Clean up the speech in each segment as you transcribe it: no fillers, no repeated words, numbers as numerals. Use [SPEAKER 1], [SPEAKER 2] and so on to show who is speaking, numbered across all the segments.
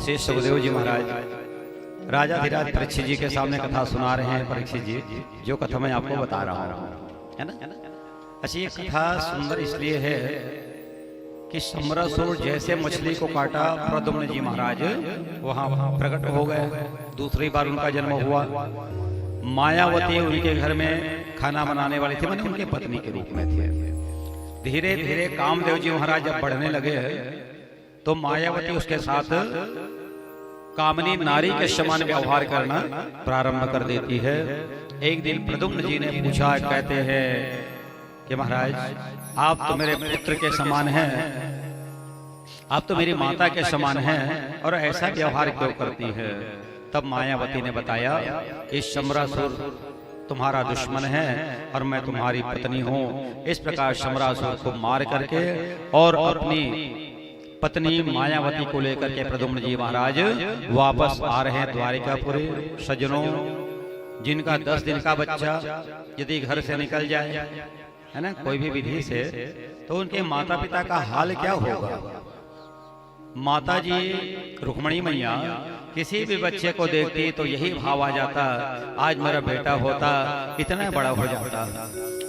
[SPEAKER 1] श्री सुखदेव जी महाराज राजा धीराज परीक्षित जी के सामने कथा सुना रहे हैं। परीक्षित जी, जो कथा मैं आपको बता रहा हूँ, है ना। अच्छा, ये कथा सुंदर इसलिए है कि समरासुर जैसे मछली को काटा, प्रद्युम्न जी महाराज वहां प्रकट हो गए। दूसरी बार उनका जन्म हुआ। मायावती उनके घर में खाना बनाने वाली थी, मैंने उनके पत्नी के रूप में थे। धीरे धीरे कामदेव जी महाराज जब बढ़ने लगे तो मायावती उसके साथ कामनी नारी के समान व्यवहार करना प्रारंभ कर देती है। एक दिन प्रद्युम्न जी ने पूछा, कहते हैं कि महाराज आप तो मेरे पुत्र के समान हैं, आप तो मेरी माता के समान हैं, और ऐसा व्यवहार क्यों करती है। तब मायावती ने बताया, इस समरासुर तुम्हारा दुश्मन है और मैं तुम्हारी पत्नी हूँ। इस प्रकार समरासुर को मार करके और अपनी पत्नी मायावती को लेकर के प्रद्युम्न जी महाराज वापस आ रहे हैं द्वारिकापुरी। सज्जनों, जिनका 10 दिन का बच्चा यदि घर से निकल जाए, है ना, कोई भी विधि से, तो उनके माता पिता का हाल क्या होगा। माता जी रुक्मणी मैया किसी भी बच्चे को देखती तो यही भाव आ जाता, आज मेरा बेटा होता, इतना बड़ा हो जाता,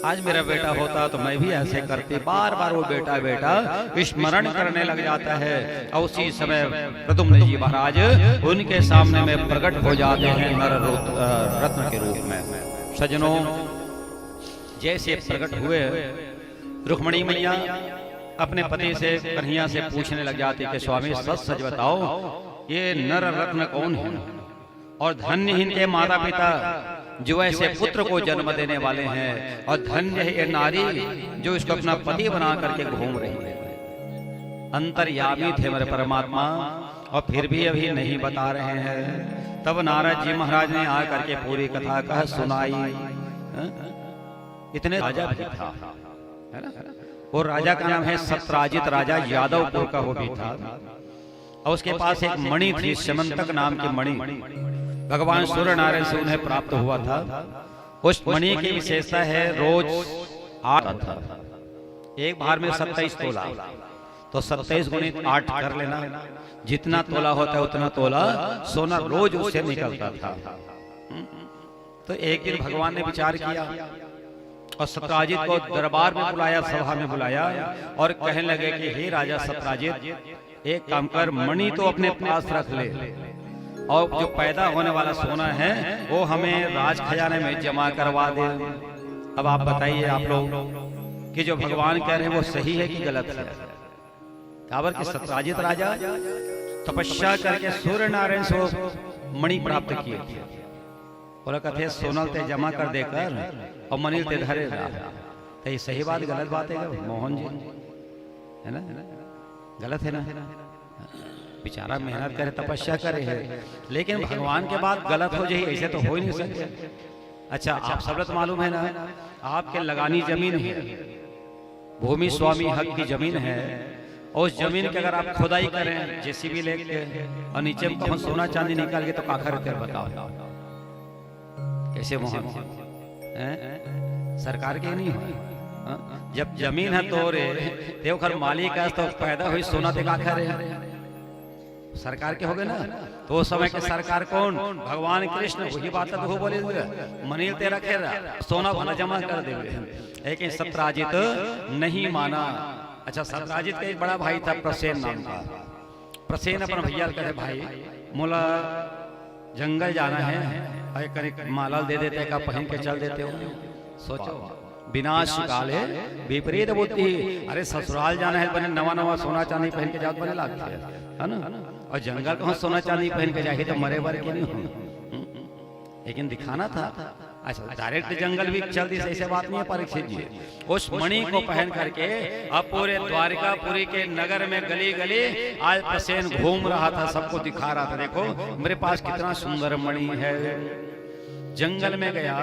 [SPEAKER 1] आज मेरा बेटा होता तो मैं भी ऐसे करती। बार बार वो बेटा बेटा स्मरण करने लग जाता है। और उसी समय प्रद्युम्न जी महाराज उनके सामने में प्रकट हो जाते हैं नर रत्न के रूप में। सज्जनों, जैसे प्रकट हुए, रुक्मणी मैया अपने पति से कन्हैया से पूछने लग जाती कि स्वामी सच सच बताओ, ये नर रत्न कौन है, और धन्य इनके माता पिता जो ऐसे पुत्र को जन्म देने वाले हैं, और धन्य है ये नारी जो इसको अपना पति बना करके घूम रही है। अंतर्यामी थे मेरे परमात्मा, और फिर भी अभी नहीं बता रहे हैं। तब नारद जी महाराज ने आकर के पूरी कथा कह सुनाई। इतने राजा भी था, है ना, वो राजा का नाम है सत्राजित राजा, यादवपुर का वो भी था। और उसके पास एक मणि थी, समंतक नाम की मणि, भगवान सूर्य नारायण से उन्हें प्राप्त हुआ था। उस मणि की विशेषता है रोज 8 था, एक बार में 27 तोला, तो 27 गुणित 8 कर लेना, जितना तोला होता है उतना तोला सोना रोज उससे निकलता था। तो एक दिन भगवान ने विचार किया और सत्राजित को दरबार में बुलाया, सभा में बुलाया, और कहने लगे कि हे राजा सत्राजित, एक काम कर, मणि तो अपने पास रख ले, और जो पैदा होने वाला सोना है वो हमें राज खजाने में जमा करवा दे। अब आप बताइए आप लोग कि जो भगवान कह रहे हैं वो सही है कि गलत है। काबर कि सत्राजित राजा तपस्या करके सूर्य नारायण से मणि प्राप्त किए, बोला कहते सोनल ते जमा कर देकर और मणि ते धरे रहा। तो ये सही बात गलत बात है मोहन जी, है ना, गलत है ना। बेचारा मेहनत करे, तपस्या करे है, लेकिन भगवान के बाद गलत हो जाए ऐसे तो हो ही नहीं सकते। अच्छा, आप सब तो मालूम है ना, आपके लगानी जमीन है, भूमि स्वामी हक की जमीन है, और उस जमीन के अगर आप खुदाई करें जेसीबी लेके और नीचे में सोना चांदी निकाल के, तो काखर तेर बताओ कैसे मोहन सरकार के नहीं हो। जब जमीन है तो रे देवखर मालिक है, तो पैदा हुई सोना ते काखर है, सरकार के हो गए ना। तो उस समय के सरकार कौन, भगवान कृष्ण, वही बात तो हो बोले मनील ते रखे सोना भला जमा कर दे, लेकिन सत्राजित नहीं माना। अच्छा, सत्राजित का एक बड़ा भाई था प्रसेन नाम का। प्रसेन अपन भैया कहते, भाई मोला जंगल जाना है, अरे माला दे देते का पहन के चल देते हो। सोचो, विनाश काले विपरीत बुद्धि। अरे ससुराल जाना है, बने नवा नवा सोना चांदी पहन के जाओ, बने लागते है ना, और जंगल को सोना चांदी पहन के जाए तो मरे बर के नहीं हो, लेकिन दिखाना था। अच्छा, डायरेक्ट जंगल भी चल दी, ऐसे बात नहीं है परीक्षित जी। उस मणि को पहन करके अब पूरे द्वारिकापुरी के नगर में गली गली आज प्रसेन घूम रहा था, सबको दिखा रहा था, देखो मेरे पास कितना सुंदर मणि है। जंगल में गया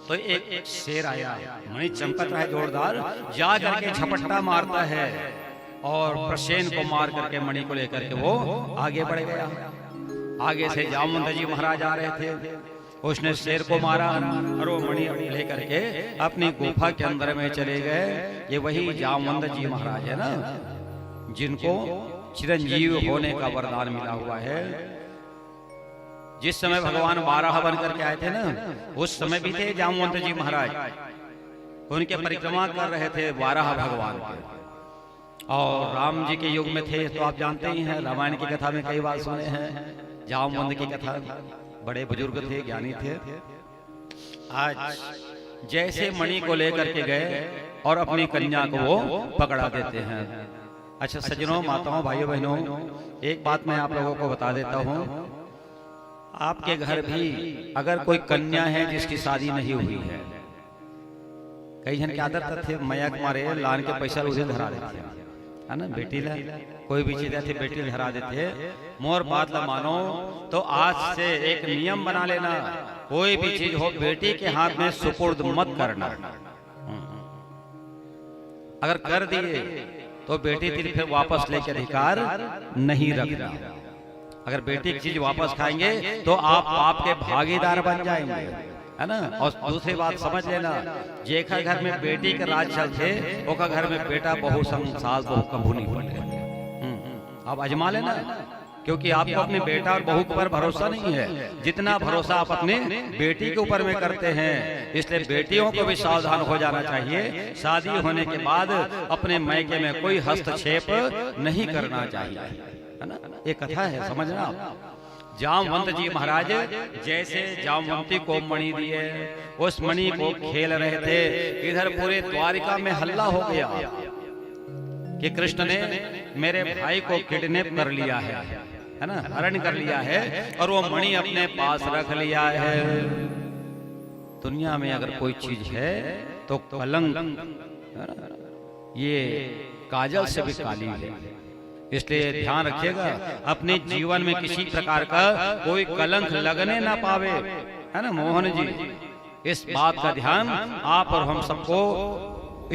[SPEAKER 1] तो एक शेर आया, मणि चमकत रहा है जोरदार, जा करके झपट्टा मारता है और प्रसेन को मार करके मणि को लेकर के वो आगे बढ़ गया। आगे से जामुन जी महाराज आ रहे थे, उसने शेर को मारा और वो मणि लेकर के अपनी गुफा के अंदर में चले गए। ये वही जामवंत जी महाराज है ना, जिनको चिरंजीव होने का वरदान मिला हुआ है। जिस समय भगवान बारह बन करके आए थे ना, उस समय भी थे जामवंत जी महाराज, उनके परिक्रमा कर रहे थे 12 भगवान के। और राम जी के युग में थे तो आप जानते ही हैं, रामायण की कथा में कई बार सुने हैं जामवंत की कथा। बड़े बुजुर्ग थे, ज्ञानी थे। आज जैसे मणि को लेकर के गए और अपनी कन्या को वो पकड़ा देते हैं। अच्छा सज्जनों, माताओं, भाइयों बहनों, एक बात मैं आप लोगों को बता देता हूँ। आपके घर भी अगर कोई कन्या है जिसकी शादी नहीं हुई है, कई जन क्या आदत थे, मयक मारे लान के पैसा उसे धरा देते हैं, है ना। बेटी ला कोई भी चीज थे, बेटी धरा देते। मोर बात ला मानो तो आज से एक नियम बना लेना, कोई भी चीज हो बेटी के हाथ में सुपुर्द मत करना। अगर कर दिए तो बेटी फिर वापस लेके अधिकार नहीं रखना। अगर बेटी की चीज वापस खाएंगे तो आप आपके भागीदार बन जाएंगे, है ना। और दूसरी बात समझ लेना, जेखा घर में बेटी के राज चलते ओका घर में बेटा बहु साल बहु कभू नहीं बने। आप आजमा लेना, क्योंकि आपको अपने बेटा और बहू पर भरोसा नहीं है जितना भरोसा आप अपने बेटी के ऊपर में करते हैं। इसलिए बेटियों को भी सावधान हो जाना चाहिए। शादी होने के बाद अपने मायके में कोई हस्तक्षेप नहीं करना चाहिए, है ना। एक कथा है, समझना आप। जामवंत जी महाराज जैसे जामवंती को मणि दिए, उस मणि को खेल रहे थे, इधर पूरे द्वारिका में हल्ला हो गया कि कृष्ण ने मेरे भाई को किडनैप कर लिया है ना, हरण कर लिया है, और वो मणि अपने पास रख लिया है। दुनिया में अगर कोई चीज है तो कलंक, ये काजल से भी काली है। इसलिए ध्यान रखिएगा, अपने जीवन में किसी प्रकार का कोई कलंक लगने ना पावे, है ना मोहन जी। इस बात का ध्यान आप और हम सबको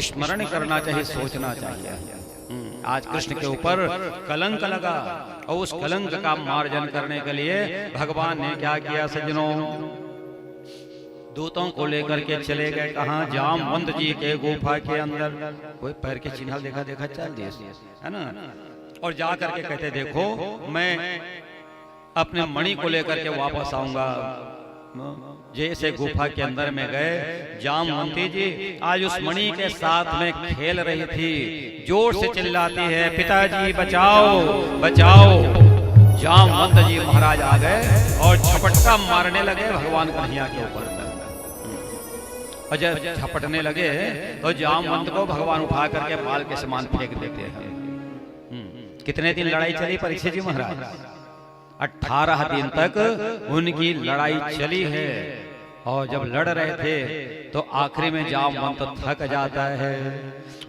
[SPEAKER 1] स्मरण करना चाहिए, सोचना चाहिए। आज कृष्ण के ऊपर कलंक लगा और उस कलंक का मार्जन करने के लिए भगवान ने क्या किया सज्जनों, दूतों को लेकर के चले गए कहाँ, जामवंत जी के गुफा के अंदर। कोई पैर के चिन्ह देखा चल दिए, है ना। और जा करके कहते देखो मैं अपने मणि को लेकर के वापस आऊंगा। जैसे गुफा के अंदर में गए, जामवंती जी आज उस मणि के साथ में खेल रही थी, जोर से चिल्लाती है पिताजी बचाओ बचाओ। जामवंत जी महाराज आ गए और झपटका मारने लगे भगवान कन्हैया के ऊपर। और जब झपटने लगे तो जामवंत को भगवान उठा करके बाल के समान फेंक देते हैं। कितने दिन लड़ाई चली परीक्षित जी महाराज? 18 दिन तक उनकी लड़ाई चली है। और जब लड़ रहे थे तो आखिरी में जामवंत थक जाता है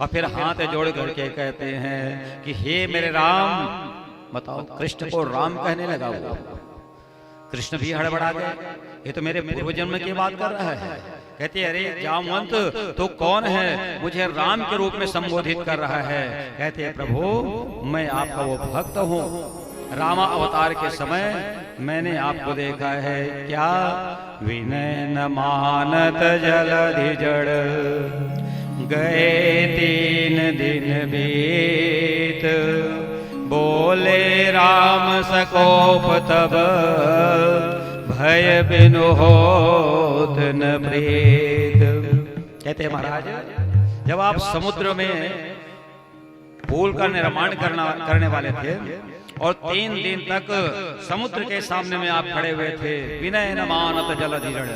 [SPEAKER 1] और फिर हाथ जोड़ करके कहते हैं कि हे मेरे राम। बताओ, कृष्ण को राम कहने लगा वो। कृष्ण भी हड़बड़ा गए, ये तो मेरे पूर्व जन्म की बात कर रहा है। कहते अरे जामवंत तो कौन है, मुझे राम के रूप में संबोधित कर रहा है। कहते प्रभु मैं आपका वो भक्त हूँ, रामा अवतार के समय मैंने आपको देखा है। क्या विनय न मानत जलधि जड़, गए 3 दिन बीत, बोले राम सकोप तब, भय बिनु होत न प्रीत। कहते हैं महाराज, जब आप समुद्र में पुल का निर्माण करने वाले थे और 3 दिन तक समुद्र के सामने में आप खड़े हुए थे, विनय न मानत जलधि जड़,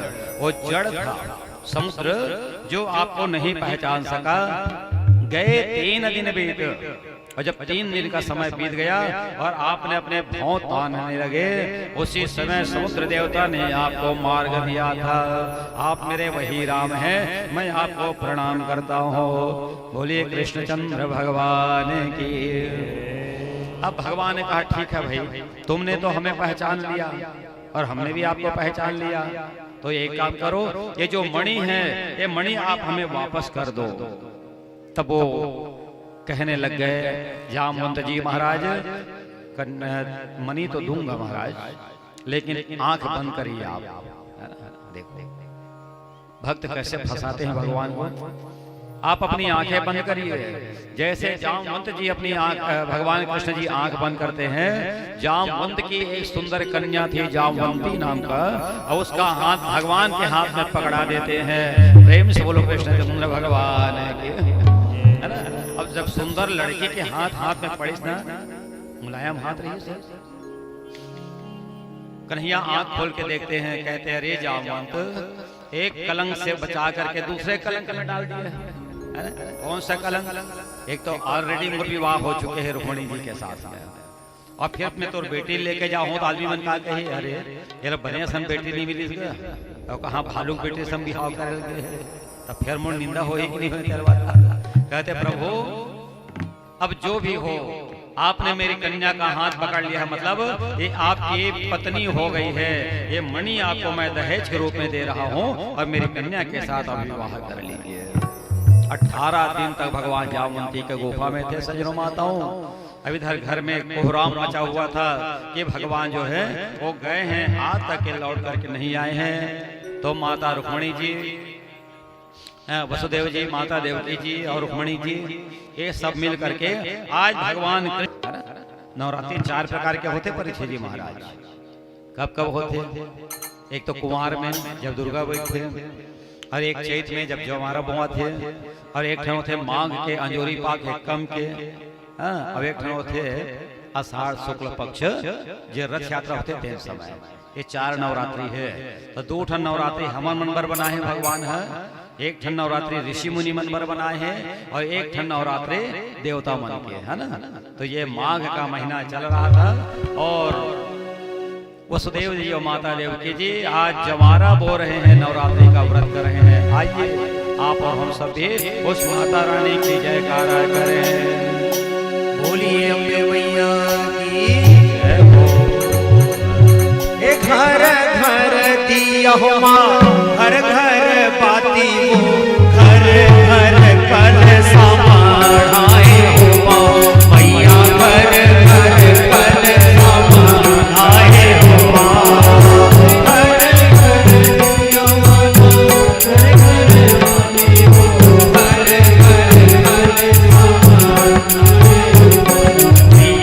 [SPEAKER 1] वो जड़ था समुद्र जो आपको नहीं पहचान सका। गए 3 दिन बीत, और जब 3 दिन का समय बीत गया और आपने अपने भौं तानने लगे, उसी समय समुद्र देवता ने आपको मार्ग दिया था। आप मेरे वही राम हैं, मैं आपको प्रणाम करता हूँ। बोलिए कृष्णचंद्र भगवान की। अब भगवान ने कहा ठीक है भाई, तुमने तो हमें पहचान लिया और हमने भी आपको पहचान लिया, तो एक काम करो, ये जो मणि है ये मणि आप हमें वापस कर दो। तब वो कहने लग गए जामवंत जी महाराज, मणि तो दूंगा महाराज, लेकिन आंख बंद करिए आप। देखो भक्त कैसे फंसाते हैं भगवान को। आप अपनी आंखें बंद करिए। जैसे जामवंत जी अपनी आंख, भगवान कृष्ण जी आंख बंद करते हैं। जामवंत की एक सुंदर कन्या थी जामवंती नाम का, और उसका हाथ भगवान के हाथ में पकड़ा देते हैं। प्रेम से बोलो कृष्ण चंद्र भगवान की, है ना। अब जब सुंदर लड़की के हाथ हाथ में पड़े ना, मुलायम हाथ रही सर, कन्हैया आंख खोल के देखते हैं, कहते हैं अरे जामवंत, एक कलंक से बचा करके दूसरे कलंक में डाल दिया। कौन सा कलंक? एक तो ऑलरेडी मोर विवाह हो चुके हैं रुक्मणी जी के साथ, और फिर मैं तो बेटी लेके जाऊं तो आदमी मन का कहे अरे ये बने सम बेटी नहीं मिली और कहाँ भालू बेटी सम बिहाव कर, तब फिर मोर निंदा हो ही नहीं हुई। कहते प्रभु अब जो भी हो, आपने मेरी कन्या का हाथ पकड़ लिया है, मतलब ये आपकी पत्नी हो गई है। ये मणि आपको मैं दहेज के रूप में दे रहा हूँ, और मेरी कन्या के साथ आप विवाह कर लीजिए। 18 दिन तक भगवान जामवंती के गुफा में थे सजनों माताओं। अब इधर घर में कोहराम मचा हुआ था कि भगवान जो है वो गए हैं, आज तक के लौट करके नहीं आए हैं। तो माता रुक्मणी जी, वसुदेव जी, माता देवकी जी और रुक्मणी जी, ये सब मिल करके आज भगवान नवरात्रि 4 प्रकार के होते परीक्षित जी महाराज। कब कब होते? एक तो कुमार में जब दुर्गा बैठे, और एक चैत में जब जवारा बुआ थे, और एक ठन थे माघ के अंजोरी पाक कम के, और एक ठन थे आषाढ़ शुक्ल पक्ष जो रथ यात्रा होते थे समय। ये 4 नवरात्रि है। तो 2 ठन नवरात्रि हमन मनबर बनाए हैं भगवान है, एक ठन नवरात्रि ऋषि मुनि मनबर बनाए हैं, और एक ठन नवरात्रि देवता मन के, है ना। तो ये माघ का महीना चल रहा था, और वसुदेव जी और माता देवकी जी आज जवारा बो रहे हैं, नवरात्रि का व्रत कर रहे हैं। आइए आप और हम सब भी उस माता रानी की जयकारा करें।
[SPEAKER 2] बोलिए अम्बे मैया की जय हो। घर घर दिया हो माँ, घर घर बाती हो, घर घर कल समाए हो माँ मैया, घर घर कल समाए हो माँ। घर घर दिया माँ, घर घर बाती हो, घर घर कल समाए हो।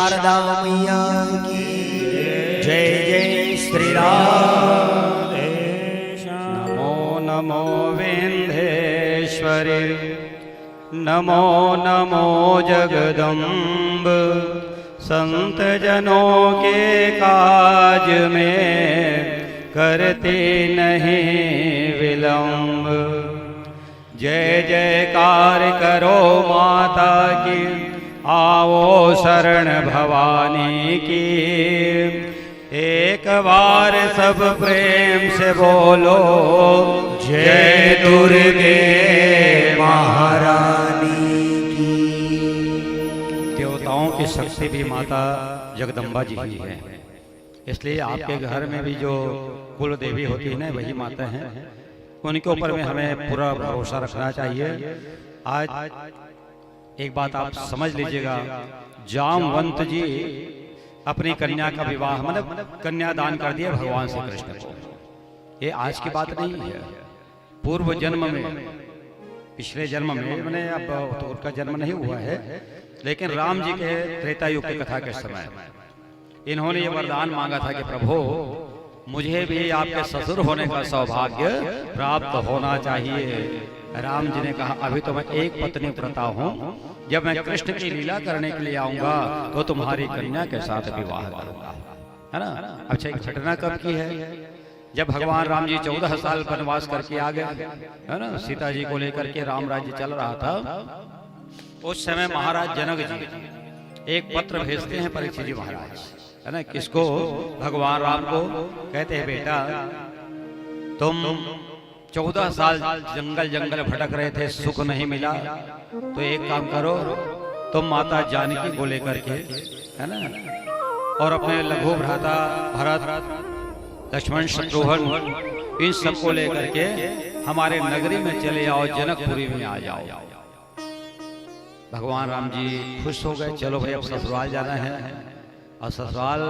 [SPEAKER 2] शारदा मैया की जय जय श्री राम।
[SPEAKER 1] नमो नमो विंध्येश्वरी नमो नमो जगदम्ब संत जनों के काज में करते नहीं विलंब। जय जयकार करो माता की आओ शरण भवानी की। एक बार सब प्रेम से बोलो
[SPEAKER 2] जय दुर्गे महारानी की।
[SPEAKER 1] देवताओं की शक्ति भी माता जगदम्बा जी ही है, इसलिए आपके घर में भी जो कुल देवी होती है ना वही माता हैं, उनके ऊपर में हमें पूरा भरोसा रखना चाहिए। आज एक बात आप समझ लीजिएगा, जामवंत जी अपनी कन्या का विवाह मतलब कन्यादान कर दिया भगवान श्री कृष्ण को। ये आज की बात नहीं है, पूर्व जन्म में, पिछले जन्म में, मैंने अब तो उनका जन्म नहीं हुआ है, लेकिन राम जी के त्रेता युग की कथा के समय इन्होंने ये वरदान मांगा था कि प्रभु मुझे भी आपके ससुर होने का सौभाग्य प्राप्त होना चाहिए। राम जी ने कहा अभी तो मैं एक पत्नी व्रता हूँ, जब मैं कृष्ण की लीला करने के लिए आऊंगा तो तुम्हारी कन्या के साथ विवाह करूंगा, है ना। अच्छा, एक घटना कब की है, जब भगवान राम जी 14 साल वनवास करके आ गए, है ना, सीता जी को लेकर के राम राज्य चल रहा था। उस समय महाराज जनक जी एक पत्र भेजते हैं परीक्षित जी महाराज, है ना, किसको, भगवान राम को। कहते हैं बेटा तुम 14 साल जंगल जंगल भटक रहे थे, सुख नहीं मिला, तो एक काम करो, तुम माता जानकी को लेकर के, है ना, और अपने लघु भ्राता भरत लक्ष्मण शत्रुघ्न इन सबको लेकर के हमारे नगरी में चले आओ, जनकपुरी में आ जाओ। भगवान राम जी खुश हो गए, चलो भाई अब ससुराल जाना है। और ससुराल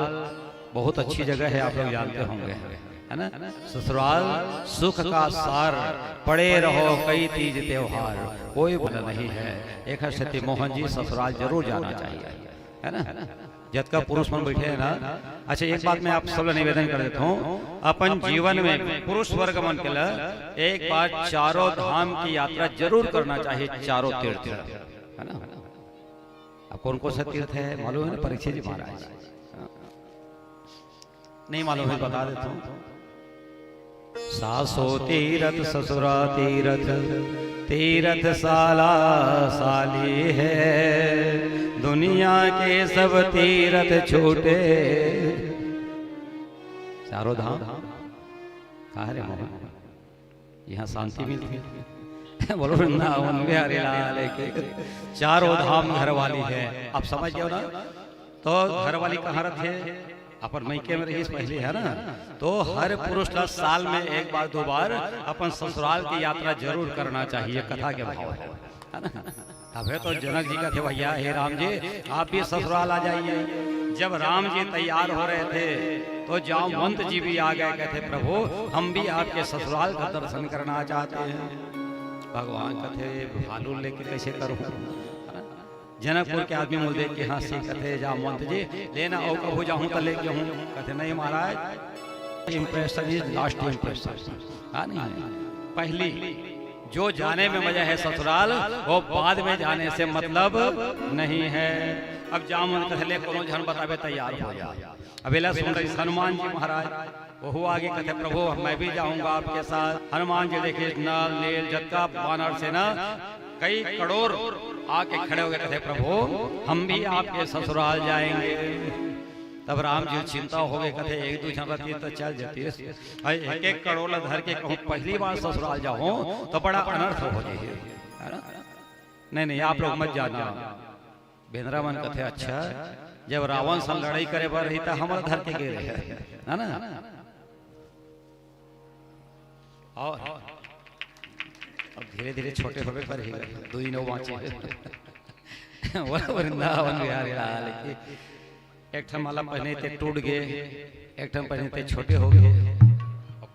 [SPEAKER 1] बहुत अच्छी जगह है, आप लोग जानते होंगे, है ना। ससुराल सुख का सार, पड़े रहो कई तीज त्योहार, कोई भला नहीं है। एक सती मोहन जी ससुराल जरूर जाना चाहिए, है ना। जब का पुरुष मन बैठे हैं ना। अच्छा, एक बात मैं आप सब निवेदन कर देता हूँ, अपन जीवन में पुरुष वर्ग मन के लिए एक बार चारों धाम की यात्रा जरूर करना चाहिए, चारों तीर्थ, है ना। अब कौन कौन सा तीर्थ है मालूम है ना परीक्षित जी महाराज? नहीं मालूम है, बता देता हूँ। सासो तीरथ ससुरा तीरथ, तीरथ साला साली है, दुनिया के सब तीरथ छोटे। चारों धाम कहा रे मोहन, यहाँ शांति मिलती है। बोलो वृंदावन बिहारी लाल के चारों धाम घर वाली है। आप समझ गए ना, तो घर वाली कहाँ रखे, अपन मैके में रही पहले, है ना। तो हर पुरुष का साल में एक बार दो बार अपन ससुराल की यात्रा जरूर करना चाहिए, कथा के भाव है ना। अब है तो जनक जी का थे, भैया हे राम जी आप भी ससुराल आ जाइए। जब राम जी तैयार हो रहे थे तो जामवंत जी भी आ गए, कहते प्रभु हम भी आपके ससुराल का दर्शन करना चाहते हैं। भगवान कथे भालू लेके कैसे करूँ, जनकपुर के आदमी मुझे देख के हंसी, कथे जामवंत जी लेना और कभू जाऊँ तो लेके हूँ। कहते नहीं महाराज, इम्प्रेशन इज लास्ट इम्प्रेशन, हाँ नहीं, पहली जो जाने में मजा है ससुराल, वो बाद में जाने से मतलब नहीं है। अब जामवंत कथे ले कोनो जन बतावे तैयार हो जा। अबेला सुन रही हनुमान जी महाराज, वो आगे कहते प्रभु मैं भी जाऊंगा आपके साथ। हनुमान जी देखिए नाल नील जत्का वानर सेना कई करोड़ आके खड़े हो गए, कहते प्रभु हम भी आपके ससुराल जाएंगे। तब राम जी चिंता हो गए, कहते एक दो जन रहती तो चल जाती है, एक एक करोड़ धर के कहूँ पहली बार ससुराल जाओ तो बड़ा अनर्थ हो जाए। नहीं नहीं आप लोग मत जाना। बेंद्रा मन कहते अच्छा, जब रावण से लड़ाई करे पर रही था हमारा धर के गिरे है ना। और अब धीरे धीरे छोटे होवे पर ही दो ही नौ बाँचे वृंदावन बिहारी लाल की। एक ठन माला पहने थे टूट गए, एक ठन पहने थे छोटे हो गए, और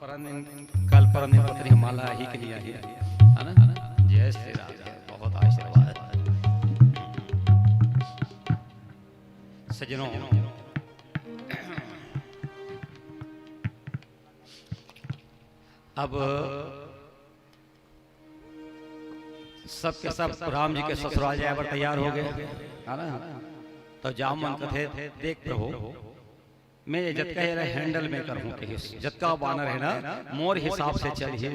[SPEAKER 1] कल परन पत्नी माला ही के लिए है ना। जय श्री राम, बहुत आशीर्वाद। सज्जनों, अब सब के सब राम जी के ससुराल जाए पर तैयार हो गए, है ना। तो जामवंत कथे देख प्रभु, मैं ये जतका हैंडल में करूँ कि जतका बानर है ना मोर हिसाब से चलिए।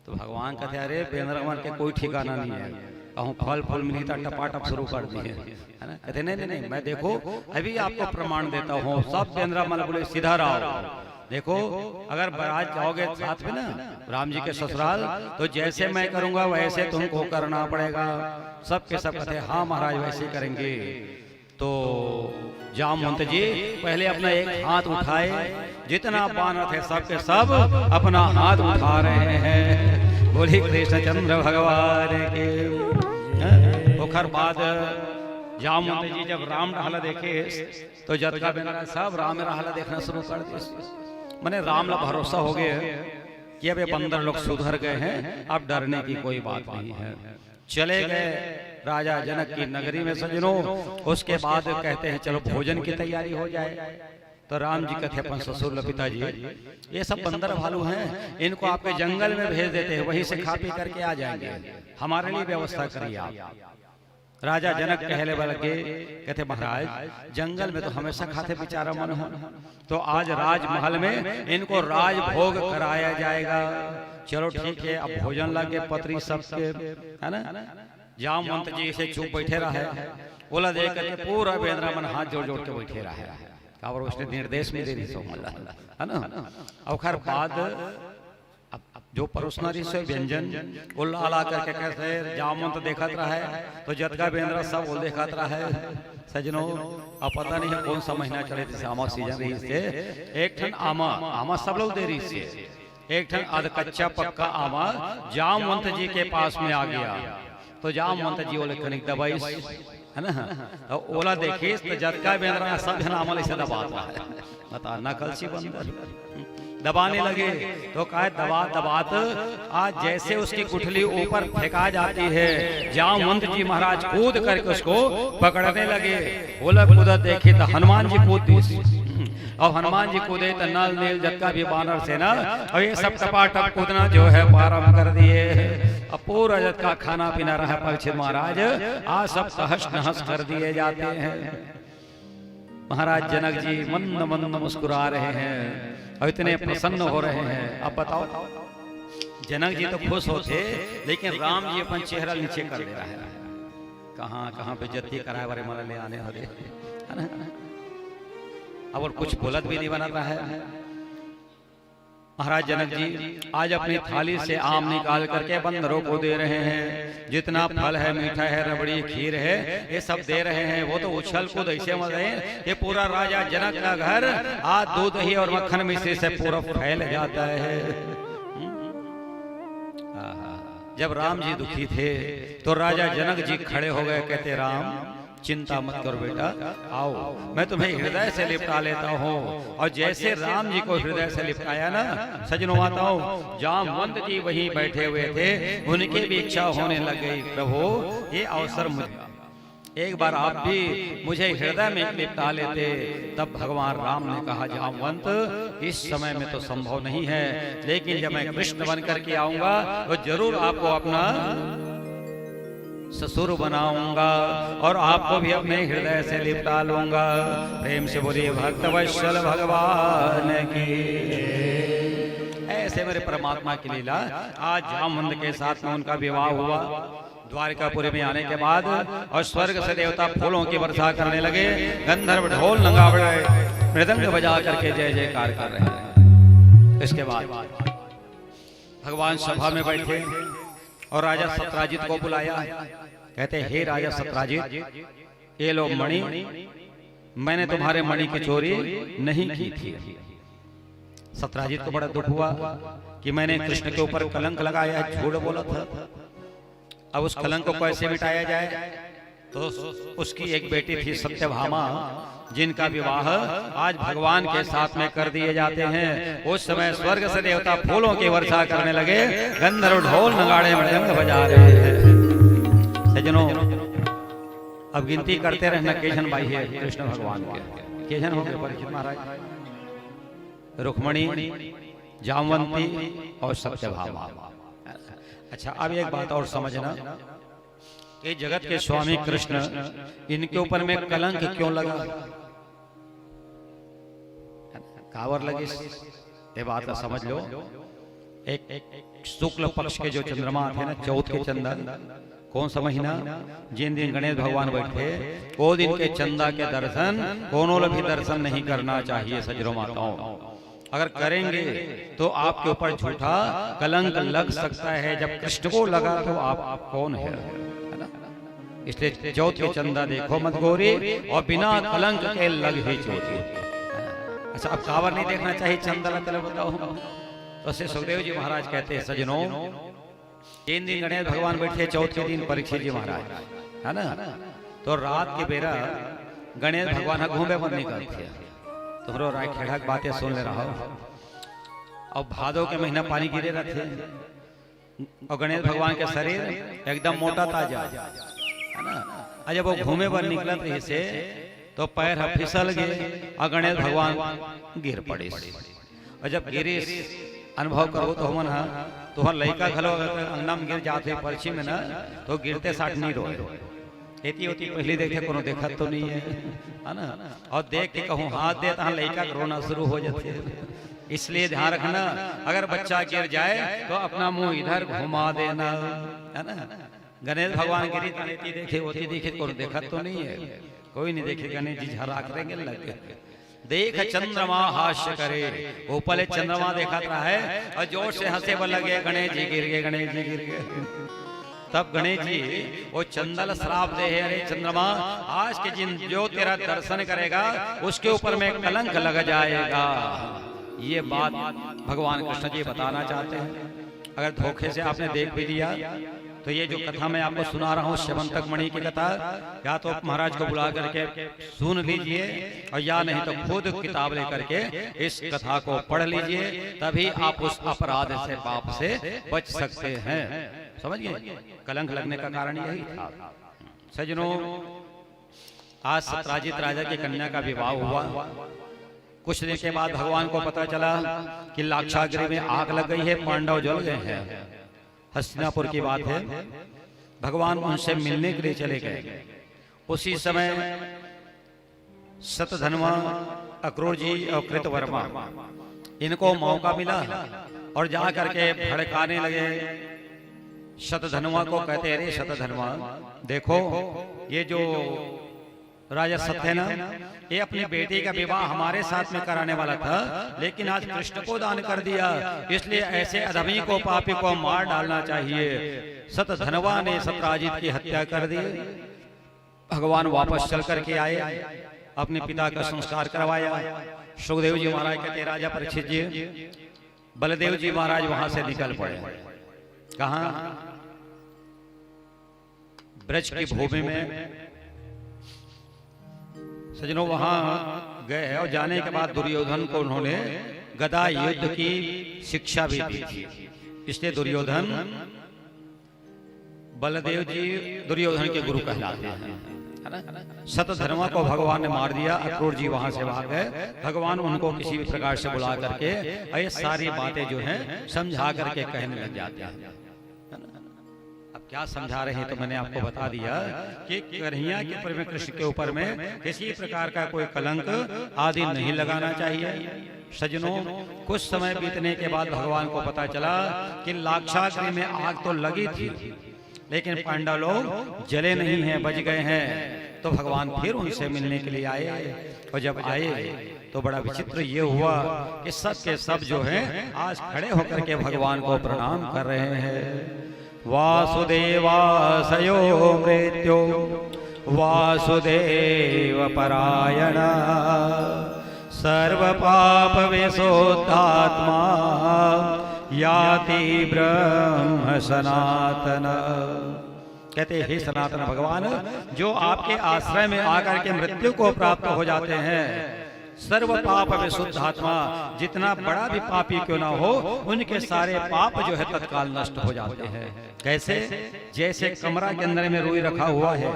[SPEAKER 1] तो भगवान कहते अरे बेंद्रमन के कोई ठिकाना नहीं है, कहूँ फल फल मिली तो टपाटप शुरू कर दिए, है ना। कहते नहीं नहीं नहीं, मैं देखो अभी आपको प्रमाण देता हूँ। सब बेंद्रमन बोले सीधा रहो, देखो अगर बारात जाओगे साथ में ना राम जी के ससुराल, तो जैसे मैं करूंगा वैसे तुमको करना पड़ेगा। सब के सब कहते हाँ महाराज वैसे करेंगे। तो जामवंत जी पहले अपना एक हाथ उठाए, जितना बानर थे सब के सब अपना हाथ उठा रहे हैं। बोले कृष्णचंद्र भगवान के। ओखर बाद जामवंत जी जब राम रहला देखे तो जतका बेनरा सब राम रहला देखना शुरू कर दिए। मैंने राम ला भरोसा हो गया कि अब ये बंदर लोग सुधर गए हैं, अब डरने की कोई बात नहीं है। चले गए राजा जनक की नगरी में सज्जनों। उसके बाद कहते हैं चलो भोजन की तैयारी हो जाए। तो राम जी कहते अपन ससुर पिताजी ये सब बंदर भालू हैं, इनको आपके जंगल में भेज देते हैं, वहीं से खा पी करके आ जाएंगे, हमारे लिए व्यवस्था करिए आप। राजा जनक कहले लगे, कहते महाराज जंगल में तो हमेशा खाते बेचारा मन हो, तो आज राजमहल में इनको राज भोग कराया जाएगा। चलो ठीक है, अब भोजन लगे पत्री सबके, है ना। जामवंत जी से चुप बैठे रहे, बोला देख करके पूरा बेंद्रमन हाथ जोड़ जोड़ के बैठे रहे, और उसने निर्देश में दे दी सो है ना। और बाद अब जो परोसनारी से व्यंजन वो ला करके कहते जामवंत देखत रहा है, तो जतका बेंद्रा सब वो देखत रहा है। सजनों अब पता नहीं है कौन सा महीना चले थे, आमा सीजन रही से एक ठन आमा सब लोग दे रही से, एक ठन आध कच्चा पक्का आमा जामवंत जी के पास में आ गया। तो जामवंत जी बोले कनिक दबाई, है ना। तो ओला देखिए तो जतका बेंद्रा सब आमा से दबाता है, बता नकल सी बंदर दबाने लगे। तो कहा दबा दबात आज जैसे उसकी गुठली ऊपर फेंका जाती है, जामवंत जी महाराज कूद करके उसको पकड़ने लगे। बोला कूदा देखे तो हनुमान जी कूद दी, और हनुमान जी कूदे तो नल नील जक्का भी बानर से ना, और ये सब टपाटप कूदना जो है प्रारंभ कर दिए। अब पूरा जत का खाना पीना रहा परीक्षित महाराज, आज सब तहस नहस कर दिए जाते हैं। महाराज जनक जी मंद मंद मुस्कुरा रहे हैं और इतने प्रसन्न हो रहे हैं। अब बताओ जनक जी तो खुश होते, लेकिन राम जी अपन चेहरा नीचे कर दे रहा है। कहाँ कहाँ पे जत्ती कराए वाले मन ले आने वाले, है ना। अब और कुछ बोलत भी नहीं बना रहा है। महाराज जनक जी आज अपनी थाली से आम निकाल करके बंदरों को दे रहे हैं। जितना फल है, मीठा है, रबड़ी, खीर है, ये सब दे रहे हैं। वो तो उछल कूद ऐसे मजे, ये पूरा राजा जनक का घर आज दूध दही और मक्खन मिश्री से पूरा फैल जाता है। जब राम जी दुखी थे तो राजा जनक जी खड़े हो गए, कहते राम चिंता मत करो बेटा, आओ मैं तुम्हें हृदय से लिपटा लेता हूँ। और जैसे राम जी को हृदय से लिपटाया ना सजनों माताओं, जामवंत जी वहीं बैठे हुए थे, उनकी भी इच्छा होने लग गई, प्रभु ये अवसर मुझे एक बार आप भी मुझे हृदय में लिपटा लेते। तब भगवान राम ने कहा जामवंत इस समय में तो संभव नहीं है, लेकिन जब मैं कृष्ण बन करके आऊंगा तो जरूर आपको अपना ससुर बनाऊंगा और आपको भी अपने हृदय से लिपटा लूंगा। प्रेम से बोलिए भक्तवत्सल भगवान की। ऐसे मेरे परमात्मा की लीला। आज जामवंत के साथ में उनका विवाह हुआ। द्वारिकापुरी में आने के बाद और स्वर्ग से देवता फूलों की वर्षा करने लगे, गंधर्व ढोल नगाड़े मृदंग बजा करके जय जयकार कर रहे हैं। इसके बाद भगवान सभा में बैठे और राजा सत्राजित को बुलाया। कहते हे राजा सत्राजित, ये लो मणि, मैंने तुम्हारे मणि की चोरी नहीं की थी। सत्राजित को बड़ा दुख हुआ कि मैंने कृष्ण के ऊपर कलंक लगाया, झूठ बोला था। अब उस कलंक को कैसे मिटाया जाए? तो उसकी एक बेटी थी सत्यभामा, जिनका विवाह आज भगवान के साथ में कर दिए जाते हैं। उस समय स्वर्ग से देवता फूलों की वर्षा करने लगे, गंधर्व ढोल नगाड़े मृदंग बजा रहे हैं। सज्जनों अब गिनती करते रहना केजन भाई है कृष्ण भगवान के। केजन हो गए परीक्षित महाराज? रुक्मणी, जामवंती और सत्यभामा। अच्छा, अब एक बात और समझना कि जगत के स्वामी कृष्ण, इनके ऊपर में कलंक क्यों लगा? कावर लगी, ये बात का समझ लो। एक शुक्ल पक्ष के जो चंद्रमा थे ना, चौथ के चंदा, कौन सा महीना? जिन दिन गणेश भगवान बैठे, वो दिन के चंदा के दर्शन कोनो भी दर्शन नहीं करना चाहिए सजरो माताओं। अगर करेंगे तो आपके ऊपर झूठा कलंक लग सकता है। जब कृष्ण को लगा तो आप कौन है ना? इसलिए चौथ के चंदा देखो मत गोरी, और बिना कलंक के लग ही चौथ। अच्छा, अब कावर नहीं देखना चाहिए चंदा लग, बताओ। तो से सुखदेव जी महाराज कहते हैं, सजनों, 3 दिन गणेश भगवान बैठे, चौथ के दिन परीक्षित जी महाराज, है ना? तो रात के बेरा गणेश भगवान घूमे पर निकलते, तुम्हारो राय खेड़ा बातें सुन ले रहा हो। और भादों के महीना पानी गिरे रहते, और गणेश भगवान के शरीर एकदम मोटा ताजा, है ना? और जब वो घूमे पर निकलत रही से तो पैर फिसल गए और गणेश भगवान गिर पड़े। और जब गिरी अनुभव करो तो हम तुहर लड़का खलो अंगना में गिर जाते पर्ची में ना, तो गिरते साठ नहीं रोए। एती होती पहले देखे कोनो देखा तो नहीं है ना? और देख के कहूँ हाथ दे तो लड़का रोना शुरू हो जाते। इसलिए ध्यान रखना, अगर बच्चा गिर जाए तो अपना मुंह इधर घुमा देना, है ना? गणेश भगवान गिरी तो देखे होती देखे कोनो देखा तो नहीं है, कोई नहीं देखे। गणेश जी झरा करेंगे लगे, देख चंद्रमा हास्य करे। वो पहले चंद्रमा देखा रहा है और जोर से हंसे बोल लगे, गणेश जी गिर गए, गणेश जी गिर गए। तब गणेश जी वो चंदल श्राप दे है, अरे चंद्रमा, आज के दिन जो तेरा दर्शन करेगा उसके ऊपर में कलंक लग जाएगा। ये बात भगवान कृष्ण जी बताना चाहते हैं। अगर धोखे से आपने देख भी लिया तो ये जो कथा मैं आपको सुना रहा हूँ, श्यमंतक मणि की कथा, या तो महाराज को बुला करके सुन लीजिए, और या नहीं तो खुद किताब लेकर के इस कथा को पढ़ लीजिए, तभी आप उस अपराध से, पाप से बच सकते हैं। समझ गए? कलंक लगने का कारण यही था। सजनों, आज सत्राजित राजा की कन्या का विवाह हुआ। कुछ दिन के बाद भगवान को पता चला कि लाक्षागृह में आग लग गई है, पांडव जल गए हैं। हस्तिनापुर की बात है। भगवान उनसे मिलने के लिए चले गए। उसी समय शतधन्वा, अक्रूर जी और कृतवर्मा, इनको मौका मिला और जा करके भड़काने लगे। शतधन्वा को कहते, अरे शतधन्वा, देखो ये जो राजा सत्य है ना, ये अपनी बेटी का विवाह हमारे साथ में कराने वाला था, लेकिन आज कृष्ण को दान कर दिया, इसलिए ऐसे अधमी को, पापी को मार डालना चाहिए। शतधन्वा ने सत्राजित की हत्या कर दी। भगवान वापस चल करके आए, अपने पिता का संस्कार करवाया। सुखदेव जी महाराज कहते, राजा परीक्षित जी, बलदेव जी महाराज वहां से निकल पड़े। कहा? ब्रज की भूमि में। सजनों, वहां गए और जाने के बाद दुर्योधन को उन्होंने गदा युद्ध की शिक्षा भी दी थी। इसलिए दुर्योधन, बलदेव जी दुर्योधन के गुरु कहलाते हैं, है ना? शतधन्वा को भगवान ने मार दिया। अक्रूर जी वहां से भाग गए। भगवान उनको किसी भी प्रकार से बुला करके ये सारी बातें जो हैं समझा करके कहने लग जाते हैं। अब क्या समझा रहे हैं तो मैंने आपको बता दिया कि कन्हैया के ऊपर में, कृष्ण के ऊपर में किसी प्रकार का कोई कलंक आदि नहीं लगाना चाहिए। सजनों, कुछ समय बीतने के बाद भगवान को पता चला कि लाक्षागृह में आग तो लगी थी, लेकिन पांडव लोग जले नहीं हैं, बच गए हैं। तो भगवान फिर उनसे मिलने के लिए आए, और जब आए तो बड़ा विचित्र ये हुआ कि सब के सब जो हैं आज खड़े होकर के भगवान को प्रणाम कर रहे हैं। वासुदेवासयो मृत्यो वासुदेव परायण सर्व पाप विशुद्धात्मा याति ब्रह्म सनातन। कहते, हे सनातन भगवान, जो आपके आश्रय में आकर के मृत्यु को प्राप्त हो जाते हैं, सर्व पाप विशुद्ध आत्मा, जितना बड़ा भी पापी क्यों ना हो, उनके सारे पाप जो है तत्काल नष्ट हो जाते हैं। कैसे? जैसे कमरा के अंदर में रुई रखा हुआ है,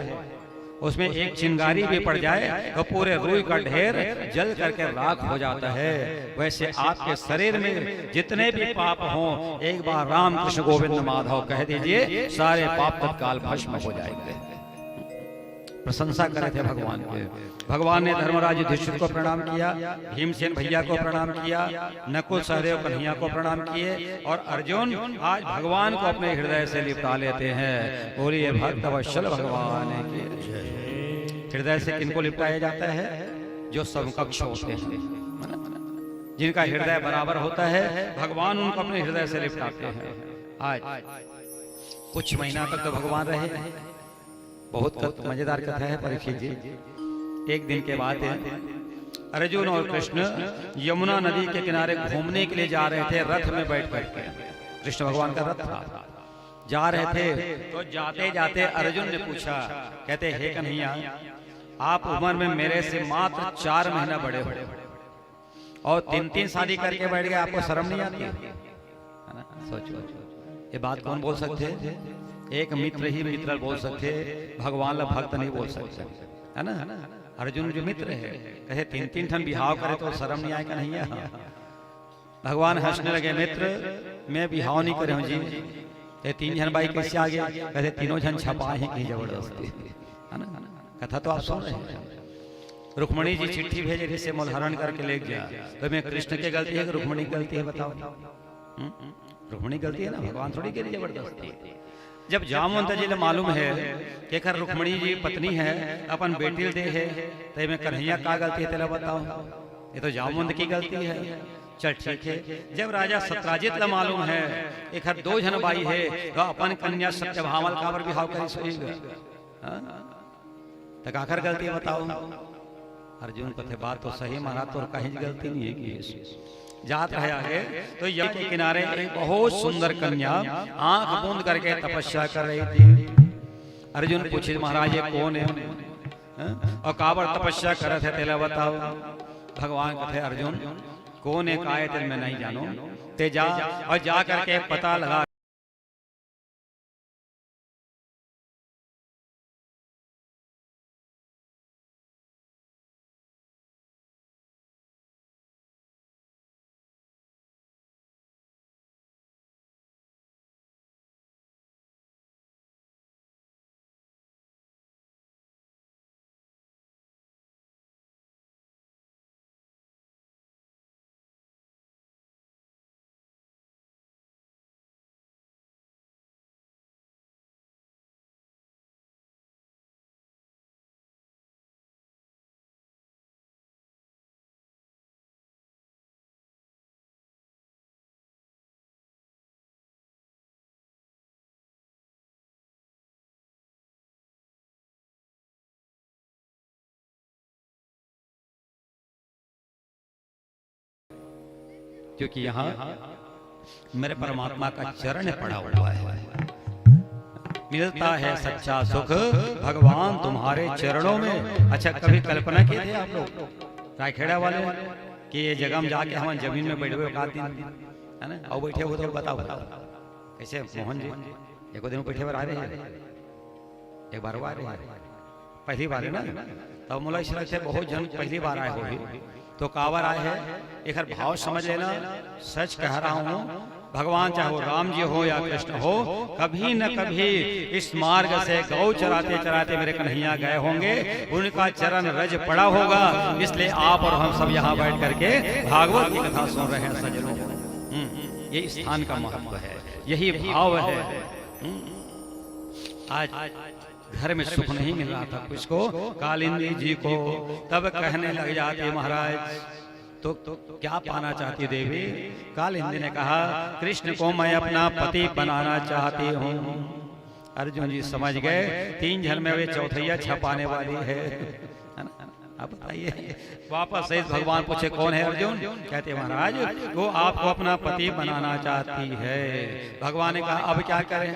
[SPEAKER 1] उसमें एक चिंगारी भी पड़ जाए तो पूरे रुई का ढेर जल करके राख हो जाता है। वैसे आपके शरीर में जितने भी पाप हों, एक बार राम कृष्ण गोविंद माधव कह दीजिए, सारे पाप तत्काल भस्म हो जाएंगे। प्रशंसा करे थे भगवान के। भगवान ने धर्मराज युधिष्ठिर को प्रणाम किया, भीमसेन भैया को प्रणाम किया, नकुल सहदेव कन्हैया को प्रणाम किए, और अर्जुन आज भगवान को अपने हृदय से लिपटा लेते हैं। बोलिए भक्त वत्सल भगवान की जय। हृदय से किनको लिपटाया जाता है? जो समकक्ष होते हैं, जिनका हृदय बराबर होता है, भगवान उनको अपने हृदय से लिपटाते हैं। आज कुछ महीना तक तो भगवान रहे। बहुत मजेदार कथा है परीक्षित जी। एक दिन के बाद अर्जुन और कृष्ण यमुना नदी के किनारे घूमने के लिए जा रहे थे, रथ में बैठ करके। कृष्ण भगवान का रथ था, जा रहे थे। तो जाते जाते अर्जुन ने पूछा, कहते हे कन्हैया, आप उम्र में मेरे से मात्र 4 महीना बड़े हो और 3-3 शादी करके बैठ गए, आपको शर्म नहीं आती? सोचो, ये बात कौन बोल सकते हैं? एक मित्र ही मित्र बोल सकते, भगवान ला भक्त नहीं बोल सकते, है ना? अर्जुन जो मित्र है कहे 3-3 ठन बिहाव करे तो शर्म नहीं आएगा? नहीं है। भगवान हंसने लगे, मित्र मैं बिहाव नहीं करे हूँ जी। ये 3 जन बाई कैसे आ गया? कहते 3 जन छपाए हैं कहीं जबरदस्ती, है ना? कथा तो आप सुन रहे हैं। रुक्मणी जी चिट्ठी भेजे जिससे मूलहरण करके ले गया, तो मैं कृष्ण की गलती है कि रुक्मणी की गलती है? बताओ। रुक्मणी गलती है ना, भगवान थोड़ी करी जबरदस्ती। जब जामवंत जी ने मालूम है कि खर रुक्मणी जी पत्नी है, अपन बेटी दे है, तो मैं कन्हैया का गलती है तेरा बताओ? ये तो जामवंत की गलती है। चल ठीक है। जब राजा सत्राजित ला मालूम है एक हर 2 जन बाई है, तो अपन कन्या सत्यभामल का बिहाव करी सोएगा, तक आखिर गलती बताओ? अर्जुन को थे बात तो सही माना, तो कहीं गलती नहीं है कि जात रहे आगे। तो यमुना के किनारे एक बहुत सुंदर कन्या आंख बूंद करके तपस्या कर रही थी। अर्जुन पूछे, महाराज ये कौन है? और काबर तपस्या कर रहे थे तेला बताओ? भगवान कहते, अर्जुन कौन है का है मैं नहीं जानो, ते जा और जा करके पता लगा। क्योंकि यहाँ मेरे परमात्मा का चरण पड़ा हुआ है। मिलता है सच्चा सुख भगवान तुम्हारे चरणों में। अच्छा, कभी कल्पना की थी आप लोग रायखेड़ा वाले कि ये जगह में जाके हम जमीन में बैठे हुए है ना, और बैठे हुए तो बताओ कैसे? मोहन जी एक दिन बैठे हुए आ रहे हैं, एक बार आ रहे हैं, पहली बार है ना, तब मुला इसलिए से बहुत जन पहली बार आए होगी, तो कावर आए हैं। एक भाव समझ लेना, सच कह रहा हूँ, भगवान चाहे वो राम जी हो या कृष्ण हो, कभी न कभी इस मार्ग से गौ चराते चराते मेरे कन्हैया गए होंगे, उनका चरण रज पड़ा होगा। इसलिए आप और हम सब यहाँ बैठ करके भागवत की कथा सुन रहे हैं सज्जनों। ये स्थान का महत्व है, यही भाव है। आज घर में सुख नहीं मिल रहा था किसको? कालिंदी जी को। तब कहने लग जाते, महाराज तो क्या पाना चाहती देवी? कालिंदी ने कहा, कृष्ण को मैं अपना पति बनाना चाहती हूँ। अर्जुन जी समझ गए 3 जन में वे चौथैया छपाने वाली है ना? आप बताइए। वापस से भगवान पूछे, कौन है अर्जुन? कहते महाराज वो आपको अपना पति बनाना चाहती है। भगवान ने कहा, अब क्या करें?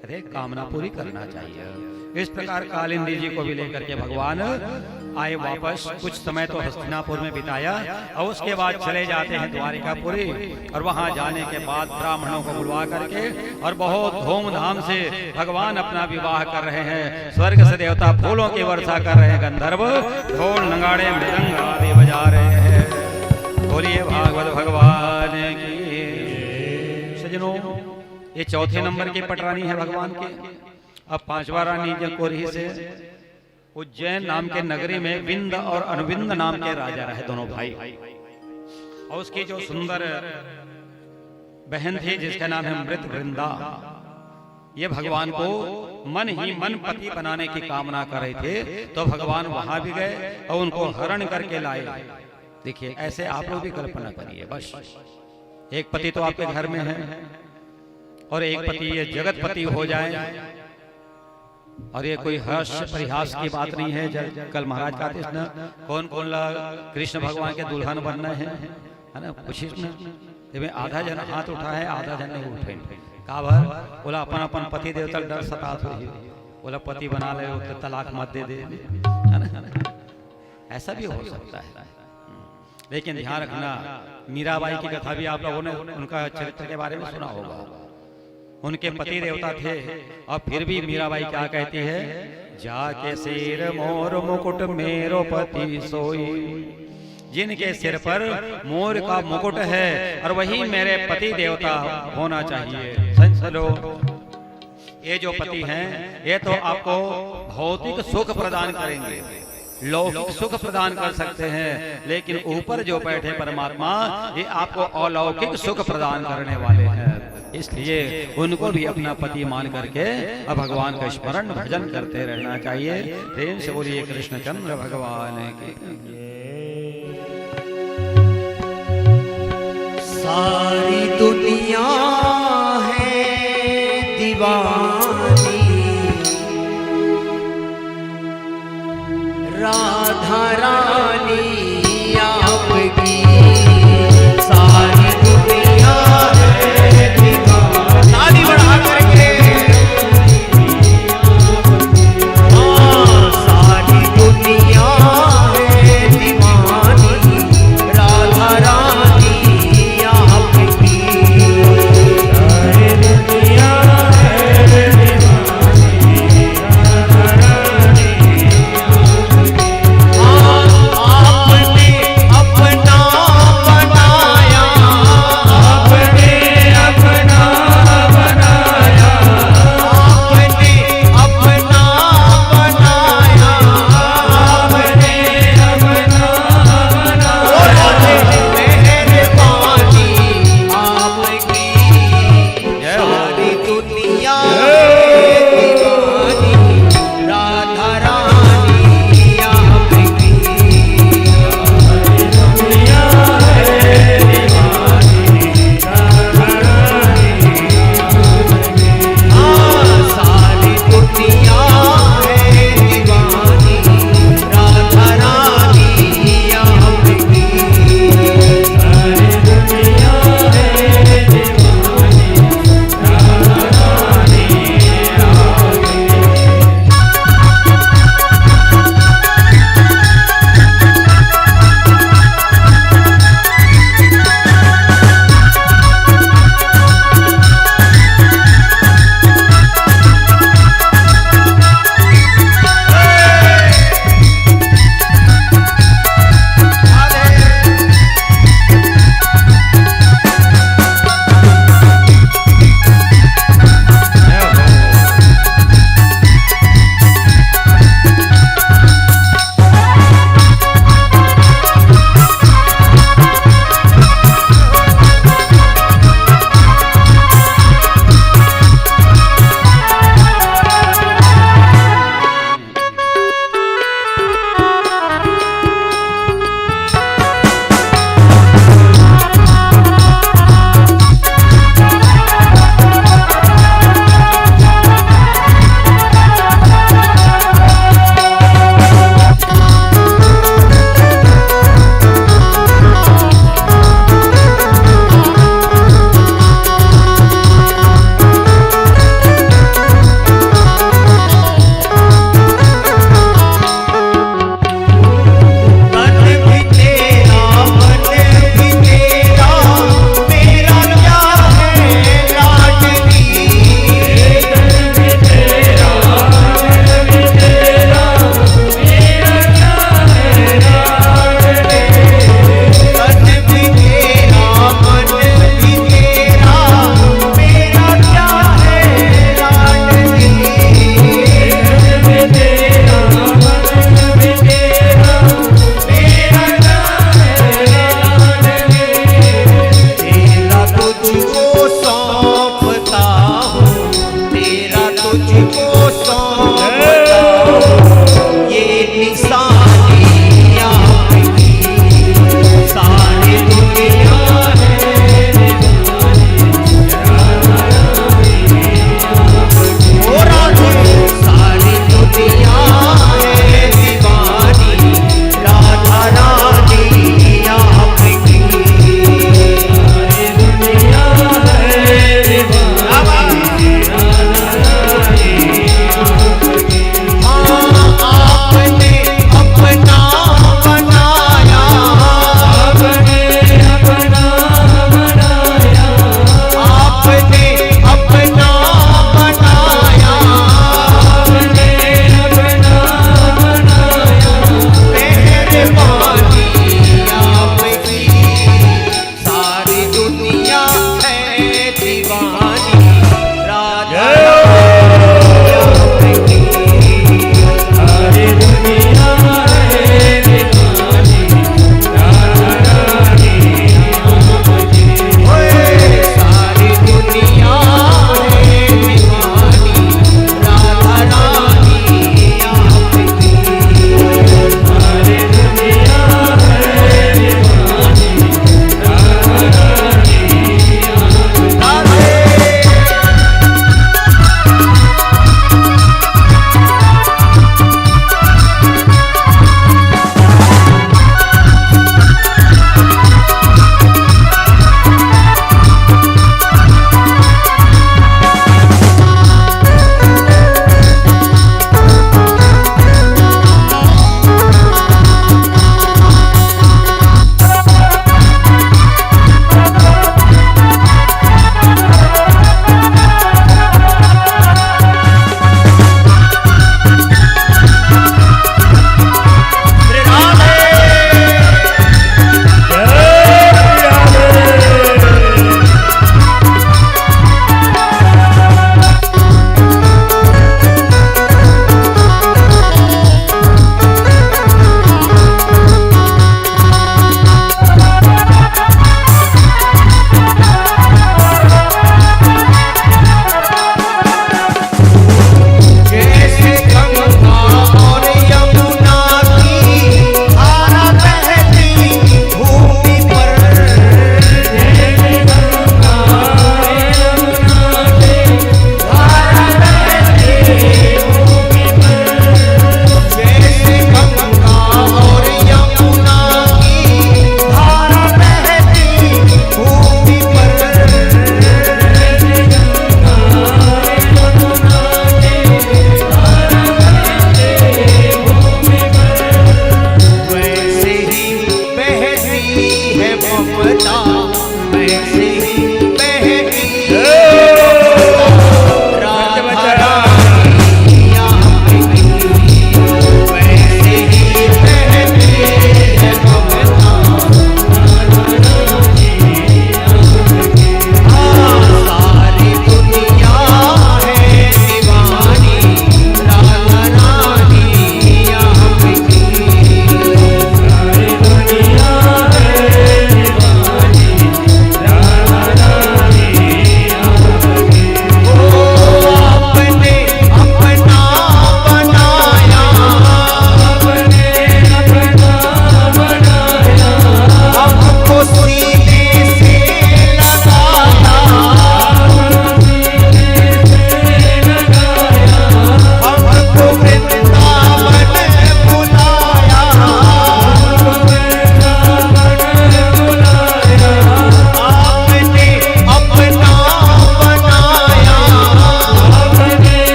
[SPEAKER 1] अरे कामना पूरी करना चाहिए। इस प्रकार कालिंदी जी को भी लेकर के भगवान आए वापस, कुछ समय तो हस्तिनापुर में बिताया और उसके बाद चले जाते हैं द्वारिकापुरी। और वहां जाने के बाद ब्राह्मणों को बुलवा करके और बहुत धूमधाम से भगवान अपना विवाह कर रहे हैं। स्वर्ग से देवता फूलों की वर्षा कर रहे हैं, गंधर्व ढोल नगाड़े मृदंग आदि बजा रहे हैं। बोलिए भागवत भगवान की। सजनों, ये चौथे नंबर की पटरानी है भगवान की। अब पांचवा रानी जकोरी से उज्जैन नाम के नगरी में विंद और अनुविंद नाम के राजा रहे, दोनों भाई। और उसकी जो सुंदर बहन थी जिसका नाम है मृत वृंदा, ये भगवान को मन ही मन पति बनाने की कामना कर रहे थे। तो भगवान वहां भी गए और उनको हरण करके लाए। देखिए, ऐसे आप लोग भी कल्पना करिए, बस एक पति तो आपके घर में है और एक पति ये जगतपति हो जाए। और ये कोई हर्ष परिहास की बात नहीं है। कल महाराज कहते थे ना, कौन कौन कृष्ण भगवान के दुल्हन बनना है ना, कुछ इसमें आधा जन हाथ उठा है, आधा जन नहीं उठे। काबर बोला अपन अपन पति देवता डर सतात हो, बोला पति बना ले तो तलाक मत दे दे, है ना। ऐसा भी हो सकता है। लेकिन ध्यान रखना, मीराबाई की कथा भी आप लोगों ने उनका चरित्र के बारे में सुना होगा। उनके पति देवता थे और फिर भी मीराबाई क्या कहती है, जाके सिर मोर मुकुट मेरो पति सोई। जिनके सिर पर मोर का मुकुट है और वही मेरे पति देवता होना चाहिए। संसलो, ये जो पति हैं ये तो आपको भौतिक सुख प्रदान करेंगे, लौकिक सुख प्रदान कर सकते हैं, लेकिन ऊपर जो बैठे परमात्मा ये आपको अलौकिक सुख प्रदान करने वाले हैं। इसलिए उनको भी अपना पति मान करके अब भगवान का स्मरण भजन करते रहना चाहिए। प्रेम से बोलिए कृष्णचंद्र भगवान की।
[SPEAKER 2] सारी दुनिया है दीवानी, राधा रानी आपकी। सारी दुनिया है दीवानी, ताली बढ़ा करके। हाँ, सारी दुनिया है दीवानी, राधा रानी आपकी। सारी दुनिया है दीवानी, राधा रानी आपकी। हाँ,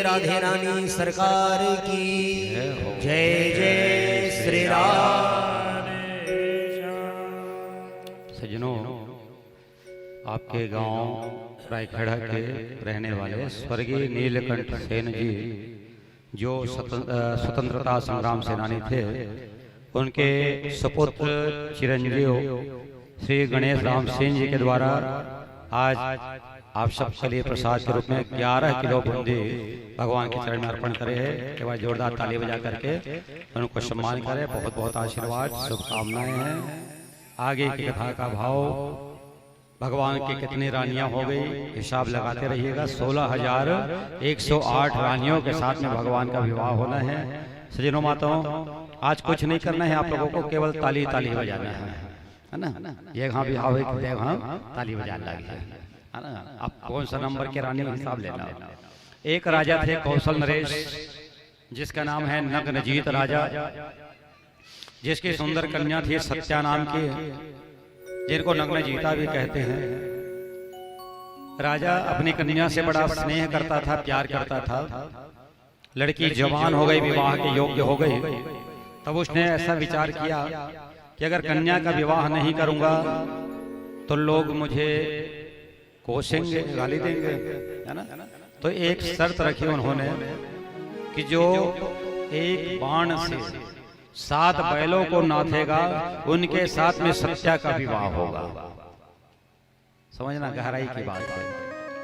[SPEAKER 2] राधे रानी सरकार की जय जय श्री राम।
[SPEAKER 1] सज्जनों, आपके गांव रायखेड़ा के रहने वाले स्वर्गीय नीलकंठ सेन जी जो स्वतंत्रता संग्राम सेनानी थे, उनके सुपुत्र चिरंजीव श्री गणेश राम सिंह जी के द्वारा आज आप सबके लिए प्रसाद के रूप में 11 किलो बूंदी भगवान के चरण में अर्पण करे हैं। एक बार जोरदार ताली बजा करके उनको सम्मान करें। बहुत बहुत आशीर्वाद, शुभकामनाएं हैं। आगे की कथा का भाव, भगवान की कितनी रानियां हो गई हिसाब लगाते रहिएगा। 16,108 रानियों के साथ में भगवान का विवाह होना है। सज्जनों माताओं, आज कुछ नहीं करना है आप लोगों को, केवल ताली ताली बजाना है ना। ये यहाँ भी हावे ताली बजाना है ना। आप कौन सा नंबर के रानी हिसाब लेना। एक राजा थे कौशल नरेश, जिसका नाम है नग्नजीत राजा, जिसकी सुंदर कन्या थी सत्या नाम की, जिनको नग्नजीता भी कहते हैं। राजा अपनी कन्या से बड़ा स्नेह करता था, प्यार करता था। लड़की जवान हो गई, विवाह के योग्य हो गई, तब उसने ऐसा विचार किया कि अगर कन्या का विवाह नहीं करूंगा तो लोग मुझे कोसेंगे, गाली देंगे, है ना। तो एक शर्त रखी उन्होंने कि जो एक बाण से 7 बैलों को नाथेगा उनके साथ में सत्या का विवाह होगा। समझना, गहराई की बात है।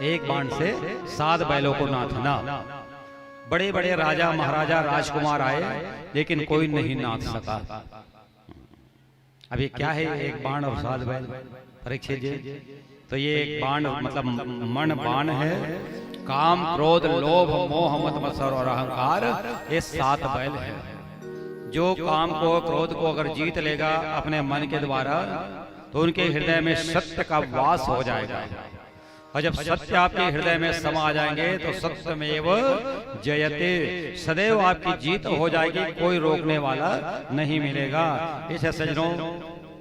[SPEAKER 1] एक बाण से 7 बैलों को नाथना। बड़े बड़े राजा महाराजा राजकुमार आए, लेकिन कोई नहीं नाथ सका। अब ये क्या है, एक बाण और 7 बैल? परीक्षित जी, तो ये एक बाण मतलब मन बाण है। काम, क्रोध, लोभ, मोह, मद, मत्सर और अहंकार, ये 7 बैल है। जो काम को, क्रोध को अगर जीत लेगा अपने मन के द्वारा, तो उनके हृदय में सत्य का वास हो जाएगा। और जब सत्य आपके हृदय में समा जाएंगे तो सत्यमेव जयते, सदैव आपकी जीत हो जाएगी, कोई रोकने वाला नहीं मिलेगा। इसे सज्जनों,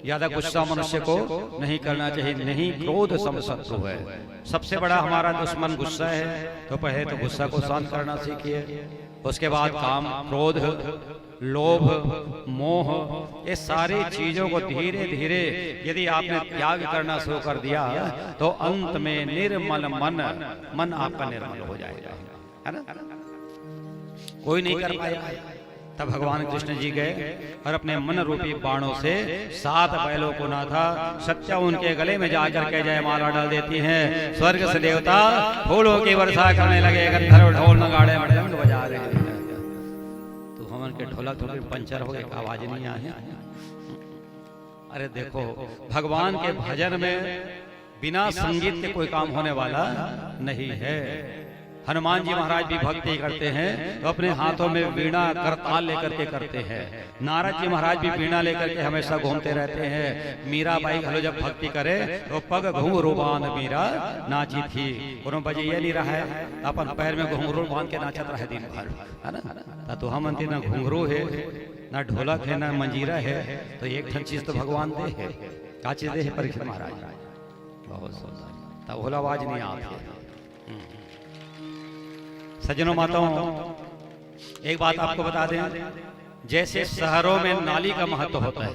[SPEAKER 1] ज्यादा गुस्सा मनुष्य को नहीं करना चाहिए। नहीं, क्रोध समशत्रु है। सबसे बड़ा हमारा दुश्मन गुस्सा है, तो पहले तो गुस्सा को शांत करना सीखिए। उसके बाद काम, क्रोध, लोभ, मोह, ये सारी चीजों को धीरे धीरे यदि आपने त्याग करना शुरू कर दिया तो अंत में निर्मल मन आपका निर्मल हो जाएगा, है ना। कोई नहीं कर पाया। तब भगवान कृष्ण जी गए और अपने मन रूपी बाणों से 7 बैलों को नाथा। सत्या उनके गले में जाकर के जयमाला डाल देती हैं। स्वर्ग से देवता फूलों की वर्षा करने लगे, गंधर्व ढोल नगाड़े मृदंग बजा रहे हैं। तो हमन के ढोलक थोड़ी पंचर हो गए, आवाज नहीं आई। अरे देखो, भगवान के भजन में बिना संगीत के कोई काम होने वाला नहीं है। हनुमान जी महाराज भी भक्ति करते हैं तो अपने हाथों में वीणा करताल लेकर के करते हैं। नारद जी महाराज भी वीणा लेकर के हमेशा घूमते रहते हैं। मीराबाई हलो जब भक्ति करे तो पग घुंघरू बांध मीरा नाची थी। कोनो बजे ये नहीं रहा है, अपन पैर में घुंघरू बांध के नाचत रहे दिन भर, है ना। तो हम अंतिम ना घुंघरू है, ना ढोलक है, ना मंजीरा है, तो एक ठन चीज तो भगवान दे है। क्या चीज दे है परीक्षित महाराज? बहुत सुंदर, तब भोला आवाज नहीं आती। सज्जनों माताओं, एक बात आपको बता दें, जैसे शहरों में नाली का महत्व होता है,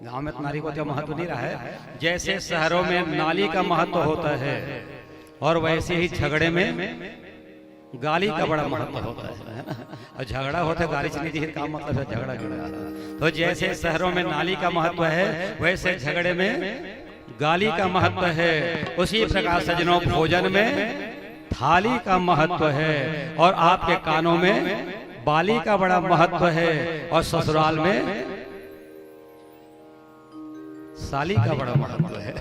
[SPEAKER 1] गांव में नाली को तो महत्व नहीं रहा है, जैसे शहरों में नाली का महत्व होता है, और वैसे ही झगड़े में गाली का बड़ा महत्व होता है ना। और झगड़ा होता है गाली चली थी, काम मतलब है झगड़ा झगड़ा। तो जैसे शहरों में नाली का महत्व है, वैसे झगड़े में गाली का महत्व है। उसी प्रकार सज्जनों, भोजन में थाली का महत्व है, और आपके कानों में बाली का बड़ा महत्व है, और ससुराल में साली का बड़ा महत्व है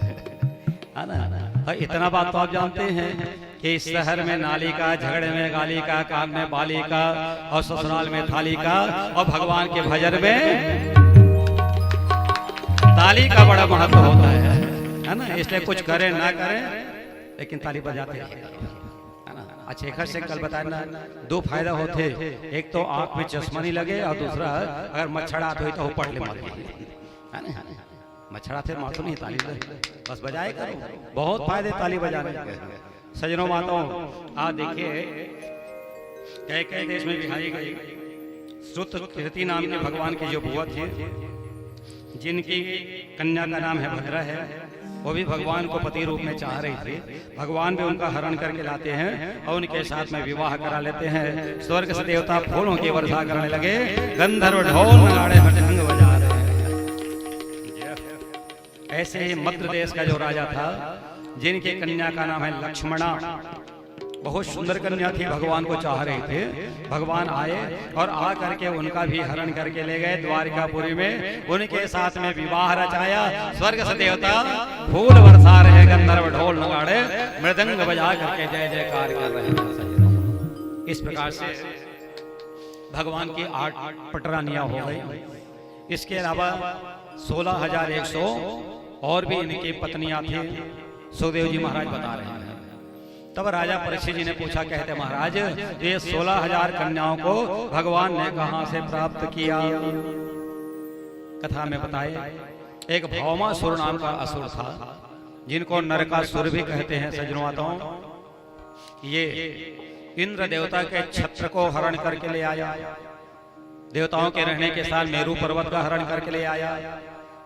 [SPEAKER 1] ना। और इतना बात तो आप जानते हैं कि इस शहर में नाली का, झगड़े में गाली का, कान में बाली का, और ससुराल में थाली का, और भगवान के भजन में ताली का बड़ा महत्व होता है ना। इसलिए कुछ करें ना करें, लेकिन ताली बजाते हैं। अच्छा, एक से कल बताया ना, 2 फायदा होते। एक तो आंख में चश्मा नहीं लगे, और दूसरा अगर मच्छरात हुई तो पट ले मार, मच्छराते माथो नहीं, ताली बस बजाए करो। बहुत फायदे ताली बजाने के। सज्जनों माताओं, देखिए कई देश में बिहारी गई श्रुत कीर्ति नाम के भगवान की जो बुआ थी, जिनकी कन्या का नाम है भद्रा है, वो भी भगवान को पति रूप में चाह रही थी। भगवान भी उनका हरण करके लाते हैं और उनके साथ में विवाह करा लेते हैं। स्वर्ग से देवता फूलों की वर्षा करने लगे, गंधर्व ढोल नगाड़े मृदंग बजा रहे हैं। ऐसे ही मध्य देश का जो राजा था, जिनकी कन्या का नाम है लक्ष्मणा, बहुत सुंदर कन्या थी, भगवान को चाह रहे थे। भगवान आए और आ करके उनका भी हरण करके ले गए द्वारिकापुरी में। उनके साथ में विवाह रचाया। स्वर्ग से देवता फूल बरसा रहे, गंधर्व ढोल नगाड़े मृदंग बजा करके जय जयकार कर रहे हैं। इस प्रकार से भगवान की 8 पटरानियां हो गई। इसके अलावा 16,100 और भी इनकी पत्नियां थी। सुखदेव जी महाराज बता रहे हैं। तब राजा परीक्षित जी ने पूछा, कहते महाराज ये 16,000 कन्याओं को भगवान ने कहां से प्राप्त किया? कथा में बताए, एक भौमासुर नाम का असुर था, जिनको नरकासुर भी कहते हैं। सज्जनों, ये इंद्र देवता के छत्र को हरण करके ले आया। देवताओं के रहने के साथ मेरू पर्वत का हरण करके ले आया।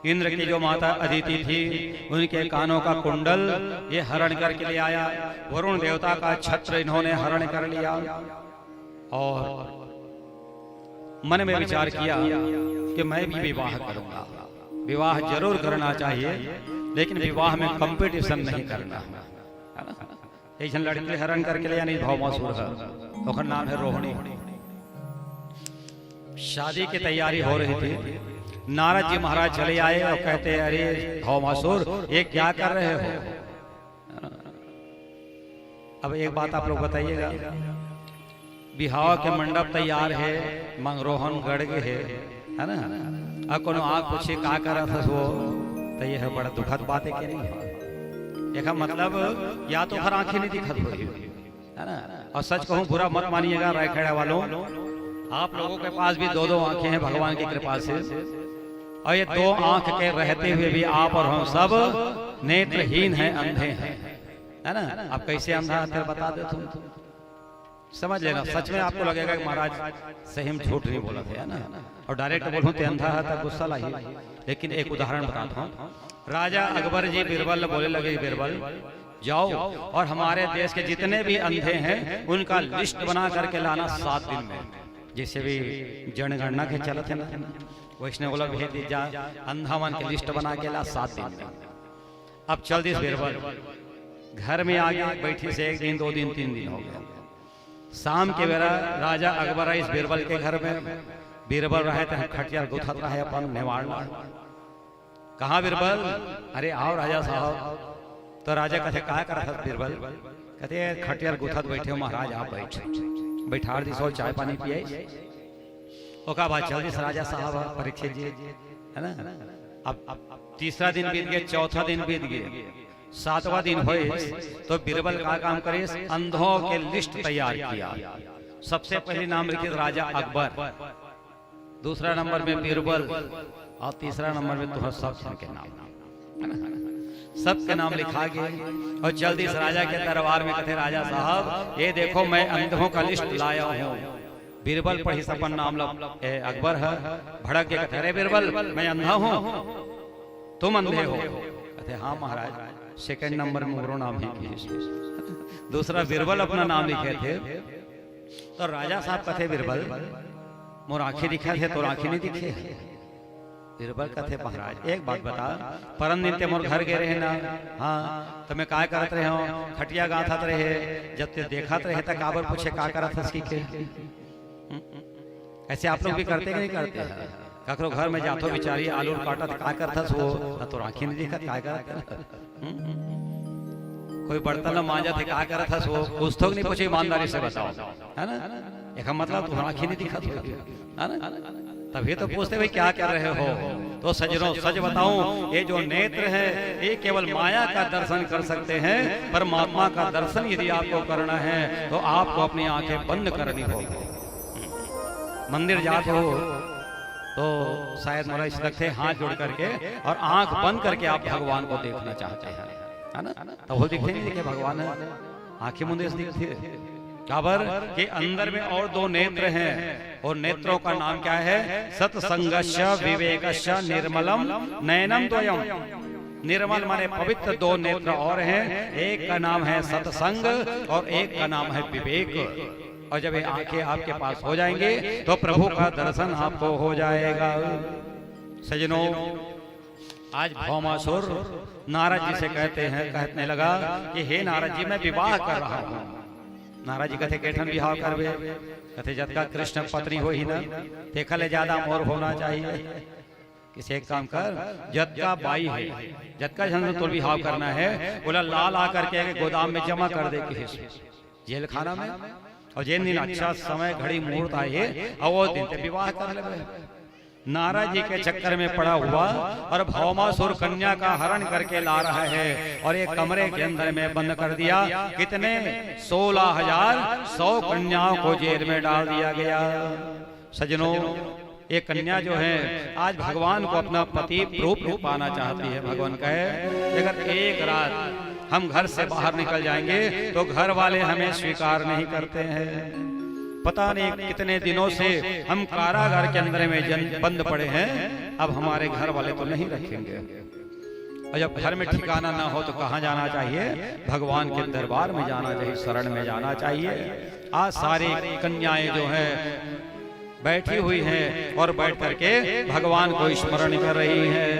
[SPEAKER 1] इंद्र की जो माता अदिति थी, उनके कानों का कुंडल ये हरण करके ले आया। वरुण देवता का छत्र इन्होंने हरण कर लिया। और मन में विचार किया कि मैं भी विवाह करूंगा। विवाह जरूर करना चाहिए, लेकिन विवाह में कंपटीशन नहीं करना, है ना। एक लड़की हरण करके ले आनी, भौमासुर है, उसका नाम है रोहिणी। शादी की तैयारी हो रही थी। नारद जी महाराज चले आए और कहते, अरे भौमासुर ये क्या कर रहे हो? अब एक बात आप लोग बताइएगा, बिहाव के मंडप तैयार है, मंगरोहन गढ़ के है ना। अब कोनो आग पूछे का कर रहा था वो, तो ये है बड़ा दुखद बात है कि नहीं? एक मतलब या तो हर आंखें नहीं दिखत हुई है ना। और सच कहूं, बुरा मत मानिएगा रायखेड़ा वालों, आप लोगों के पास भी 2-2 आंखें हैं भगवान की कृपा से। और ये 2 आंख के रहते हुए भी आप और हम सब नेत्रहीन हैं, अंधे हैं, है ना। आप कैसे अंधा फिर बता दे तुम समझ लेना। सच में आपको लगेगा कि महाराज सही हम झूठ नहीं बोला थे, है ना। और डायरेक्ट बोलूं तो अंधा है तो गुस्सा लाइए। लेकिन एक उदाहरण बताता हूँ। राजा अकबर जी बीरबल बोले लगे, बीरबल जाओ और हमारे देश के जितने भी अंधे हैं उनका लिस्ट बना करके लाना 7 दिन में। जैसे भी जनगणना के चलत है ना, वैष्णव बोला भेज दीजा अंधा मन की लिस्ट बना के ला 7 दिन में। अब चल दी बीरबल घर में आ गया, बैठी से 1 दिन 2 दिन 3 दिन हो गया। शाम के बेरा राजा अकबर इस बीरबल के घर में। बीरबल रहे थे खटिया गुथत रहे अपन नेवाड़। कहा बीरबल? अरे आओ राजा साहब। तो राजा कहते का कर रहा था बीरबल? कहते खटिया गुथत बैठे हो महाराज, आप बैठ बैठाड़ दी, सो चाय पानी पिए। ओका बाद जल्दी से राजा साहब परीक्षित जी, है ना। अब 3रा दिन बीत गया, 4था दिन बीत गया, 7वां दिन हुए तो बीरबल का काम करे, अंधों के लिस्ट तैयार किया। सबसे पहले नाम लिखे राजा अकबर, दूसरा नंबर में बीरबल और तीसरा नंबर में तुम्हारा सब के नाम, है ना। सबके नाम लिखा गया और जल्दी से राजा के दरबार में कहते, राजा साहब ये देखो मैं अंधों का लिस्ट लाया हूँ। बीरबल पढ़ी सपन नाम अकबर है, भड़क के कहते, अरे बीरबल मैं अंधा हूँ, तुम अंधे हो? कहते हाँ महाराज। सेकंड नंबर में मेरा नाम ही, दूसरा बीरबल अपना नाम लिखे थे। तो राजा साहब कहते, बीरबल मोर आंखें दिखा थे, तो आंखें नहीं दिखे। बीरबल कहते, महाराज एक बात बता, परम दिन ते मोर घर गए रहे ना, हाँ तो मैं का करत रहे हो? खटिया गाथत रहे, जब ते देखत रहे तो काबर पूछे का करत हस की के? ऐसे आप लोग भी करते कि नहीं करते? ककरो घर में जातो बिचारी आलू काटत का करथस वो, तो आंखें नहीं दिखत का करत? कोई बर्तन मांजा थे का करथस वो, कुछ तो नहीं पूछे, ईमानदारी से बताओ, है ना। एक मतलब तो आंखें नहीं दिखत, है ना। तभी तो पूछते भाई क्या कर रहे हो? तो सजनों सच बताऊं, ये जो नेत्र है ये केवल माया का दर्शन कर सकते हैं। परमात्मा का दर्शन यदि आपको करना है तो आपको अपनी आंखें बंद करनी होगी। मंदिर जाते हो तो शायद मोरा इस लगते हाथ जोड़ करके और आंख बंद करके आप भगवान को देखना चाहते हैं, है ना। तो वो दिखते नहीं, दिखे भगवान है, आंखें मुंदे दिखती है, काबर के अंदर में और दो नेत्र हैं और नेत्रों का नाम क्या है? सत्संगस्य विवेकस्य निर्मलम नयनम द्वयम। निर्मल माने पवित्र दो नेत्र और हैं, एक का नाम है सत्संग और एक का नाम है विवेक। और जब ये आंखें आपके पास हो जाएंगे तो प्रभु का दर्शन आपको हो जाएगा। सजनों, आज भौमासुर नारद जी से कहने लगा कि हे नारद जी, मैं विवाह कर रहा हूँ। नारद जी कहते केठन विवाह करवे? कहते जतका कृष्ण पत्नी हो ही ना, देखले ज्यादा मोर होना चाहिए। किसी एक काम कर, जतका बाई है, जतका झंझट तो विवाह करना है, बोला लाल आकर के गोदाम में जमा कर दे किसी जेल खाना में, और जिन दिन अच्छा समय घड़ी मुहूर्त आए और वो दिन ते विवाह कर ले। नारद जी के चक्कर में पड़ा हुआ और भौमासुर कन्या का हरण करके ला रहा है और एक कमरे के अंदर में बंद कर दिया। कितने 16,100 कन्याओं को जेल में डाल दिया गया। सजनों, एक कन्या जो है आज भगवान को अपना पति रूप पाना चाहती है। भगवान कहे अगर एक रात हम घर से बाहर निकल जाएंगे तो घर वाले हमें स्वीकार नहीं करते हैं। पता नहीं कितने दिनों से हम कारागार के अंदर में बंद पड़े हैं, अब हमारे घर वाले तो नहीं रखेंगे। और जब घर में ठिकाना ना हो तो कहाँ जाना चाहिए? भगवान के दरबार में जाना चाहिए, शरण में जाना चाहिए। आज सारी कन्याएं जो है बैठी हुई हैं और बैठ करके भगवान को स्मरण कर रही हैं।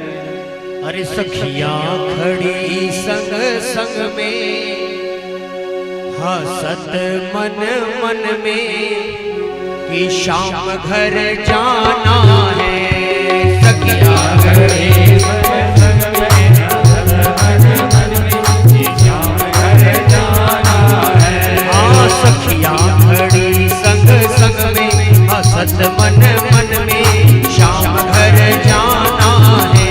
[SPEAKER 2] अरे सखियां खड़ी संग संग में, हसत मन मन में कि शाम घर जाना है। सखियां खड़ी संग संग में, हसत मन मन में कि शाम घर जाना है। हाँ, सखियां खड़ी संग संग में, हसत मन मन में शाम घर जाना है।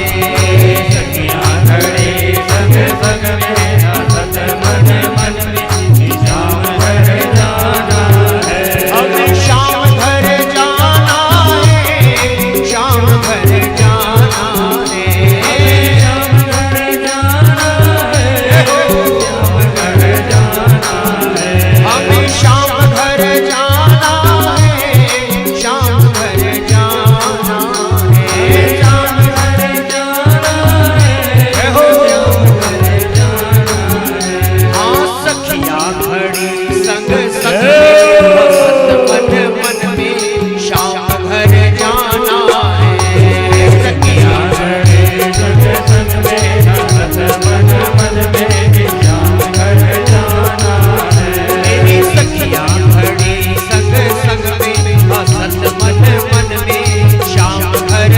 [SPEAKER 2] सखियां खड़ी संग संग में, हसत मन मन में शाम घर जाना है। हमें शाम घर जाना है, शाम घर जाना है। शाम घर जाना है, शाम घर जाना है। हमें शाम घर जाना है, शाम घर जाना है। शाम घर जाना है, हो शाम घर जाना है। हाँ, सखियां खड़ी संग संग में, हसत मन मन में शाम घर जाना है। सखियां खड़ी संग संग में, हसत मन मन में शाम घर जाना है। मेरी सखियां खड़ी संग संग में, हसत मन मन में शाम घर जाना है। सखियां खड़ी संग संग में, हसत मन मन में शाम घर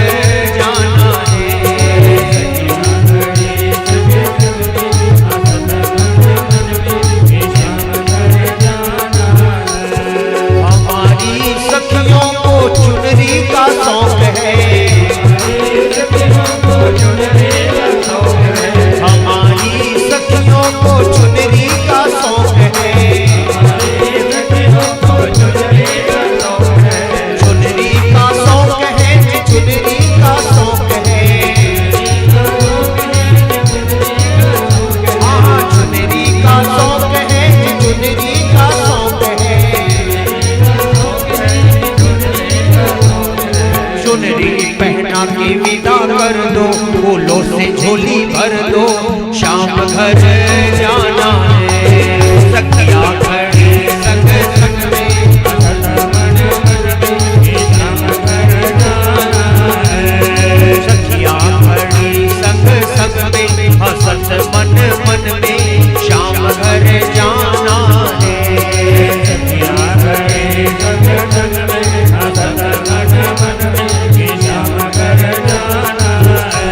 [SPEAKER 2] जाना है। हमारी सखियों को चुनरी का शौक है। हमारी सखियों को चुनरी का शौक है। चुनरी का शौक है, चुनरी का शौक है। हाँ, चुनरी का शौक है, चुनरी का शौक है। चुनरी पहना के विदा कर दो, फूलों से झोली भर दो, शाम घर जाना है। सखियां खड़ी संग संग में, हसत मन मन में शाम घर जाना है। सखियां खड़ी संग संग में, हसत मन मन में शाम घर जाना है। सखियां खड़ी संग संग में, हसत मन मन में शाम घर जाना है।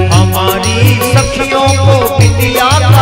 [SPEAKER 2] हमारी सखियों को बिटिया का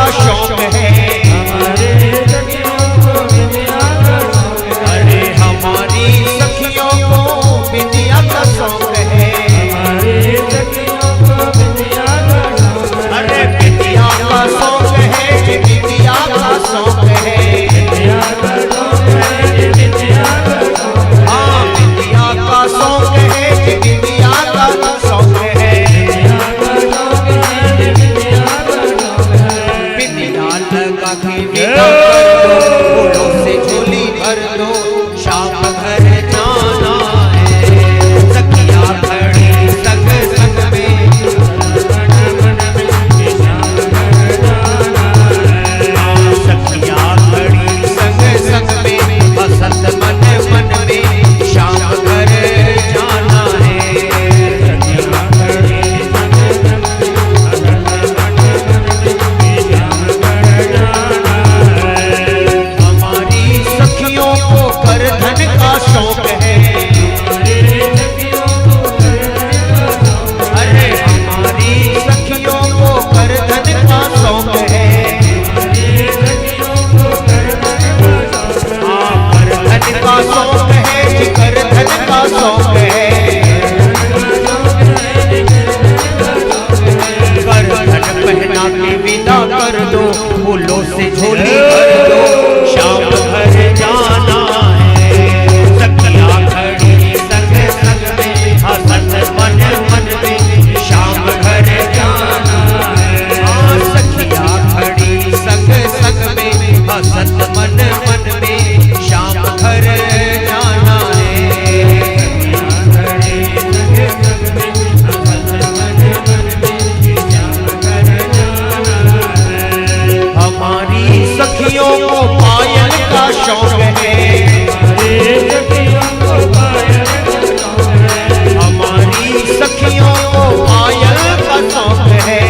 [SPEAKER 2] कर धन का शौक है। अरे हमारी सखियों को कर धन का शौक है। हाँ, कर धन का शौक है जी, कर धन का शौक है। कर धन पहना के विदा कर दो, फूलों से झोली भर दो, शाम घर जाना है। सखिया खड़ी संग संग में, हसत मन मन में, शाम घर जाना है। हाँ, सखिया खड़ी संग संग में, हसत मन मन में, शाम घर जाना है। हमारी सखियों को पायल का शौक है। हमारी सखियों को पायल का शौक है।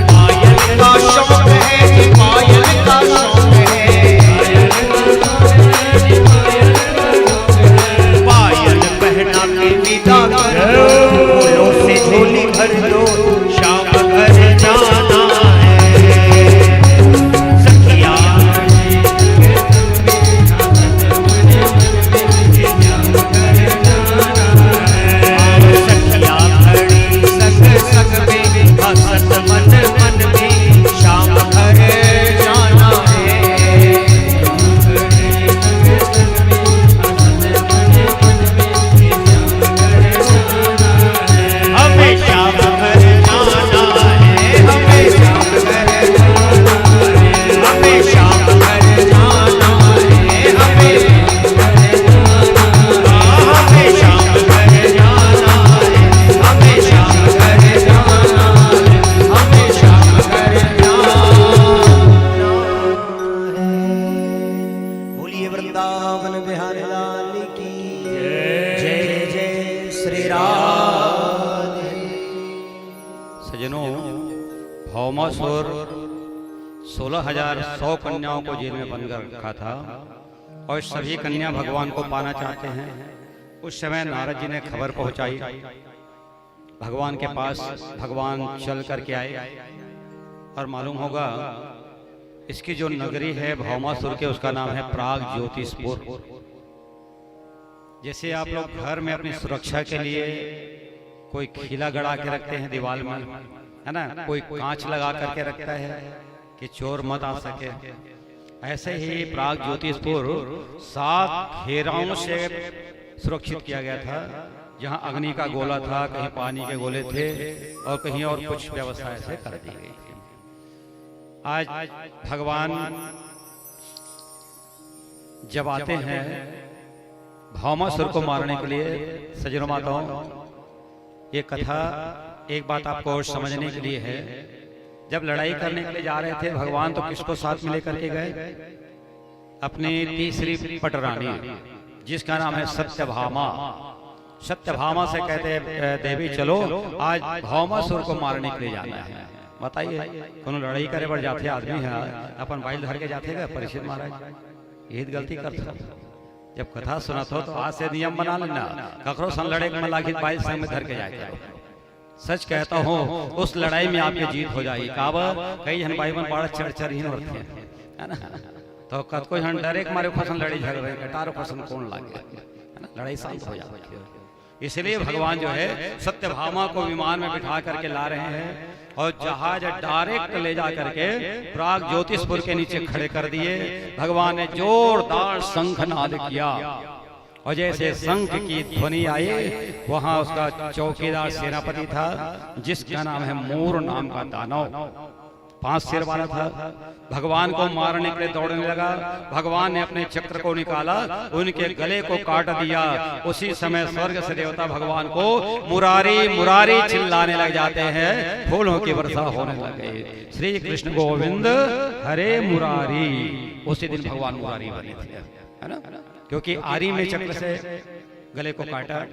[SPEAKER 2] पायल का शौक है, पायल का शौक है। पायल पहना के विदा कर दो, फूलों से झोली भर दो, शाम घर जाना है। सखिया सखिया खड़ी संग संग में, हसत मन मन में, शाम घर जाना है। हमें शाम घर जाना है, हमें शाम घर जाना है, हमें शाम घर जाना है, हमें शाम घर जाना है, हमें शाम घर जाना है, हमें शाम घर जाना है। बोलिए वृंदावन बिहारी लाल की जय। जय श्री राधे।
[SPEAKER 1] सज्जनों, भौमासुर 16,100 कन्याओं को जेल में बंद कर रखा था और सभी कन्या भगवान को पाना चाहते हैं। उस समय नारद जी ने खबर पहुंचाई भगवान के पास। भगवान चल करके आए और मालूम होगा इसकी जो नगरी है भौमासुर के, उसका नाम है प्राग ज्योतिषपुर। जैसे आप लोग घर में अपनी सुरक्षा के लिए कोई खिला गड़ा के रखते हैं दीवार में, है ना, कोई कांच लगा करके रखता है कि चोर मत आ सके, ऐसे ही प्राग ज्योतिषपुर 7 घेराओं से सुरक्षित किया गया था, जहां अग्नि का गोला था, कहीं पानी के गोले थे और कहीं और कुछ व्यवस्था ऐसे कर दी गई थी। आज भगवान जब आते हैं भौमासुर को मारने के लिए, सज्जनों माताओं, ये कथा एक बात आपको और समझने के लिए है। जब लड़ाई करने के लिए जा रहे थे भगवान, तो किसको साथ में लेकर के गए? अपनी तीसरी पटरानी, जिसका नाम है सत्यभामा। सत्यभामा से कहते हैं देवी चलो आज भौमासुर को मारने के लिए जाना है। बताइए, कोनो लड़ाई करे बढ़ जाते आदमी है, अपन बाइल धर के जाते हैं परिषद महाराज, यही गलती करते। जब कथा सुनत हो तो आज से नियम बना लेना, ककरो संग लड़े के मलाखित बाइल संग में धर के जाए। सच कहता हूँ उस लड़ाई में आपकी जीत हो जाएगी। काबर कई जन भाई बन बड़ा चढ़ ही होते हैं, है ना, तो कत कोई जन डरे मारे फसल लड़ी झगड़ रहे, कटारो फसल कौन लागे, है ना, लड़ाई शांत हो जाती है। इसलिए भगवान जो है सत्यभामा को विमान में बिठा करके ला रहे हैं और जहाज डायरेक्ट ले जा करके प्राग ज्योतिषपुर के नीचे खड़े कर दिए। भगवान ने जोरदार शंखनाद किया और जैसे शंख की ध्वनि आई, वहां उसका चौकीदार सेनापति था जिसका नाम है मूर नाम का दानव, 5 सिर वाला था। भगवान को मारने के लिए दौड़ने लगा। भगवान ने अपने चक्र को निकाला, उनके गले को काट दिया। उसी समय स्वर्ग से देवता भगवान को मुरारी मुरारी चिल्लाने लग जाते हैं, फूलों की वर्षा होने लगे। श्री कृष्ण गोविंद हरे मुरारी। उसी दिन भगवान मुरारी बने थे, है ना, क्योंकि आरी में चक्र से गले को काटा।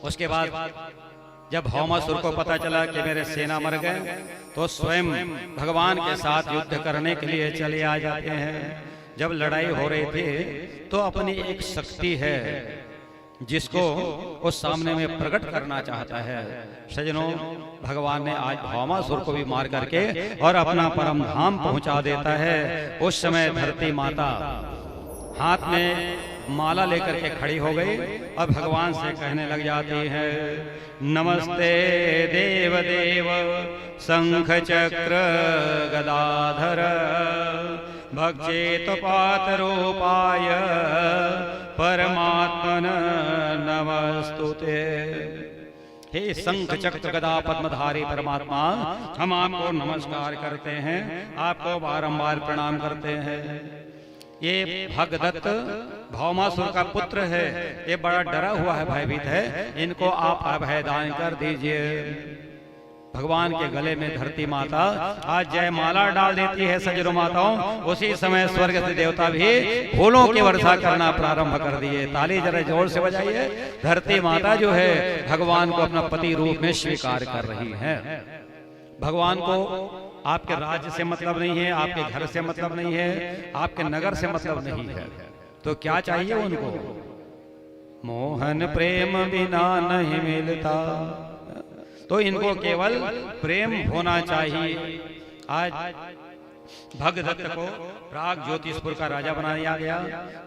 [SPEAKER 1] उसके बाद जब भौमासुर को पता चला कि मेरे सेना मर गए तो स्वयं भगवान के साथ युद्ध करने के लिए चले आ जाते हैं। जब लड़ाई हो रही थी तो अपनी एक शक्ति है जिसको वो सामने में प्रकट करना चाहता है। सजनों, भगवान ने आज भौमासुर को भी मार करके और अपना परम धाम पहुंचा देता है। उस समय धरती माता हाथ में माला लेकर के खड़ी हो गई और भगवान से कहने लग जाती है, नमस्ते देव देव शंख चक्र गदाधर भक्षेत पातरूपाय परमात्मन नमस्तुते। हे शंख चक्र गदा पद्मधारी परमात्मा, हम आपको नमस्कार करते हैं, आपको बारंबार प्रणाम करते हैं। ये भगदत्त भौमासुर का पुत्र है, ये बड़ा डरा हुआ है, भयभीत है, इनको आप अभय दान कर दीजिए। भगवान के गले में धरती माता आज जयमाला डाल देती है। सजनों माताओं, उसी समय स्वर्ग से देवता भी फूलों की वर्षा करना प्रारंभ कर दिए। ताली जरा जोर से बजाइए। धरती माता जो है भगवान को अपना पति रूप में स्वीकार कर रही है। भगवान को आपके राज्य से मतलब नहीं है, आपके घर से मतलब नहीं है, आपके नगर से मतलब नहीं है, तो क्या चाहिए उनको? मोहन प्रेम बिना नहीं मिलता, तो इनको केवल प्रेम होना चाहिए। आज भगदत्त को प्राग ज्योतिषपुर का राजा बना दिया गया,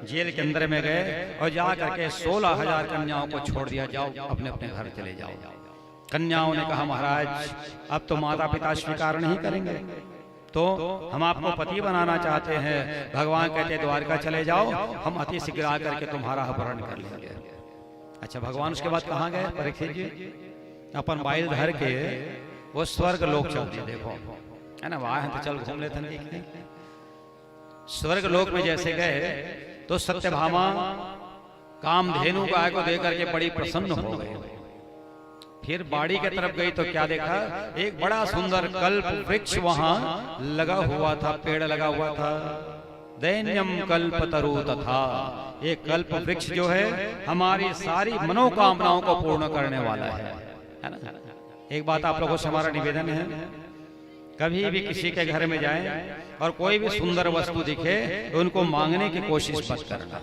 [SPEAKER 1] जेल के अंदर में गए और जा करके 16,000 कन्याओं को छोड़ दिया, जाओ अपने अपने घर चले जाओ। कन्याओं ने कहा, महाराज अब तो माता पिता स्वीकार नहीं करेंगे, तो हम आपको पति बनाना चाहते हैं। भगवान कहते द्वारका चले जाओ, हम अति शीघ्र आकर के तुम्हारा अपहरण कर लेंगे। अच्छा, भगवान उसके बाद कहाँ गए? परीक्षित जी अपन बाइल धर के वो स्वर्ग लोक चल दिए। देखो है ना, वहां तो चल घूम लेते हैं। स्वर्ग लोक में जैसे गए तो सत्यभामा कामधेनु गाय को देख करके बड़ी प्रसन्न हो गई। फिर बाड़ी के तरफ गई तो क्या देखा? एक बड़ा सुंदर कल्प वृक्ष वहां लगा हुआ था, पेड़ लगा हुआ था। दैन्यम कल्प तरु तथा, एक कल्प वृक्ष जो है हमारी सारी मनोकामनाओं को पूर्ण करने वाला है ना। एक बात आप लोगों से हमारा निवेदन है, कभी भी किसी के घर में जाएं और कोई भी सुंदर वस्तु दिखे तो उनको मांगने की कोशिश मत करना।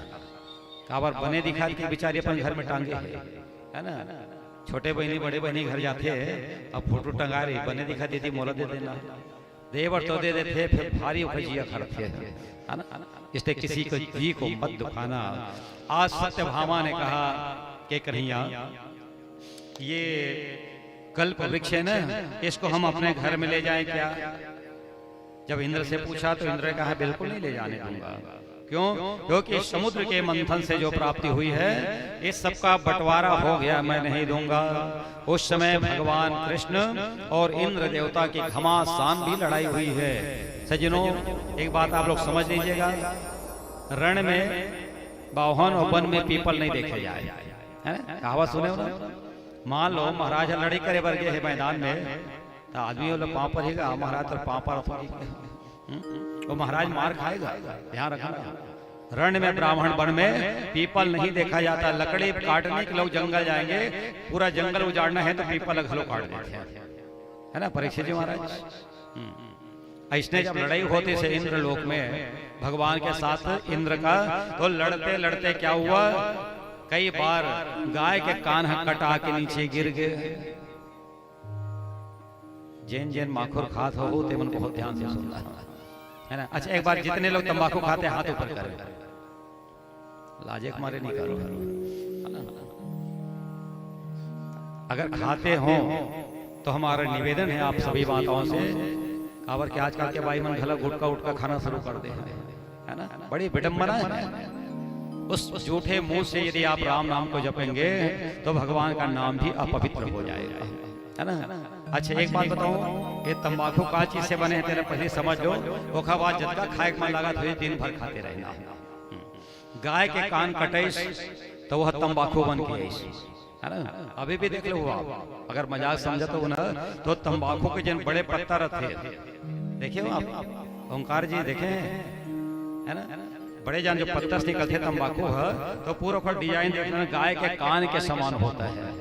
[SPEAKER 1] काबर बने दिखा के बेचारी अपन घर में टांगे है ना। छोटे बहनी बड़े बहनी घर जाते हैं, अब फोटो टंगा रही, बने दिखा देती, मोला दे देना, देवर तो दे देते, फिर भारी उपजिया करते है ना। इसलिए किसी को जी को मत दुखाना। आज सत्यभामा ने कहा कि कन्हैया ये कल्प वृक्ष है ना, इसको हम अपने घर में ले जाएं क्या? जब इंद्र से पूछा तो इंद्र ने कहा बिल्कुल नहीं ले जाने दूंगा। क्यों? क्योंकि समुद्र के मंथन से जो प्राप्ति हुई है इस सबका बंटवारा हो गया, मैं नहीं दूंगा। उस समय भगवान कृष्ण और इंद्र देवता की घमासान भी लड़ाई हुई है। सज्जनों, एक बात आप लोग समझ लीजिएगा, रण में बावन और वन में पीपल नहीं देखे जाए, है ना। कहावत सुने हो ना? मान लो महाराज लड़ाई करे वर्गे है मैदान में, तो आदमी वो लोग पांव पर ही गा, महाराज तो पांव पर वो महाराज मार खाएगा, ध्यान रखना। रण में ब्राह्मण वन में पीपल नहीं देखा जाता। लकड़ी काटने के लोग जंगल जाएंगे, पूरा जंगल उजाड़ना है तो पीपल घलो काट देते हैं, है ना परीक्षित जी महाराज। ऐसने जब लड़ाई होती से इंद्र लोक में भगवान के साथ इंद्र का, तो लड़ते लड़ते क्या हुआ, कई बार गाय के कान कटा के नीचे गिर गए। जैन जैन माखुर खात हो ते मन बहुत ध्यान से सुनना है ना। अच्छा, एक बार जितने लोग तंबाकू खाते हाथ ऊपर करें, लाजे मारे नहीं करो, अगर खाते हो तो हमारा निवेदन है आप सभी माताओं से, खबर के आजकल के भाई मन भला गुटका उटका खाना शुरू कर दे, है ना। बड़ी विडंबना है। उस झूठे मुंह से यदि आप राम नाम को जपेंगे तो भगवान का नाम भी अपवित्र हो जाएगा, है ना। अच्छा, एक बात बताऊं, ये तंबाकू का चीज से बने हैं तेरे पहले समझ लो। ओखा बाद जतका खाए मन लगा तो दिन भर खाते रहना। गाय के कान कटेस तो वह तंबाकू बन के, है ना। अभी भी देख लो आप, अगर मजाक समझा तो ना, तो तंबाकू के जिन बड़े पत्ता रहते देखिए आप, ओंकार जी देखे है ना, बड़े जान जो पत्थर से निकलते तंबाकू है तो पूरा डिजाइन देखना गाय के कान के समान होता है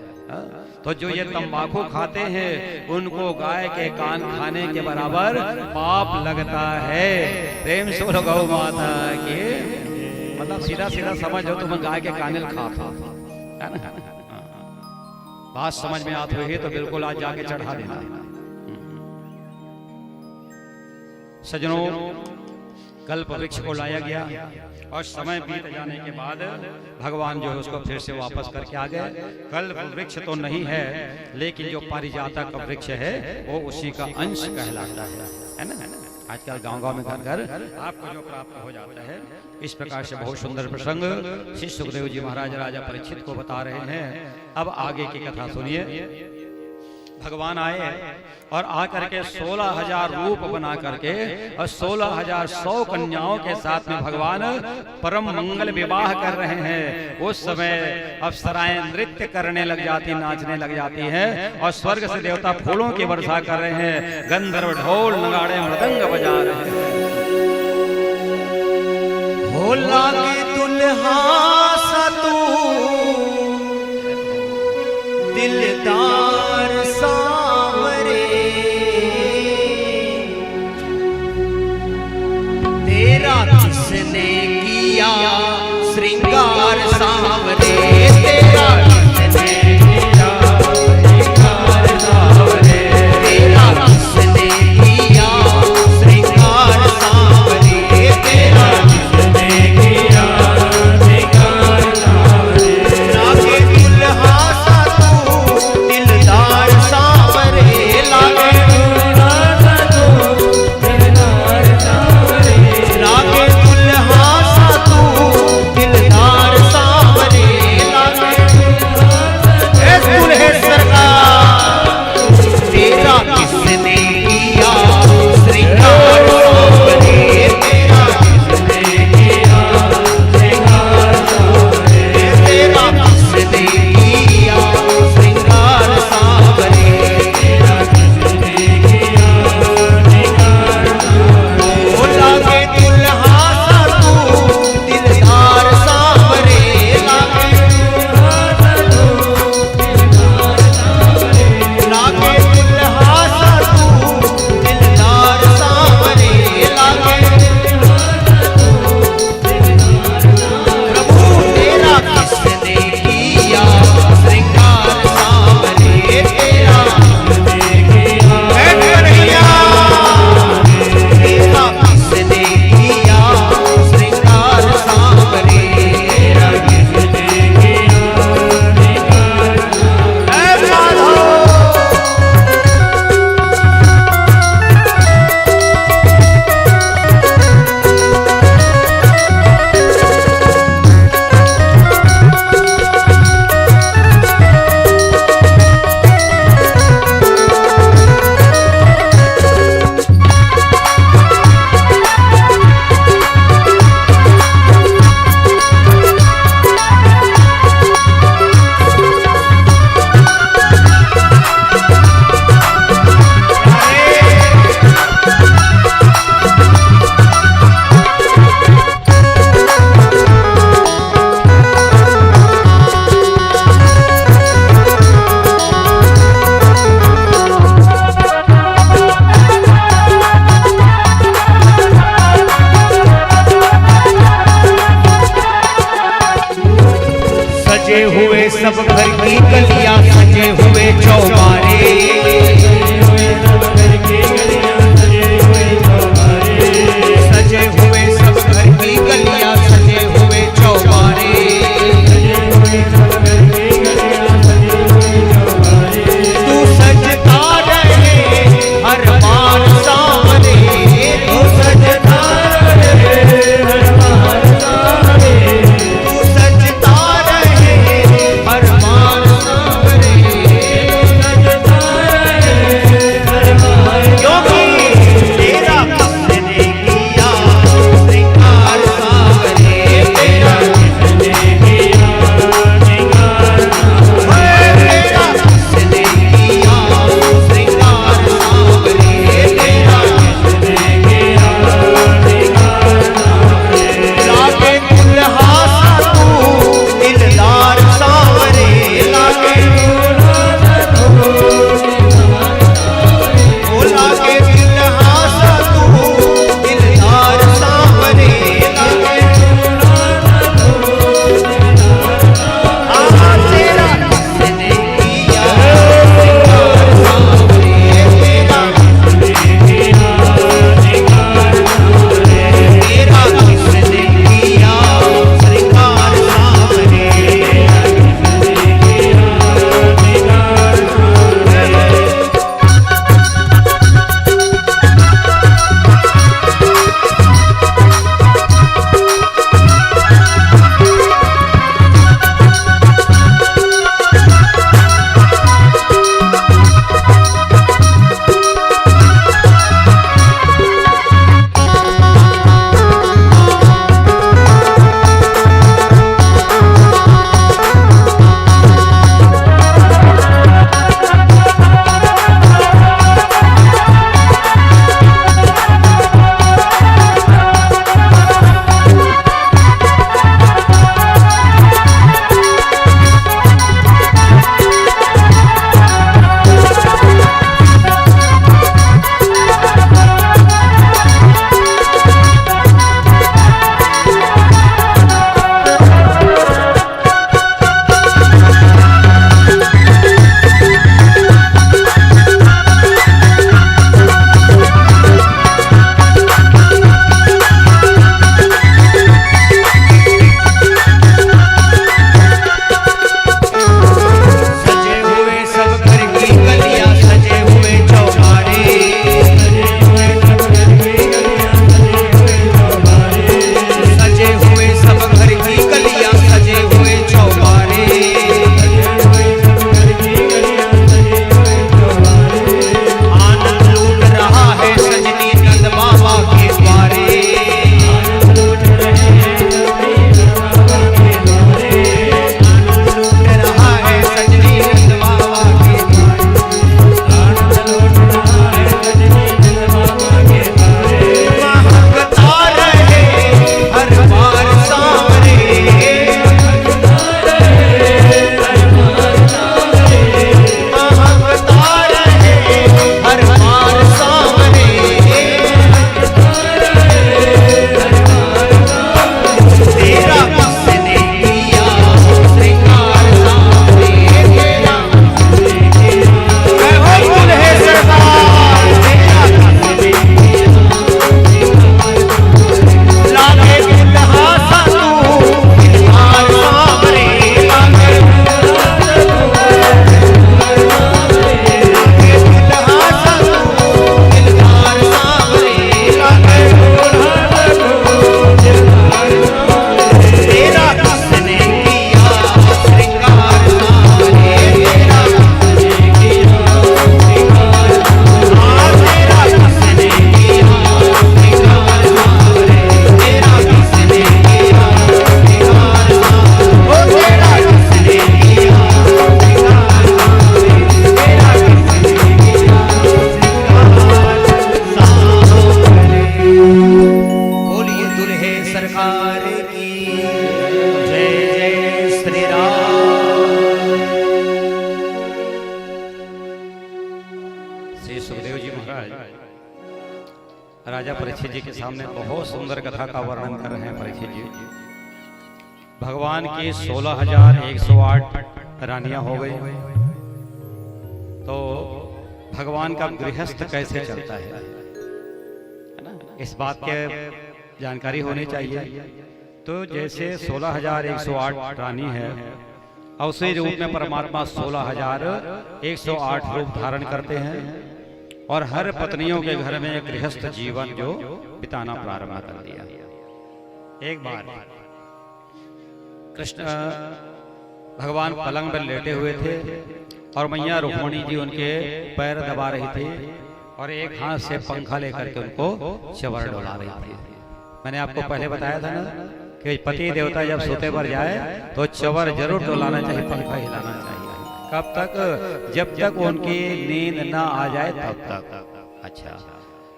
[SPEAKER 1] तो जो ये तंबाकू खाते हैं उनको गाय के कान खाने के बराबर पाप लगता है। प्रेम से बोलो गौ माता की। मतलब सीधा सीधा समझ हो तुम गाय के कानिल खा है ना। बात समझ में आती हुई तो बिल्कुल आज जाके चढ़ा देना। सजनों, कल्प वृक्ष को लाया गया और समय बीत जाने के बाद भगवान जो है उसको फिर से वापस करके आ गए। कल्प वृक्ष तो नहीं है, लेकिन जो पारिजाता का वृक्ष है वो उसी का अंश कहलाता है ना। आजकल गांव-गांव में घर घर आपको जो प्राप्त हो जाता है। इस प्रकार से बहुत सुंदर प्रसंग श्री सुखदेव जी महाराज राजा परीक्षित को बता रहे हैं। अब आगे की कथा सुनिए। भगवान आए और आकर के 16,000 रूप बना करके और 16,100 कन्याओं के साथ में भगवान परम मंगल विवाह कर रहे हैं। उस समय अप्सराएं नृत्य करने लग जाती, नाचने लग जाती हैं और स्वर्ग से देवता फूलों की वर्षा कर रहे हैं। गंधर्व ढोल नगाड़े मृदंग बजा रहे हैं।
[SPEAKER 2] हो लागे दुल्हा सा तू दिलदार सांवरे, तेरा किसने किया श्रृंगार सांवरे, तेरा किसने किया श्रृंगार सांवरे, तेरा किसने किया श्रृंगार सांवरे, तेरा किसने किया श्रृंगार सांवरे। लागे दुल्हा सा तू दिलदार सांवरे, लागे दुल्हा सा तू दिलदार सांवरे, लागे दुल्हा सा तू दिलदार सांवरे। सरकार की जय जय श्री राम।
[SPEAKER 1] श्री सुखदेव जी महाराज राजा परीक्षित जी के सामने बहुत सुंदर कथा का वर्णन कर रहे हैं। परीक्षित जी, भगवान की 16,108 रानियां हो गई, तो भगवान का गृहस्थ कैसे चलता है ना, इस बात के जानकारी होनी चाहिए। तो जैसे 16,108 रानी है, और उसी रूप में परमात्मा 16,108 रूप धारण करते हैं, और हर पत्नियों के घर में गृहस्थ जीवन जो बिताना प्रारंभ कर दिया। एक बार कृष्ण भगवान पलंग पर लेटे हुए थे, और मैया रुक्मिणी जी उनके पैर दबा रही थी, और एक हाथ से पंखा लेकर के उनको चवर डोला रही थी। मैंने आपको पहले बताया था ना कि पति देवता जब सोते पर जाए तो चवर जरूर डोलाना चाहिए, पंखा हिलाना चाहिए। कब तक? जब तक उनकी नींद ना आ जाए तब तक। अच्छा,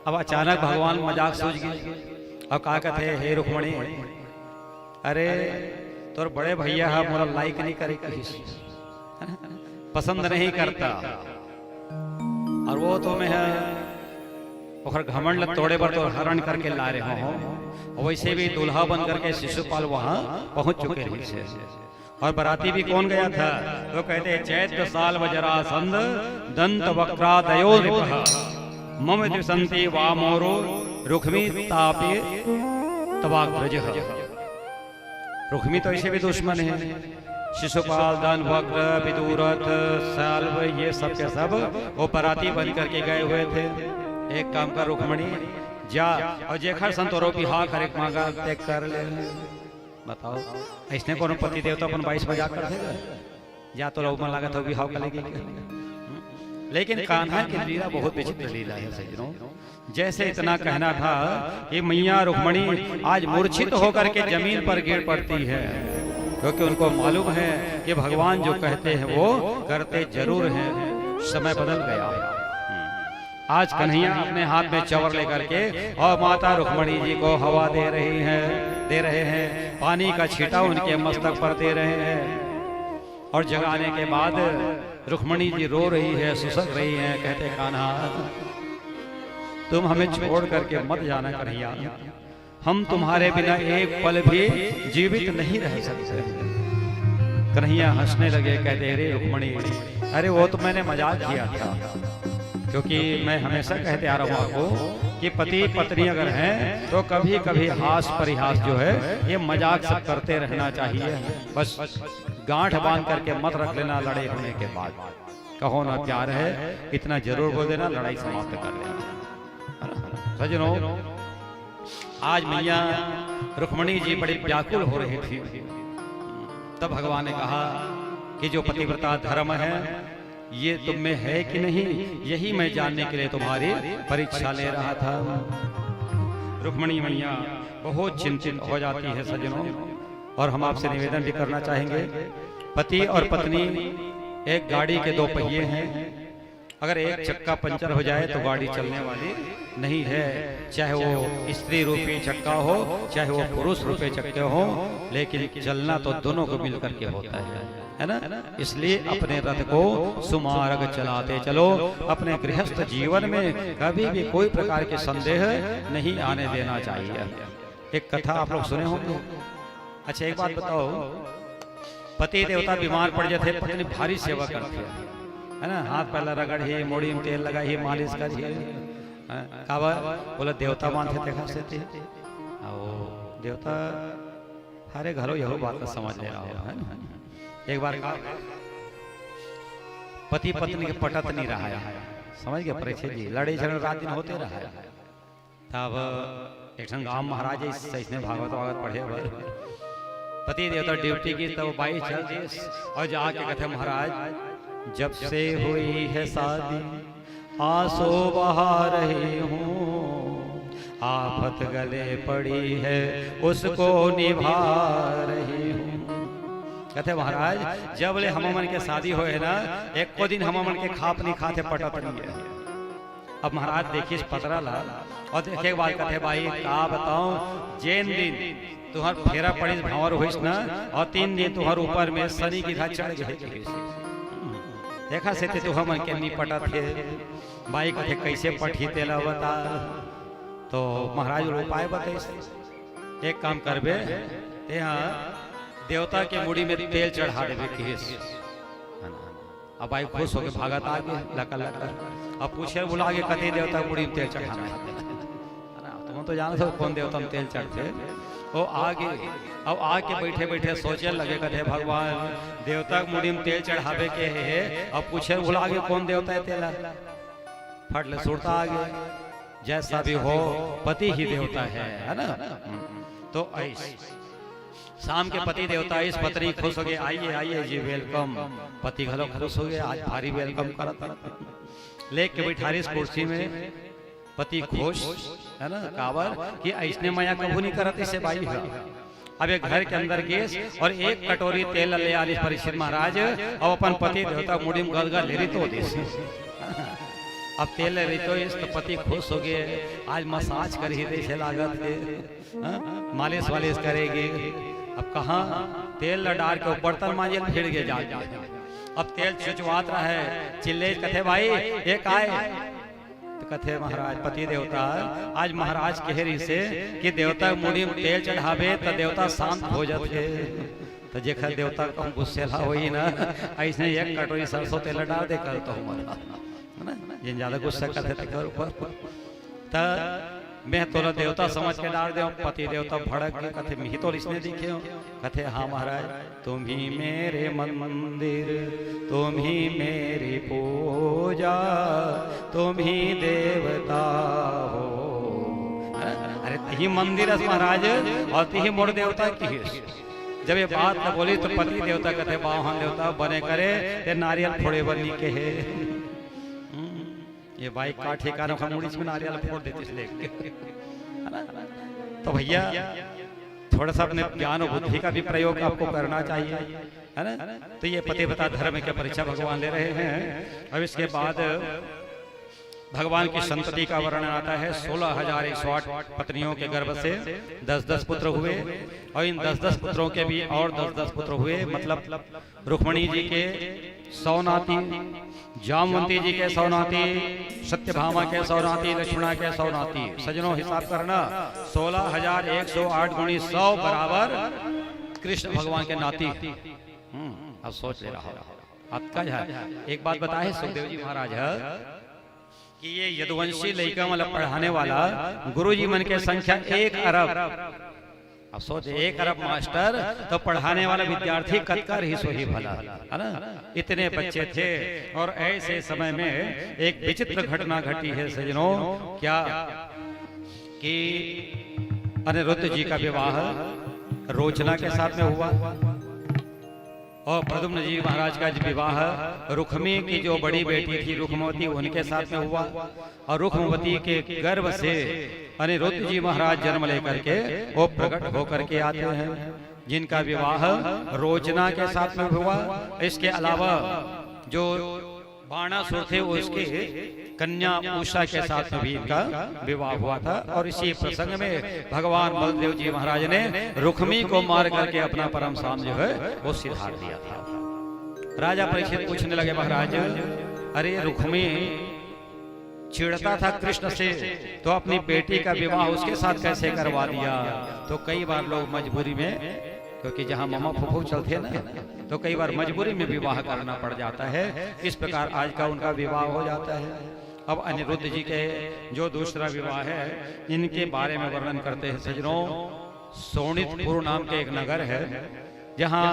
[SPEAKER 1] अब अचानक भगवान मजाक सूझ गए और कहा कहते, हे रुक्मिणी, अरे तोर बड़े भैया है, मोरा लाइक नहीं करे, पसंद नहीं करता, और वो तो मैं ओखर घमंड तोड़े पर तो हरण करके ला रहे हो। वैसे भी दूल्हा बन करके शिशुपाल वहां पहुंच चुके थे, और बराती भी कौन गया था? तो कहते, चैत्र साल वजरासंध दंत वक्रादयो मम द्विसंति वामोरो रुक्मी तापे तवाग्रज। रुक्मी तो ऐसे भी दुश्मन है, शिशुपाल, दंत वक्र, विदुरथ, साल्व, ये सब के सब वो बराती बन करके गए हुए थे। एक काम कर रुक्मिणी, जा और जेखर संतोरो बिहार करे मांगा तय कर ले। बताओ, ऐसने कोनो पति देवता अपन 22 मजाक कर देगा? या तो लोग मन लागत हो बिहाव करेगी। लेकिन कान्हा की लीला बहुत विचित्र लीला है सज्जनों। जैसे इतना कहना था कि मैया रुक्मिणी आज मूर्छित होकर के जमीन पर गिर पड़ती है, क्योंकि उनको मालूम है कि भगवान जो कहते हैं वो करते जरूर हैं। समय बदल गया। आज कन्हैया अपने हाथ में चवर लेकर के और माता रुक्मिणी जी को हवा दे रहे हैं, पानी का छींटा उनके मस्तक पर दे रहे हैं, और जगाने के बाद रुक्मिणी जी रो रही है, सुसक रही है। कहते, कान्हा तुम हमें छोड़ करके मत जाना कन्हैया, हम तुम्हारे बिना एक पल भी जीवित नहीं रह सकते। कन्हैया हंसने लगे, कहते, अरे रुक्मिणी, अरे वो तो मैंने मजाक किया था, क्योंकि मैं हमेशा कहते आ रहा हूँ आपको कि पति पत्नी अगर हैं तो कभी कभी हास परिहास जो है ये मजाक सब करते रहना चाहिए। बस गांठ बांध करके मत रख लेना लड़ाई होने के बाद। कहो ना प्यार है, इतना जरूर बोल देना, लड़ाई समाप्त कर लेना। सज्जनों, आज मैया रुक्मिणी जी बड़ी व्याकुल हो रही थी। तब भगवान ने कहा कि जो पतिव्रता धर्म है ये तुम में है कि नहीं, यही मैं जानने के लिए तुम्हारी परीक्षा ले रहा था। रुक्मिणी मैया बहुत चिंतित हो जाती है सज्जनों, और हम आपसे निवेदन भी करना चाहेंगे, पति और पत्नी एक गाड़ी के दो पहिए हैं। अगर एक चक्का पंचर हो जाए तो गाड़ी चलने वाली नहीं है, चाहे वो स्त्री रूपी चक्का हो, चाहे वो पुरुष रूपी चक्के हो, लेकिन चलना तो दोनों को मिलकर के होता है ना। इसलिए अपने रथ को सुमार्ग चलाते चलो। अपने गृहस्थ जीवन में कभी भी कोई प्रकार के संदेह नहीं आने देना चाहिए। एक कथा आप लोग सुने होंगे। अच्छा, एक बात बताओ, पति देवता बीमार पड़ जाते, पत्नी भारी सेवा करती है ना, हाथ पहला रगड़ी, मोड़ी में तेल लगाई, मालिश करिए। बोला देवता मानते थे, खास थे देवता हरे घरों यही बात का समझ ले रहा है। एक बार पति पत्नी के पटत नहीं रहा है, समझ गए परीक्षित जी, लड़ाई झगड़ा रात दिन होते रहा है। तब एक गांव महाराज इसने भागवत वागवत पढ़े, पति देवता ड्यूटी की, तब बाई चल दी और जाके कहते, महाराज जब से हुई है शादी आंसू बहा रही हूँ, आफत गले पड़ी है उसको निभा रही हूँ। कहते महाराज जब ले हममन के शादी हो है ना, एक को दिन हममन के खाप नहीं खाते पटत नहीं है। अब महाराज देखिए पतरा ला और देखे के बाद कहते भाई का बताऊं, जैन दिन तुहर फेरा पड़ी भावर होइस ना और 3 दिन तुहर ऊपर में शनि की धा चढ़ गए देखा से ते तुह मन के नहीं पटा थे बाई कथे कैसे पठी तेला बता तो महाराज उपाय बताइस एक काम करबे ते यहाँ देवता के मुड़ी में तेल चढ़ा देवे केस अब भाई खुश होके भागत आगे लका लका अब पूछे बुला के कथे देवता मुड़ी में तेल चढ़ाना है तुम तो जानते हो कौन देवता में तेल चढ़ते वो आगे अब आके बैठे बैठे सोचे लगे कथे भगवान देवता के मुड़ी में तेल चढ़ावे के है अब पूछे बुला के कौन देवता है तेला फट ले सुरता आगे जैसा भी हो पति ही देवता है ना तो ऐसे शाम के पति देवता इस पत्नी खुश हो गए आइए आइए जी वेलकम पति घलो खुश हो गए आज भारी वेलकम करत लेके बैठारी इस कुर्सी में पति खुश है ना कावर कि ऐसने माया कबू नहीं करत इसे बाई है अब एक घर के अंदर गैस और एक कटोरी तेल ले आलिस परीक्षित महाराज अब अपन पति देवता मुड़ी में गदगा ले रही तो देश अब तेल ले रही तो इस तो पति खुश हो गए आज मसाज कर ही दे लागत है मालिश वालिश करेगी अब कहाँ तेल डाल के बर्तन मांझे फिर गए जा अब तेल चुचवात रहा है चिल्ले कथे भाई एक आए तो कथे महाराज पति देवता आज महाराज कह रही से कि देवता मुड़ी में तेल चढ़ावे तो देवता शांत हो जाते तो जेखर देवता को गुस्से ला होई ना ऐसे एक कटोरी सरसों तेल डाल दे कर तो हमारा है ना जिन ज्यादा गुस्सा करते तो ऊपर मैं तोला देवता समझ के डाल दे पति देवता भड़क के कथे मी तो इसने दिखे हो कथे हाँ महाराज तुम ही मेरे मंदिर तुम ही मेरी पूजा तुम ही देवता हो अरे ती मंदिर महाराज और ती मोड़ देवता की जब ये बात न बोली तो पति देवता कथे बाहन देवता बने करे ये नारियल फोड़े बनी के है ये बाइक का ठिकाना मुड़ी में नारियल फोड़ देते इसलिए तो भैया थोड़ा सा अपने ज्ञान और बुद्धि का भी प्रयोग आपको करना चाहिए है ना तो ये पति बता धर्म की परीक्षा भगवान ले रहे हैं अब इसके बाद भगवान की संतति का वर्णन आता है 16,108 पत्नियों के गर्भ से 10-10 पुत्र हुए और इन 10-10 पुत्रों के भी और 10-10 पुत्र हुए मतलब रुक्मणी जी के 100 नाती जामवंती जी के 100 नाती सत्यभामा के 100 नाती लक्ष्मणा के 100 नाती सजनों हिसाब करना 16,108 गुणी 100 बराबर कृष्ण भगवान के नाती अब सोच ले रहा आपका एक बात बताए सुखदेव जी महाराज है कि ये यदुवंशी लड़का मतलब पढ़ाने वाला गुरुजी मन के संख्या 1 अरब अब सोच 1 अरब मास्टर तो पढ़ाने वाला विद्यार्थी कतकर ही सो ही भला है ना इतने बच्चे थे और ऐसे समय में एक विचित्र घटना घटी है सजनों क्या कि अनिरुद्ध जी का विवाह रोचना के साथ में हुआ और प्रद्युम्न जी महाराज का विवाह रुक्मी की जो बड़ी बेटी थी रुक्मवती उनके साथ में हुआ और रुक्मवती के गर्भ से अनिरुद्ध जी महाराज जन्म लेकर के वो प्रकट होकर के आते हैं जिनका विवाह रोचना के साथ में हुआ। इसके अलावा जो बाणासुर थे उसके कन्या उषा के साथ में भी इनका विवाह हुआ था और इसी प्रसंग में भगवान बलदेव जी महाराज ने रुक्मी को मार करके अपना परम धाम जो है वो सिधार दिया था। राजा परीक्षित पूछने लगे महाराज अरे रुक्मी चिढ़ता था कृष्ण से तो अपनी बेटी का विवाह उसके साथ कैसे करवा दिया। तो कई बार लोग मजबूरी में क्योंकि जहाँ मामा फूफू चलते ना तो कई बार मजबूरी में विवाह करना पड़ जाता है। इस प्रकार आज का उनका विवाह हो जाता है। अब अनिरुद्ध जी के जो दूसरा विवाह है इनके बारे में वर्णन करते हैं सजनों। सोनितपुर नाम के एक नगर है जहाँ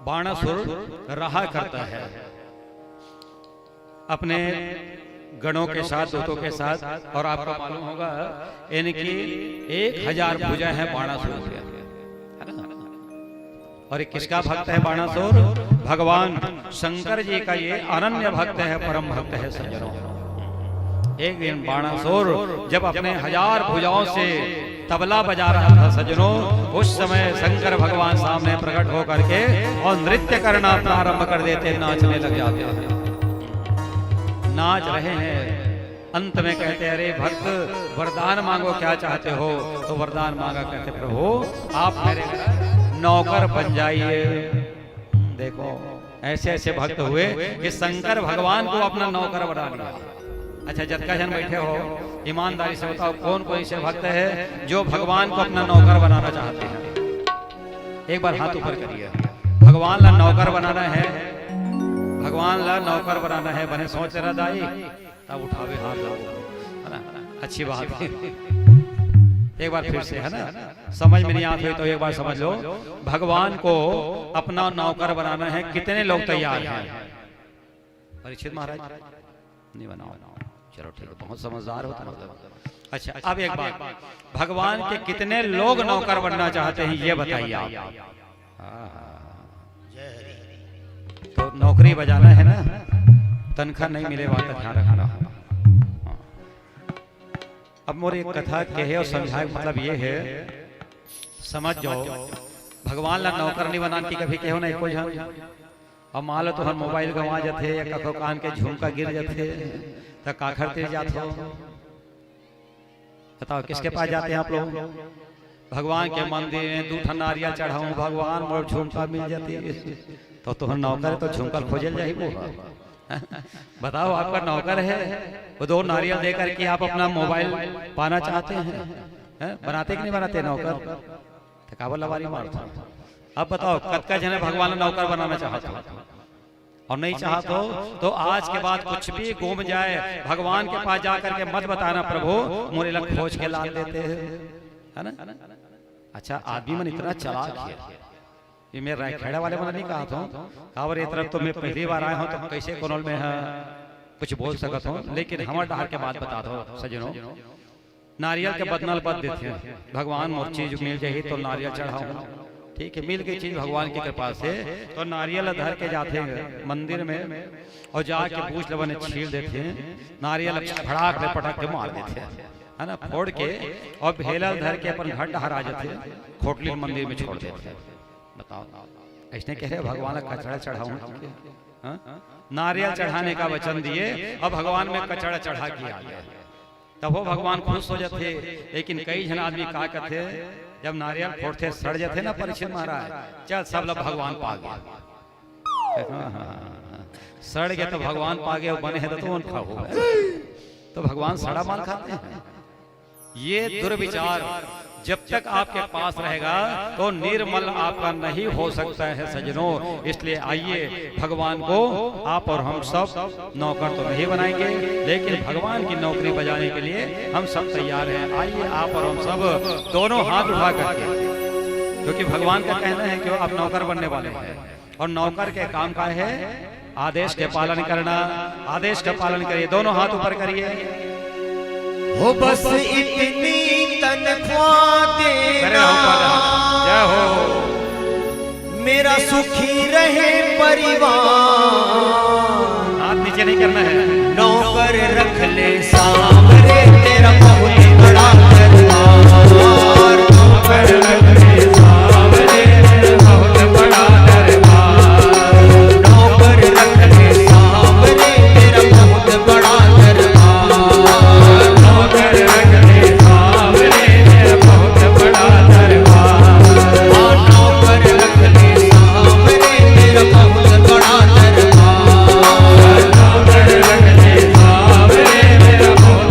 [SPEAKER 1] बाणासुर रहा करता है अपने गणों के साथ दूतों के साथ और आपको मालूम होगा इनकी 1000 भुजा है बाणासुर के और किसका भक्त है बाणासुर भगवान शंकर जी का ये अनन्य भक्त है परम भक्त है सज्जनों। एक दिन बाणासुर जब अपने 1000 भुजाओं से तबला बजा रहा था सज्जनों उस समय शंकर भगवान सामने प्रकट होकर के और नृत्य करना प्रारंभ कर देते नाचने लग जाते हैं। नाच रहे हैं अंत में कहते अरे भक्त वरदान मांगो क्या चाहते हो, तो वरदान मांगा, कहते प्रभु आप मेरे नौकर बन जाइए। देखो ऐसे ऐसे भक्त हुए कि शंकर भगवान को अपना नौकर बना लिया। अच्छा जटका जन बैठे हो, ईमानदारी से बताओ कौन कौन से भक्त है जो भगवान को अपना नौकर बनाना चाहते हैं? एक बार हाथ ऊपर करिए। भगवान ला नौकर बनाना है, भगवान ला नौकर बनाना है, बने सोच रहा दाई तब उठावे हाथ लाओ, है ना? अच्छी बात है। एक बार फिर से, है ना, समझ में नहीं आती है तो एक बार समझ लो। भगवान को अपना नौकर बनाना है, कितने लोग तैयार हैं? परीक्षित महाराज नहीं बनाओ, चलो ठीक है, बहुत समझदार हो तुम। अच्छा अब एक बात, भगवान के कितने लोग नौकर बनना चाहते हैं ये बताइए आप। तो नौकरी बजाना है ना, तनख्वाह नहीं मिले बात का ध्यान रखना। अब मोर एक कथा कहे और समझाए मतलब ये है, समझ जाओ भगवान ला नौकर नहीं बनाती कभी कहो नहीं कोई जन। अब मान लो तुहर मोबाइल गंवा जाते या कखो कान के झुमका गिर जाते तो काखर तिर जाते हो, बताओ किसके पास जाते हैं आप लोग? भगवान के मंदिर में 2 नारियल चढ़ाऊं, भगवान मोर झुमका मिल जाती है तो तुहर नौकर तो झुमका खोजल जाही वो। बताओ आपका नौकर है, वो 2 नारियल देकर के आप अपना मोबाइल पाना चाहते हैं? बनाते कि नहीं बनाते नौकर? थकावल लवारी मारता। अब बताओ कतका जने भगवान नौकर बनाना चाहते हो और नहीं चाहते हो तो आज के बाद कुछ भी घूम जाए भगवान के पास जाकर के मत बताना प्रभु मोरे लग खोज के ला देते हैं, है ना? अच्छा आदमी मन इतना चालाक है, ये मेरे रायखेड़ा वाले मैंने नहीं कहा था, कावर ये तरफ तो मैं पहली बार आया हूँ तो कैसे कोनोल में है कुछ बोल सकता हूँ, लेकिन हमारे डहार के बात बता दो सजनों। नारियल के बदनल बद देते हैं, भगवान मोर चीज मिल जाए तो नारियल चढ़ाओ, ठीक है, मिल गई चीज भगवान की कृपा से तो नारियल धर के जाते हैं मंदिर में और जाके पूछ लबन छील देते हैं, नारियल फड़ाक ले पटक के मार देते हैं, है ना, फोड़ के और भेला धर के अपन घर डहरा जाते हैं, खोटली मंदिर में छोड़ देते हैं। बताओ ऐसे कह रहे भगवान का कचड़ा चढ़ाऊं, नारियल चढ़ाने का वचन दिए और भगवान में कचड़ा चढ़ा के आ गया, तब वो भगवान खुश हो जाते। लेकिन कई जन आदमी का कहते जब नारियल फोड़ते सड़ जाते ना परीक्षित महाराज, चल सब लोग भगवान पा गए, सड़ गए तो भगवान पा गए, बने हैं तो उन खाओ, तो भगवान सड़ा माल खाते हैं। ये दुर्विचार जब तक आपके पास रहेगा तो निर्मल आपका नहीं हो सकता है सजनों। इसलिए आइए भगवान को आप और हम सब नौकर तो नहीं बनाएंगे, लेकिन भगवान की नौकरी बजाने के लिए हम सब तैयार हैं। आइए आप और हम सब दोनों हाथ उठा करके, क्योंकि भगवान का कहना है कि आप नौकर बनने वाले हैं और नौकर के काम का है आदेश के पालन करना। आदेश का पालन करिए, दोनों हाथ ऊपर करिए।
[SPEAKER 2] हो बस इतनी तनख्वाह देना,
[SPEAKER 1] जय हो,
[SPEAKER 2] मेरा सुखी रहे परिवार।
[SPEAKER 1] हाथ नीचे नहीं करना है।
[SPEAKER 2] नौकर रख ले सामने तेरा बहुत बड़ा दरबार, नौकर रख ले सामने तेरा बहुत बड़ा दरबार, नौकर रख ले सामने तेरा बहुत बड़ा दरबार, नौकर रख ले सामने तेरा बहुत बड़ा दरबार, नौकर रख ले सामने तेरा बहुत बड़ा दरबार, नौकर रख ले सामने तेरा बहुत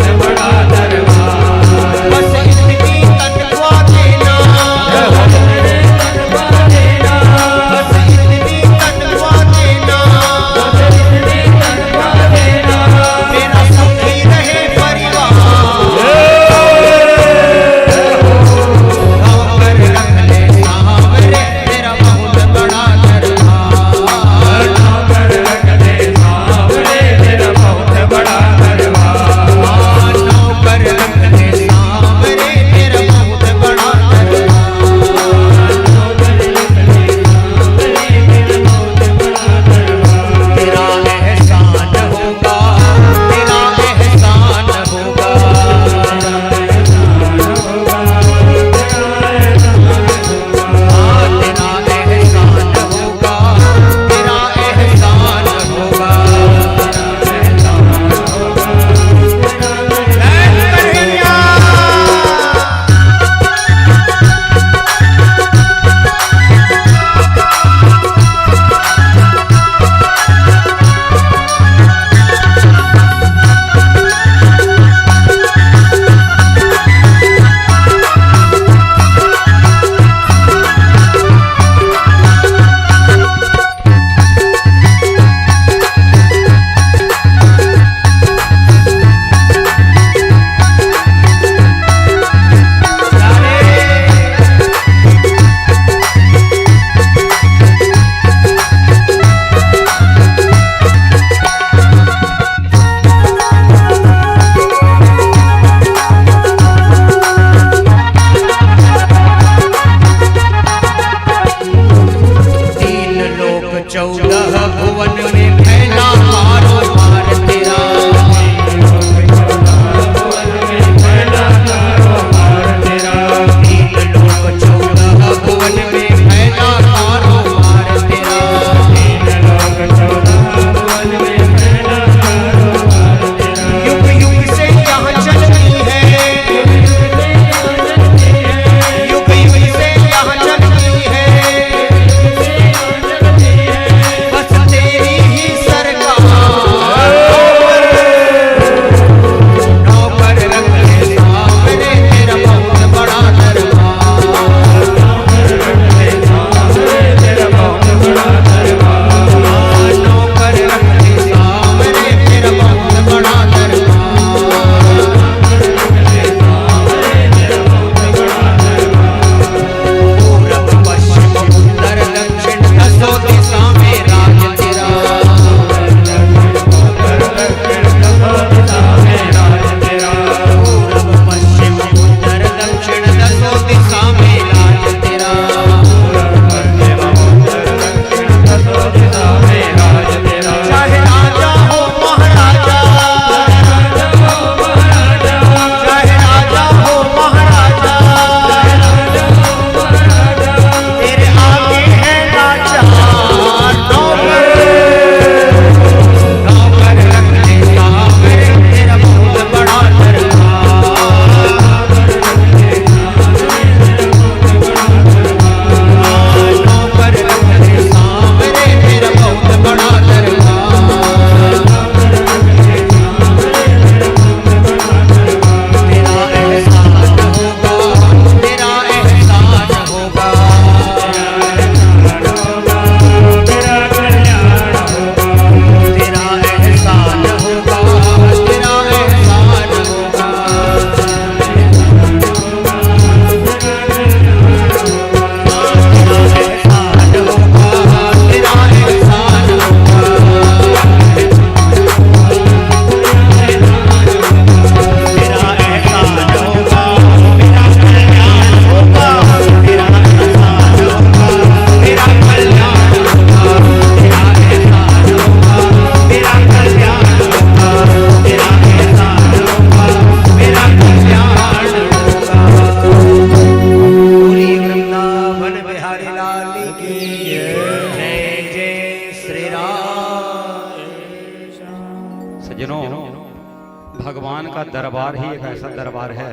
[SPEAKER 1] का दरबार ही एक ऐसा दरबार है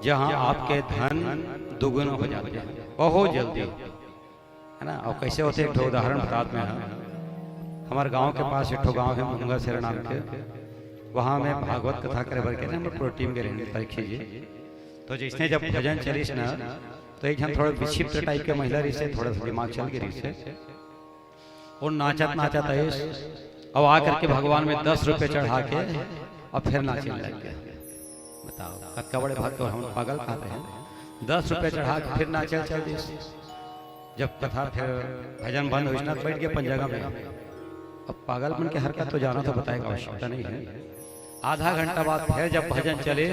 [SPEAKER 1] जहां आपके धन दुगुना हो जाते हैं बहुत जल्दी, है ना। और कैसे होते एक उदाहरण बताते हैं। हमारे गांव के पास एक गांव है मुंगा सेरा नाम के, वहां में भागवत कथा करे बर के ना प्रोटीन के रहने परीक्षी जी। तो जिसने जब भजन चलिस ना तो एक जन थोड़ा विक्षिप्त टाइप के महिला रही से थोड़ा सा दिमाग चल गई से और नाचत नाचत है अब आकर के भगवान में 10 रुपए चढ़ा के और फिर नाचने लग गए। बताओ कत्का बड़े भक्त हम पागल खाते हैं। 10 रुपए चढ़ा के फिर नाचे चल दी। जब कथा फिर भजन बंद हुई ना तो बैठ गए अपन जगह में। अब पागलपन की हरकत तो जाना तो बताएगा, आवश्यकता नहीं है। आधा घंटा बाद फिर जब भजन चले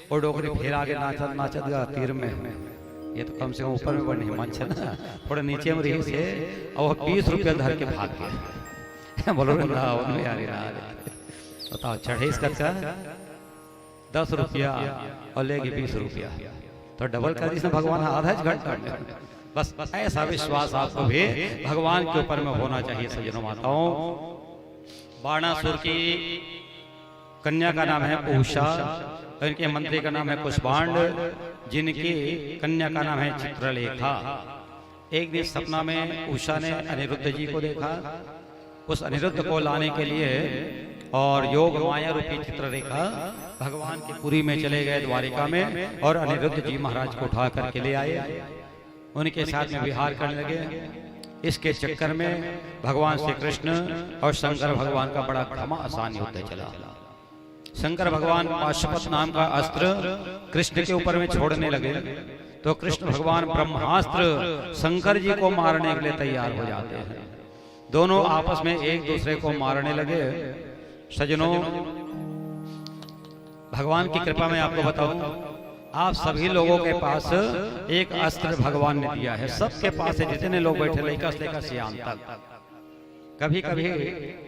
[SPEAKER 1] और डोकरी फिर आगे नाचत नाचत गया तीर में। ये तो कम से कम ऊपर में बढ़ नहीं मंच है ना, थोड़ा नीचे में रही से और 20 रुपया धर के भाग गया। बोलो बताओ चढ़े इसका 10 रुपया और लेके 20 रुपया तो डबल कर दी भगवान आधा घंटा। बस ऐसा विश्वास आपको भी भगवान के ऊपर में होना चाहिए। सज्जनों माताओं, बाणासुर की कन्या का नाम है उषा, इनके मंत्री का नाम है कुष्मांड, जिनकी कन्या का नाम है चित्रलेखा। एक दिन सपना में उषा ने अनिरुद्ध जी को देखा। उस अनिरुद्ध को लाने के लिए और योग माया रूपी चित्ररेखा भगवान की पुरी में चले गए द्वारिका में और अनिरुद्ध जी महाराज को उठा करके ले आए। उनके साथ में विहार करने लगे। इसके चक्कर में भगवान श्री कृष्ण और शंकर भगवान का बड़ा घमासान युद्ध चला। शंकर भगवान पाशुपत नाम का अस्त्र कृष्ण के ऊपर में छोड़ने लगे तो कृष्ण भगवान ब्रह्मास्त्र शंकर जी को मारने के लिए तैयार हो जाते हैं। दोनों आपस में एक दूसरे को मारने लगे। सज्जनों, भगवान की कृपा में आपको बताऊं, आप सभी लोगों के पास एक अस्त्र भगवान ने दिया है। सबके पास है, जितने लोग बैठे लड़का से लेकर सियान तक। कभी कभी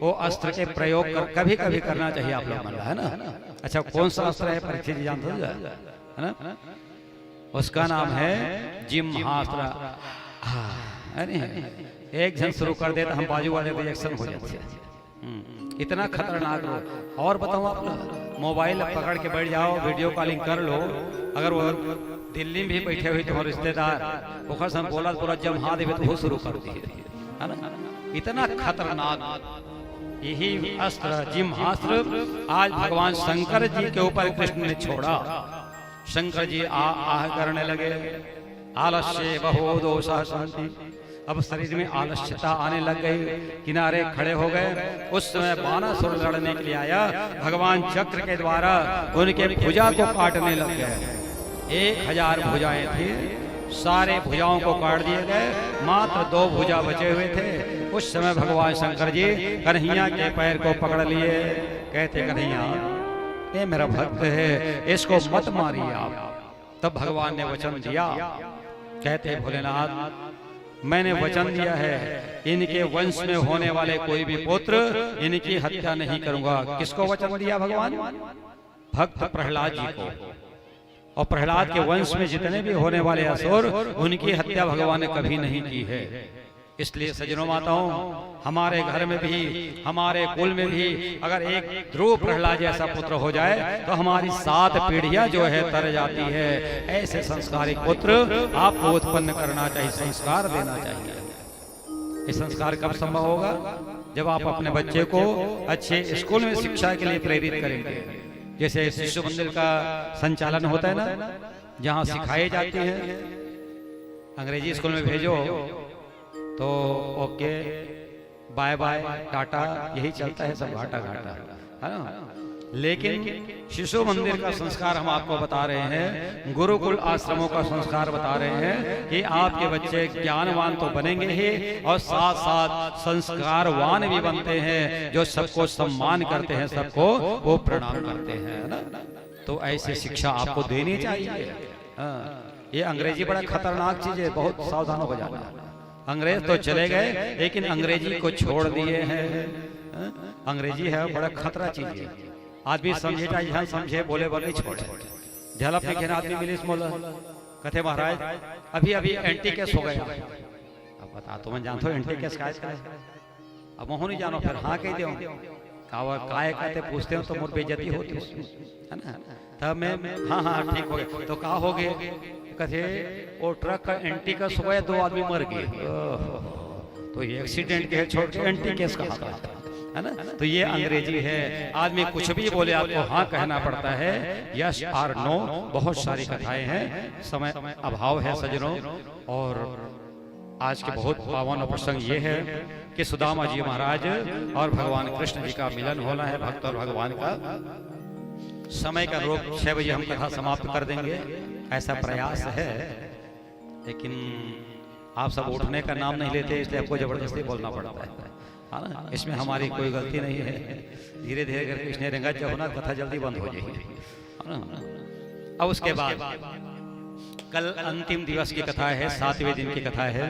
[SPEAKER 1] वो अस्त्र के प्रयोग कभी कभी करना चाहिए आप लोग, है ना। अच्छा, कौन सा अस्त्र है परीक्षित जी जानते है ना? उसका नाम है जिम्हास्त्र। अरे एक जन शुरू कर दे तो हम बाजू वाले रिएक्शन हो जाते हैं। इतना खतरनाक हो। और बताऊं आप लोग, मोबाइल पकड़ के बैठ जाओ, वीडियो कॉलिंग कर लो। अगर वो दिल्ली में भी बैठे हुए तुम्हारे रिश्तेदार बुखर से बोला पूरा जमहा देवे तो वो शुरू कर दिए, है ना। इतना खतरनाक यही अस्त्र जिम्हास्त्र आज भगवान शंकर जी के ऊपर कृष्ण ने छोड़ा। शंकर जी आह करने लगे, आलस्य बहु दोषा शांति। अब शरीर में आलस्यता आने लग गई, किनारे खड़े हो गए। उस समय बाणासुर लड़ने के लिए आया। भगवान चक्र के द्वारा उनके भुजा को काटने लग गए। 1000 भुजाएं थी, सारे भुजाओं को काट दिए गए। मात्र 2 भुजा बचे हुए थे। उस समय भगवान शंकर जी कन्हैया के पैर को पकड़ लिए। कहते, कन्हैया ये मेरा भक्त है, इसको मत मारिए आप। तब भगवान ने वचन दिया। कहते, भोलेनाथ मैंने वचन दिया है, इनके वंश में होने वाले कोई भी पुत्र इनकी हत्या नहीं करूंगा। किसको वचन दिया भगवान? भक्त प्रहलाद जी को। और प्रहलाद के वंश में जितने भी होने वाले असुर, उनकी हत्या भगवान ने कभी नहीं की है। इसलिए सज्जनों माताओं, हमारे घर में भी, हमारे कुल में भी अगर एक ध्रुव प्रहलाद जैसा पुत्र हो जाए तो हमारी 7 पीढ़ियां जो है तर जाती है। ऐसे संस्कारिक पुत्र आपको उत्पन्न करना चाहिए, संस्कार देना चाहिए। ये संस्कार कब संभव होगा? जब आप अपने बच्चे को अच्छे स्कूल में शिक्षा के लिए प्रेरित करेंगे। जैसे शिशु मंदिर का संचालन होता है ना, जहाँ सिखाई जाती है। अंग्रेजी स्कूल में भेजो तो ओके बाय बाय टाटा, यही चलता है सब, घाटा घाटा, है ना। लेकिन शिशु मंदिर का संस्कार हम आपको बता रहे हैं, गुरुकुल आश्रमों का संस्कार बता रहे हैं कि आपके बच्चे ज्ञानवान तो बनेंगे ही और साथ साथ संस्कारवान भी बनते हैं, जो सबको सम्मान करते हैं, सबको वो प्रणाम करते हैं, ना। तो ऐसी शिक्षा आपको देनी चाहिए। ये अंग्रेजी बड़ा खतरनाक चीज है, बहुत सावधान हो जाना। अंग्रेज तो चले गए लेकिन अंग्रेजी को छोड़ दिए हैं। अंग्रेजी है बड़ा खतरा चीज है। आदमी समझे चाहे समझे, बोले बोले छोड़े। झलप में घेर आदमी मिले बोला, कथे महाराज अभी अभी एंटी केस हो गया। अब बता, तुम जानते हो एंटी केस का? अब मोह नहीं जानो, फिर हाँ कह दो। काय कहते पूछते हो तो मोर बेइज्जती होती है ना। तब मैं हाँ हाँ ठीक हो गए तो का हो गए कहते वो ट्रक का एंटी का सुबह 2 आदमी मर गए। तो ये एक्सीडेंट के छोड़ के एंटी केस कहा है ना। तो ये अंग्रेजी है, आदमी कुछ भी बोले आपको हाँ कहना पड़ता है, यस और नो। बहुत सारी कथाएं हैं, समय अभाव है सज्जनों। और आज के बहुत पावन प्रसंग ये है कि सुदामा जी महाराज और भगवान कृष्ण जी का मिलन होना है, भक्त और भगवान का। समय का रोक 6 बजे हम कथा समाप्त कर देंगे, ऐसा प्रयास है, लेकिन आप सब उठने का नाम नहीं लेते, इसलिए आपको जबरदस्ती बोलना पड़ता है ना। इसमें हमारी कोई गलती नहीं है, धीरे धीरे करके कृष्ण रंगा जब होना कथा जल्दी बंद हो जाएगी, है ना। अब उसके बाद कल अंतिम दिवस की कथा है, 7वें दिन की कथा है।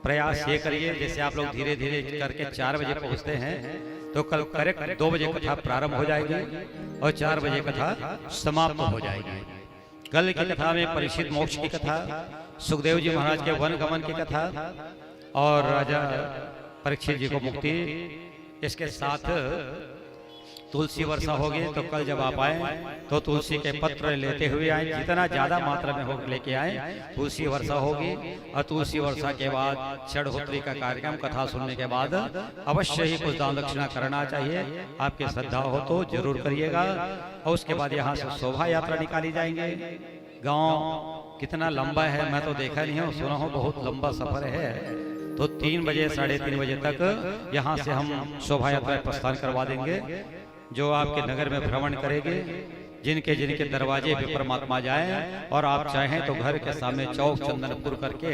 [SPEAKER 1] प्रयास ये करिए जैसे आप लोग धीरे धीरे करके 4 बजे पहुंचते हैं तो कल करेक्ट 2 बजे कथा प्रारंभ हो जाएगी और 4 बजे कथा समाप्त हो जाएगी। कल की कथा में परीक्षित मोक्ष की कथा, सुखदेव जी महाराज के वन गमन की कथा और राजा परीक्षित जी को मुक्ति, इसके साथ तुलसी वर्षा होगी। तो कल जब आप आए तो तुलसी के पत्र लेते हुए आए, जितना ज्यादा मात्रा में हो लेके आए। तुलसी वर्षा होगी और तुलसी वर्षा के बाद षड्होत्री का कार्यक्रम, कथा सुनने के बाद अवश्य ही कुछ दान दक्षिणा करना चाहिए, आपकी श्रद्धा हो तो जरूर करिएगा। और उसके बाद यहाँ से शोभा यात्रा निकाली जाएंगे। गाँव कितना लंबा है मैं तो देखा नहीं हूँ, सुना हूँ बहुत लंबा सफर है। तो 3 बजे 3:30 बजे तक यहाँ से हम शोभा यात्रा प्रस्थान करवा देंगे, जो आपके नगर में भ्रमण करेंगे। जिनके जिनके दरवाजे पे परमात्मा जाए और आप चाहें तो घर के सामने चौक चंदनपुर करके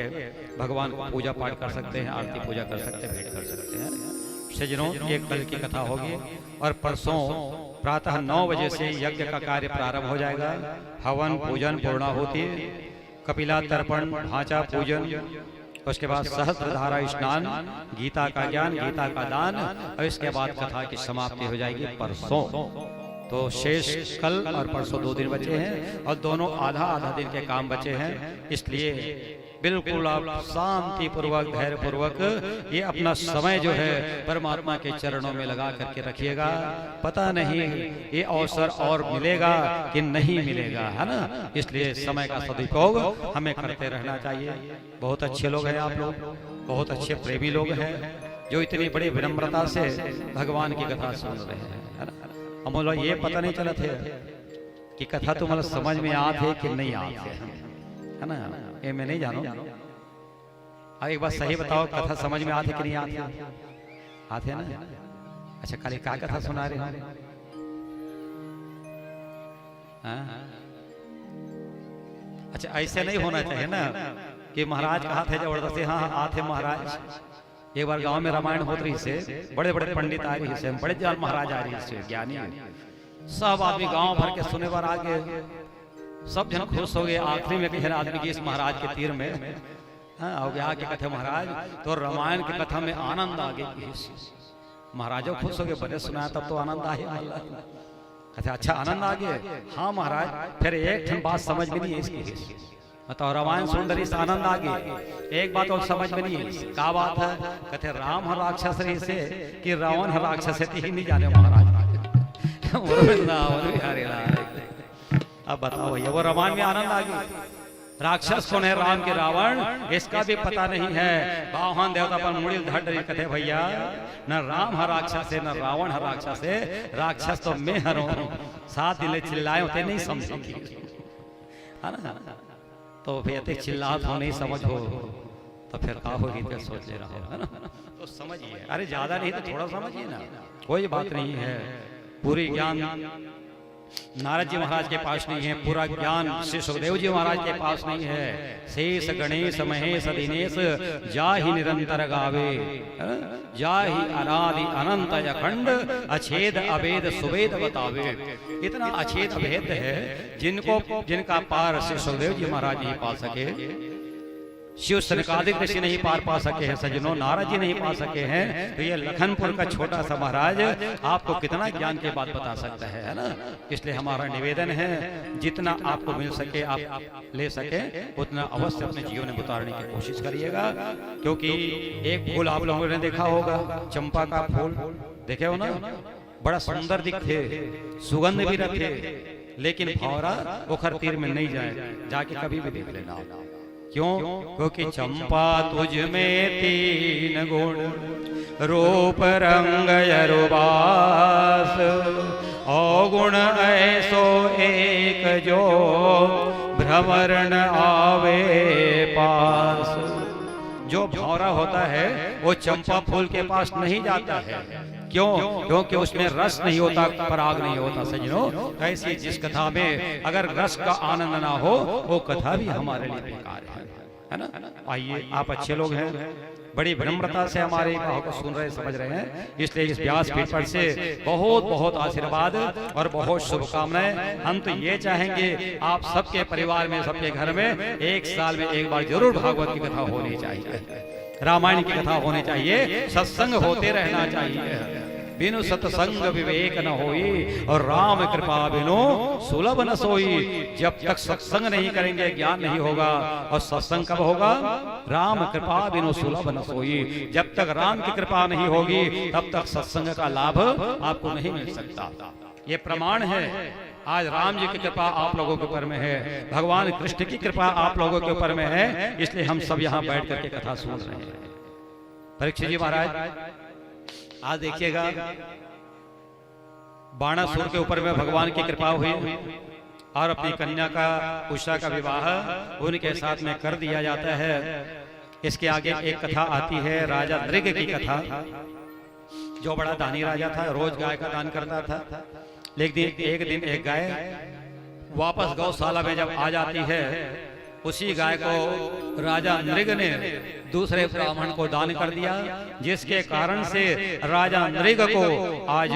[SPEAKER 1] भगवान को पूजा पाठ कर सकते हैं, आरती पूजा कर सकते हैं, भेंट कर सकते हैं। सज्जनों ये कल की कथा होगी और परसों प्रातः 9 बजे से यज्ञ का कार्य प्रारंभ हो जाएगा। हवन पूजन पूर्णाहुति, कपिला तर्पण, ढांचा पूजन, उसके बाद सहस्त्रधारा स्नान, गीता का ज्ञान, गीता का दान, और इसके बाद कथा की समाप्ति हो जाएगी परसों। तो शेष कल और परसों 2 दिन बचे हैं और दोनों आधा आधा दिन के काम बचे हैं। इसलिए बिल्कुल आप शांति पूर्वक धैर्य पूर्वक ये अपना समय जो है परमात्मा के चरणों में लगा करके रखिएगा। पता नहीं ये अवसर और मिलेगा कि नहीं मिलेगा, है ना। इसलिए समय का सदुपयोग हमें करते रहना चाहिए। बहुत अच्छे लोग हैं आप लोग, बहुत अच्छे प्रेमी लोग हैं जो इतनी बड़ी विनम्रता से भगवान की कथा सुन रहे हैं, है ना। हम ये पता नहीं चला थे कि कथा तुम्हारा समझ में आते कि नहीं आते, है ना। ये मैं नहीं जानो। अब एक बात सही बताओ, कथा समझ में आते कि नहीं आते? आते ना। अच्छा खाली क्या कथा सुना रहे हो? अच्छा ऐसे नहीं होना चाहिए ना कि महाराज कहा थे जबरदस्ती, हाँ हाँ आते महाराज। एक बार गांव में रामायण होत रही से, बड़े बड़े पंडित आ रही से, बड़े जान महाराज आ रही से, ज्ञानी सब आदमी गांव भर के सुने बार आ गए, सब जन खुश हो गए। आखिरी में कहे आदमी की इस महाराज के तीर में हो गया कि कथे महाराज तो रामायण की कथा में आनंद आ गई। महाराजों खुश हो गए, बड़े सुनाया तब तो आनंद आ गया। कहते अच्छा आनंद आ गया? हाँ महाराज, फिर एक बात समझ में नहीं है इसकी। बताओ रामायण सुन रही से आनंद आ गई, एक बात और समझ में नहीं है, क्या बात है? कहते राम हर राक्षस रही से कि रावण हर राक्षस है, ही नहीं जाने महाराज। अब बताओ भैया वो रामायण में आनंद आ गई। राक्षस कौन है? राम के रावण, इसका भी पता नहीं है। बाहन देवता पर मुड़ी धड़ कहते भैया न राम हर राक्षस है न रावण हर राक्षस है, राक्षस तो मैं हर हूं। 7 दिन चिल्लाए होते नहीं समझेंगे, है ना। तो भैया चिल्लात हो नहीं समझ हो तो फिर का होगी, तो सोच ले रहा हो, है ना। तो समझिए, अरे ज्यादा नहीं तो थोड़ा समझिए ना, कोई बात नहीं है। पूरी ज्ञान नारद जी महाराज के पास नहीं है, पूरा ज्ञान श्री सुखदेव जी महाराज के पास नहीं है। शेष गणेश महेश दिनेश जाहि निरंतर गावे, जाहि अनादि अनंत अखंड अछेद अभेद सुवेद बतावे। इतना अछेद अभेद है जिनका पार श्री सुखदेव जी महाराज नहीं पा सके, शिव सनकादिक ऋषि नहीं पार पा सके हैं, सज्जनों नारद जी नहीं पा सके हैं। तो ये लखनपुर का छोटा सा महाराज आपको कितना ज्ञान की बात बता सकता है ना। इसलिए हमारा निवेदन है जितना आपको मिल सके आप ले सके उतना अवश्य अपने जीवन में उतारने की कोशिश करिएगा। क्योंकि एक फूल आप लोगों ने देखा होगा, चंपा का फूल देखे हो ना, बड़ा सुंदर दिखते, सुगंध भी रखे, लेकिन भौरा ओखर तीर में नहीं जाए, जाके कभी भी देख लेना। क्यों? क्योंकि चंपा तुझ में तीन गुण, रूप रंग यरुबास, अवगुण ऐसो एक जो भ्रमर न आवे पास। जो भौरा होता है वो चंपा फूल के पास नहीं जाता है। क्यों? क्योंकि उसमें रस नहीं होता, पराग नहीं होता। सजनों, ऐसी जिस कथा में अगर रस का आनंद ना हो वो कथा भी हमारे लिए बेकार है ना? आइए, आप अच्छे लोग हैं, बड़ी विनम्रता से हमारे बाहों को सुन रहे, समझ रहे हैं, इसलिए इस व्यासपीठ पर से बहुत बहुत आशीर्वाद और बहुत शुभकामनाएं। हम तो ये चाहेंगे आप सबके परिवार में, सबके घर में एक साल में एक बार जरूर भागवत की कथा होनी चाहिए, रामायण की कथा होनी चाहिए, सत्संग होते रहना चाहिए। बिनु सत्संग विवेक न होई और राम कृपा बिनु सुलभ न सोई। जब तक सत्संग नहीं करेंगे ज्ञान नहीं होगा, और सत्संग कब होगा? राम कृपा बिनु सुलभ न सोई। जब तक राम की कृपा नहीं होगी तब तक सत्संग का लाभ आपको नहीं मिल सकता। ये प्रमाण है। आज राम जी की कृपा आप लोगों के ऊपर में है, भगवान कृष्ण की कृपा आप लोगों के ऊपर में है, इसलिए हम सब यहाँ बैठ करके कथा सुन रहे हैं। परीक्षित जी महाराज, आज देखिएगा बाणासुर के ऊपर में भगवान की कृपा हुई और अपनी कन्या का, उषा का विवाह उनके साथ में कर दिया जाता है। इसके आगे एक कथा आती है, राजा नृग की कथा, जो बड़ा दानी राजा था, रोज गाय का दान करता था। लेकिन एक दिन एक गाय वापस गौशाला में जब आ जाती है, उसी गाय को राजा नृग ने दूसरे ब्राह्मण को दान कर दिया, जिसके कारण से राजा नृग को आज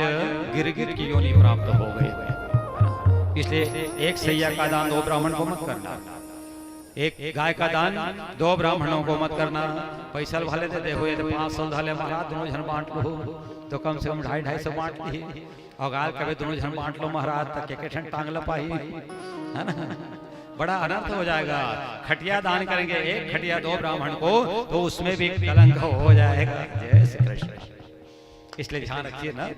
[SPEAKER 1] गिरगिट की योनि प्राप्त हो गई। इसलिए एक सैया का दान दो ब्राह्मण को मत करना, एक गाय का दान दो ब्राह्मणों को मत करना। पैसा भले देते हुए तो 500 धाले महाराज दोनों जन बांट लो, तो कम से कम 250-250 बांट ली, और गाय कभी दोनों जन बांट लो महाराज, तक के ठंड टांग लपाई, है ना? बड़ा अनर्थ हो जाएगा। खटिया दान करेंगे एक खटिया दो ब्राह्मण को, तो उसमें भी कलंक हो जाएगा। जय श्री कृष्ण। इसलिए ध्यान रखिए ना,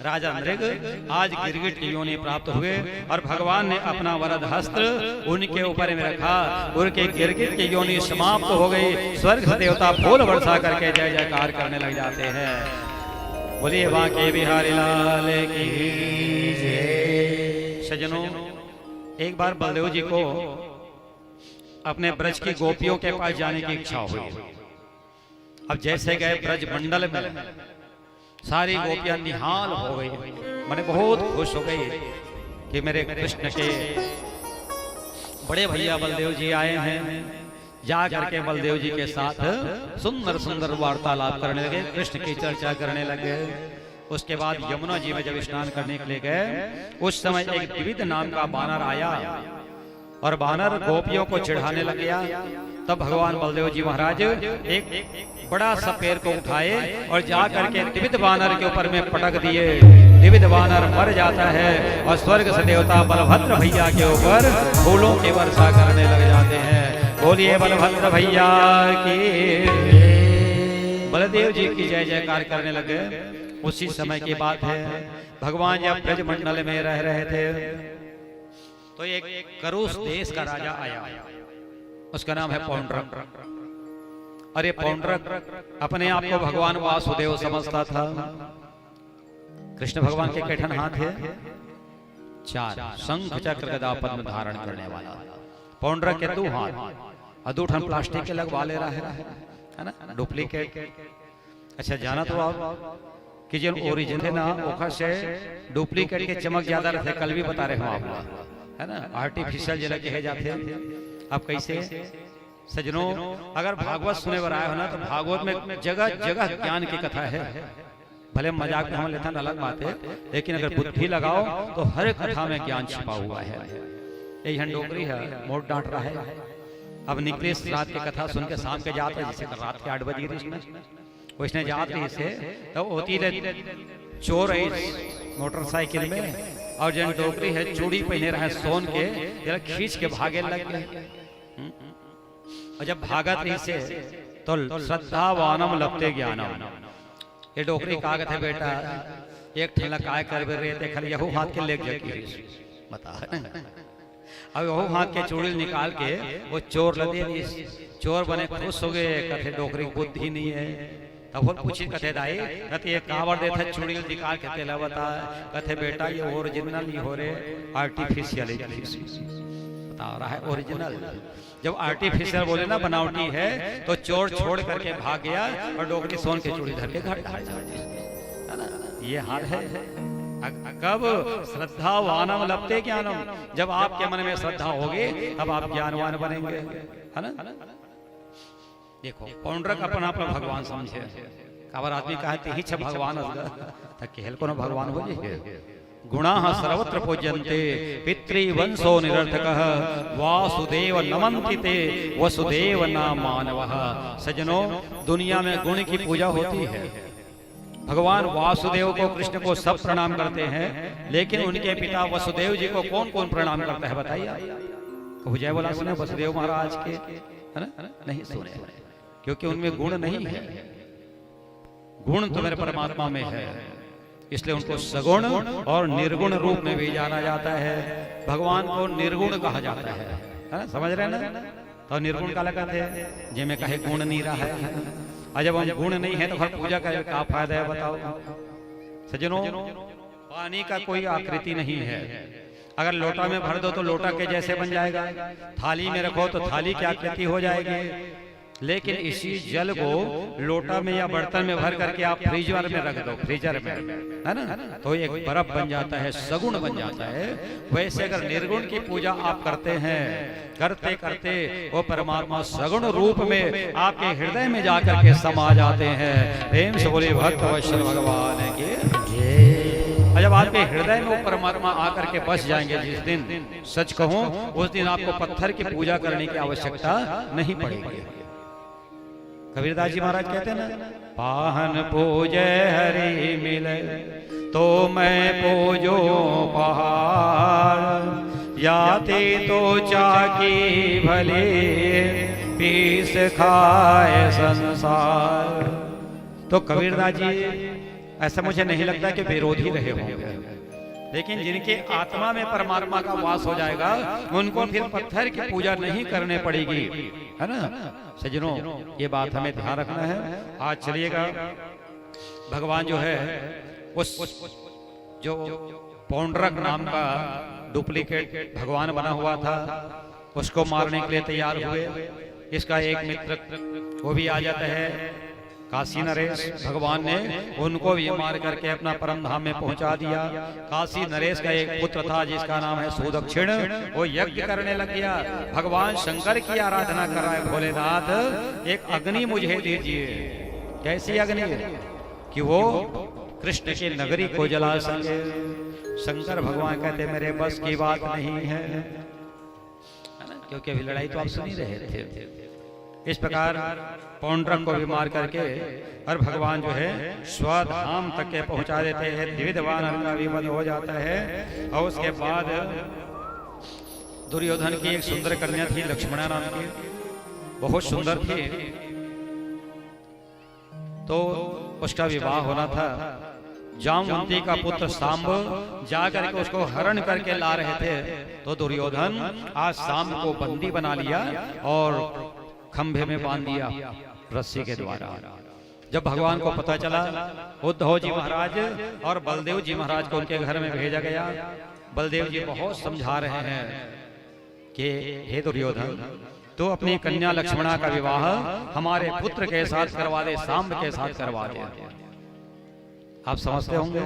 [SPEAKER 1] राजा नृग आज गिरगिट की योनि प्राप्त हुए और भगवान ने अपना वरद हस्त उनके ऊपर में रखा, उनके गिरगिट की योनि समाप्त हो गई। स्वर्ग से देवता फूल वर्षा करके जय जयकार करने लग जाते हैं। बोलिए बांके बिहारी लाल की जय। सजनों, एक बार बलदेव जी को अपने ब्रज की गोपियों के पास जाने की इच्छा हुई। अब जैसे गए ब्रज मंडल में, सारी गोपियां निहाल हो गई, मैंने बहुत खुश हो गई कि मेरे कृष्ण के बड़े भैया बलदेव जी आए हैं। जा करके बलदेव जी के साथ सुंदर सुंदर वार्तालाप करने लगे, कृष्ण की चर्चा करने लगे। उसके बाद यमुना जी में जब स्नान करने के लिए गए, उस समय एक द्विविध नाम का बानर आया और बानर गोपियों को चिढ़ाने लग गया। तब भगवान बलदेव जी महाराज एक बड़ा सा पेड़ को उठाए और जा करके द्विविध बानर के ऊपर में पटक दिए। द्विविध बानर मर जाता है और स्वर्ग से देवता बलभद्र भैया के ऊपर फूलों की वर्षा करने लग जाते हैं। बोलिए बलभद्र भैया की। बलदेव जी की जय जयकार करने लगे। उसी समय की बात है, भगवान जब ब्रज मंडल में रह रहे थे तो एक करुष देश का राजा आया, उसका नाम है पौंड्रक। अरे पौंड्रक अपने आप को भगवान वासुदेव समझता था। कृष्ण भगवान के कैठन हाथ है, 4 शंख चक्र गदा पद्म धारण करने वाला। पौंड्रक के 2 हाथ और 2 ठन प्लास्टिक के लगवा ले रहा है ना, डुप्लीकेट। अच्छा, जाना तो आप कि जो ओरिजिन थे ना, ओखर से डुप्लीकेट के चमक ज्यादा रहते। कल भी बता रहे हो आप, है ना, आर्टिफिशियल जो लगे जाते। अब कैसे सजनों, अगर भागवत सुने बर आए हो ना, तो भागवत में जगह जगह ज्ञान की कथा है। भले मजाक में हम लेते हैं, अलग बात है, लेकिन अगर बुद्धि लगाओ तो हर कथा में ज्ञान छिपा हुआ है। यही हंडोकरी है, मोट डांट रहा है। अब निकले रात की कथा सुन के शाम के जाते हैं, जैसे रात के 8 बजे उसने जात रही से तो होती चोर मोटरसाइकिल में, और जन डोकरी है चूड़ी पहने रहे सोन के, जरा खींच के भागे लग गए। और जब भागत रही से तो श्रद्धावानम लपते ज्ञानम, ये डोकरी कागत है बेटा, एक ठल्ला काय कर रहे थे खाली यहू हाथ के लेग जाके बता। अब यहू हाथ के चूड़ी निकाल के वो चोर लगे, चोर बने खुश हो गए, कथे डोकरी बुद्धि नहीं है। तब वो पूछी कथे दाई कथे ये कावर देता चूड़ी निकाल के तेला बता, कथे बेटा ये ओरिजिनल नहीं हो रहे आर्टिफिशियल बता रहा है ओरिजिनल। जब आर्टिफिशियल बोले ना बनावटी है तो चोर छोड़ करके भाग गया और डोकरी सोन के चूड़ी धर के घर ये हाल है। कब श्रद्धावानम लभते ज्ञानम, जब आपके मन में श्रद्धा होगी तब आप ज्ञानवान बनेंगे, है ना। देखो पौंड्रक अपना अपना भगवान समझे, काबर आदमी कहते ही छ भगवान खेल को भगवान हो जी। गुणा सर्वत्र पूज्यन्ते पितृवंशो निरर्थकः वासुदेव नमन्ति ते वसुदेव नाम मानवः। सज्जनों दुनिया में गुण की पूजा होती है, भगवान वासुदेव को कृष्ण को सब प्रणाम करते हैं, लेकिन उनके पिता वसुदेव जी को कौन कौन प्रणाम करता है बताइए। तो जय बोला सुने वसुदेव महाराज के, है ना, नहीं सुने, क्योंकि उनमें गुण नहीं है। गुण तो मेरे परमात्मा में है, इसलिए उनको सगुण और निर्गुण रूप में भी जाना जाता है। भगवान को निर्गुण कहा जाता है, समझ रहे ना। तो निर्गुण का लगाते हैं जिनमें कहे गुण नहीं रहा है, और जब हम गुण नहीं है तो हर पूजा का क्या फायदा है बताओ। सज्जनों पानी का कोई आकृति नहीं है, अगर लोटा में भर दो तो लोटा के जैसे बन जाएगा, थाली में रखो तो थाली की आकृति हो जाएगी। लेकिन इसी जल को लोटा में या बर्तन में भर करके आप फ्रीजर में रख दो, फ्रीजर में, है ना, तो एक बर्फ बन जाता है, सगुण बन जाता है। वैसे अगर निर्गुण की पूजा आप करते हैं, करते करते वो परमात्मा सगुण रूप में आपके हृदय में जाकर के समा जाते हैं। प्रेम से बोले भक्त वत्सल भगवान के जय। जब आपके हृदय में वो परमात्मा आकर के बस जाएंगे जिस दिन, सच कहूं उस दिन आपको पत्थर की पूजा करने की आवश्यकता नहीं पड़ेगी। कबीरदास जी महाराज कहते हैं ना, पाहन पूजे हरि मिले तो मैं पूजो पहाड़, याते तो चाकी भले पीस खाए संसार। तो कबीरदास जी ऐसा मुझे नहीं लगता कि विरोधी रहे होंगे, लेकिन जिनके आत्मा में परमात्मा का वास हो जाएगा उनको फिर पत्थर की पूजा नहीं करने पड़ेगी, है ना। सज्जनों ये बात हमें ध्यान रखना है। आज चलिएगा भगवान जो है उस जो पौंड्रक नाम का डुप्लीकेट भगवान बना हुआ था उसको मारने के लिए तैयार हुए। इसका एक मित्र वो भी आ जाता है काशी नरेश, भगवान ने उनको भी मार करके अपना परम धाम में पहुंचा दिया। काशी नरेश का एक पुत्र था जिसका नाम है सुदक्षिण, वो यज्ञ करने लग गया, भगवान शंकर की आराधना कर रहा है। भोलेनाथ एक अग्नि मुझे दीजिए। कैसी अग्नि कि वो कृष्ण की नगरी को जला सके। शंकर भगवान कहते मेरे बस की बात नहीं है, क्योंकि अभी लड़ाई तो आप सुन ही रहे थे। इस प्रकार पौंड्रक को भी मार करके और भगवान जो है स्वधाम तक के पहुंचा देते हैं। द्विविधवान का विवध हो जाता है। और उसके बाद दुर्योधन की एक सुंदर कन्या थी लक्ष्मणा नाम की, बहुत सुंदर थी, तो उसका विवाह होना था। जामवंती का पुत्र सांब जाकर के उसको हरण करके ला रहे थे, तो दुर्योधन आज सांब को बंदी बना लिया और खंभे में बांध दिया रस्सी के द्वारा। जब भगवान को पता चला, उद्धव जी महाराज और बलदेव जी महाराज को उनके घर में भेजा गया। बलदेव जी बहुत समझा रहे हैं कि हे दुर्योधन, तो अपनी कन्या लक्ष्मणा का विवाह हमारे पुत्र के साथ करवा दे, सांब के साथ करवा दे। आप समझते होंगे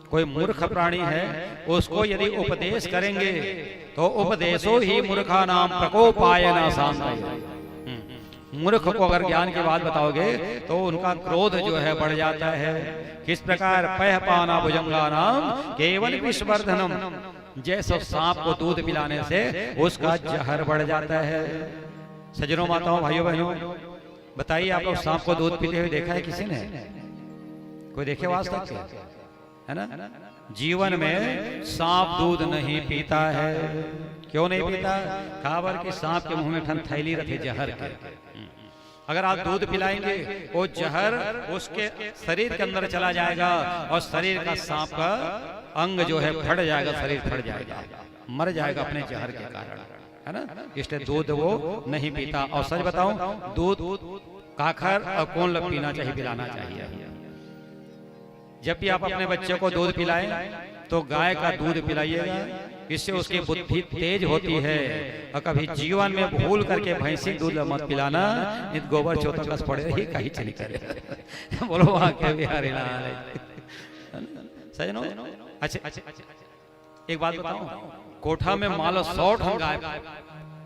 [SPEAKER 1] कोई मूर्ख प्राणी है, उसको यदि उपदेश करेंगे तो उपदेशो ही मूर्खा नाम प्रकोपाय न शांत। मूर्ख को अगर ज्ञान की बात बताओगे तो उनका क्रोध जो है बढ़ जाता है। किस प्रकार पह पाना भुजंगा नाम केवल विषवर्धनम, जैसे सांप को दूध पिलाने से उसका जहर बढ़ जाता है। सज्जनों माताओं भाइयों बहनों बताइए, आप लोग सांप को दूध पीते हुए देखा है किसी ने? कोई देखे वास्तव है ना? जीवन में सांप दूध नहीं पीता है। क्यों नहीं पीता? काबर के सांप के मुंह में ठन थैली रखे जहर के। अगर आप दूध पिलाएंगे वो जहर उसके शरीर के अंदर चला जाएगा और शरीर का सांप का अंग जो है फट जाएगा, शरीर फट जाएगा, मर जाएगा अपने जहर के कारण, है ना। इसलिए दूध वो नहीं पीता। और सच बताऊं, दूध काखर और कौन लग पीना चाहिए, पिलाना चाहिए। जब भी आप अपने बच्चे को दूध पिलाएं तो गाय का दूध पिलाइएगा, इससे उसकी बुद्धि तेज होती है। और कभी जीवन में भूल करके भैंसी दूध मत पिलाना, नहीं गोबर चौथा कस पड़े ही कहीं चली करे। बोलो वहां के बिहारी लाल सजनो। अच्छा एक बात बताऊं, कोठा में मान लो 100 ठन गाय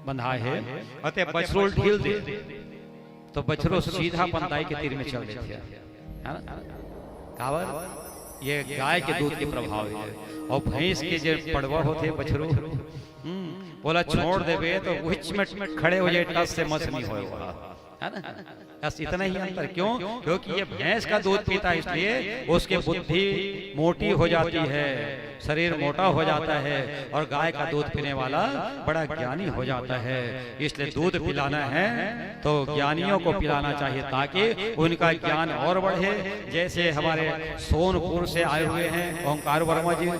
[SPEAKER 1] बंधा है, अतः बछरू ढील दे तो बछरू सीधा पंदाई के तीर में चल देते हैं, कावर ये गाय के दूध के प्रभाव है। और भैंस के जो पड़वा होते बछरू, बोला छोड़ देवे तो बीच में खड़े हो जाए, टस से मस नहीं होगा, है ना। बस इतना ही अंतर। क्यों? क्योंकि ये भैंस का दूध पीता है, इसलिए उसकी बुद्धि मोटी हो जाती है, शरीर मोटा हो जाता है। और गाय का दूध पीने वाला बड़ा ज्ञानी हो जाता है। इसलिए दूध पिलाना है तो ज्ञानियों को पिलाना चाहिए, ताकि उनका ज्ञान और बढ़े। जैसे हमारे सोनपुर से आए हुए हैं ओंकार वर्मा जी,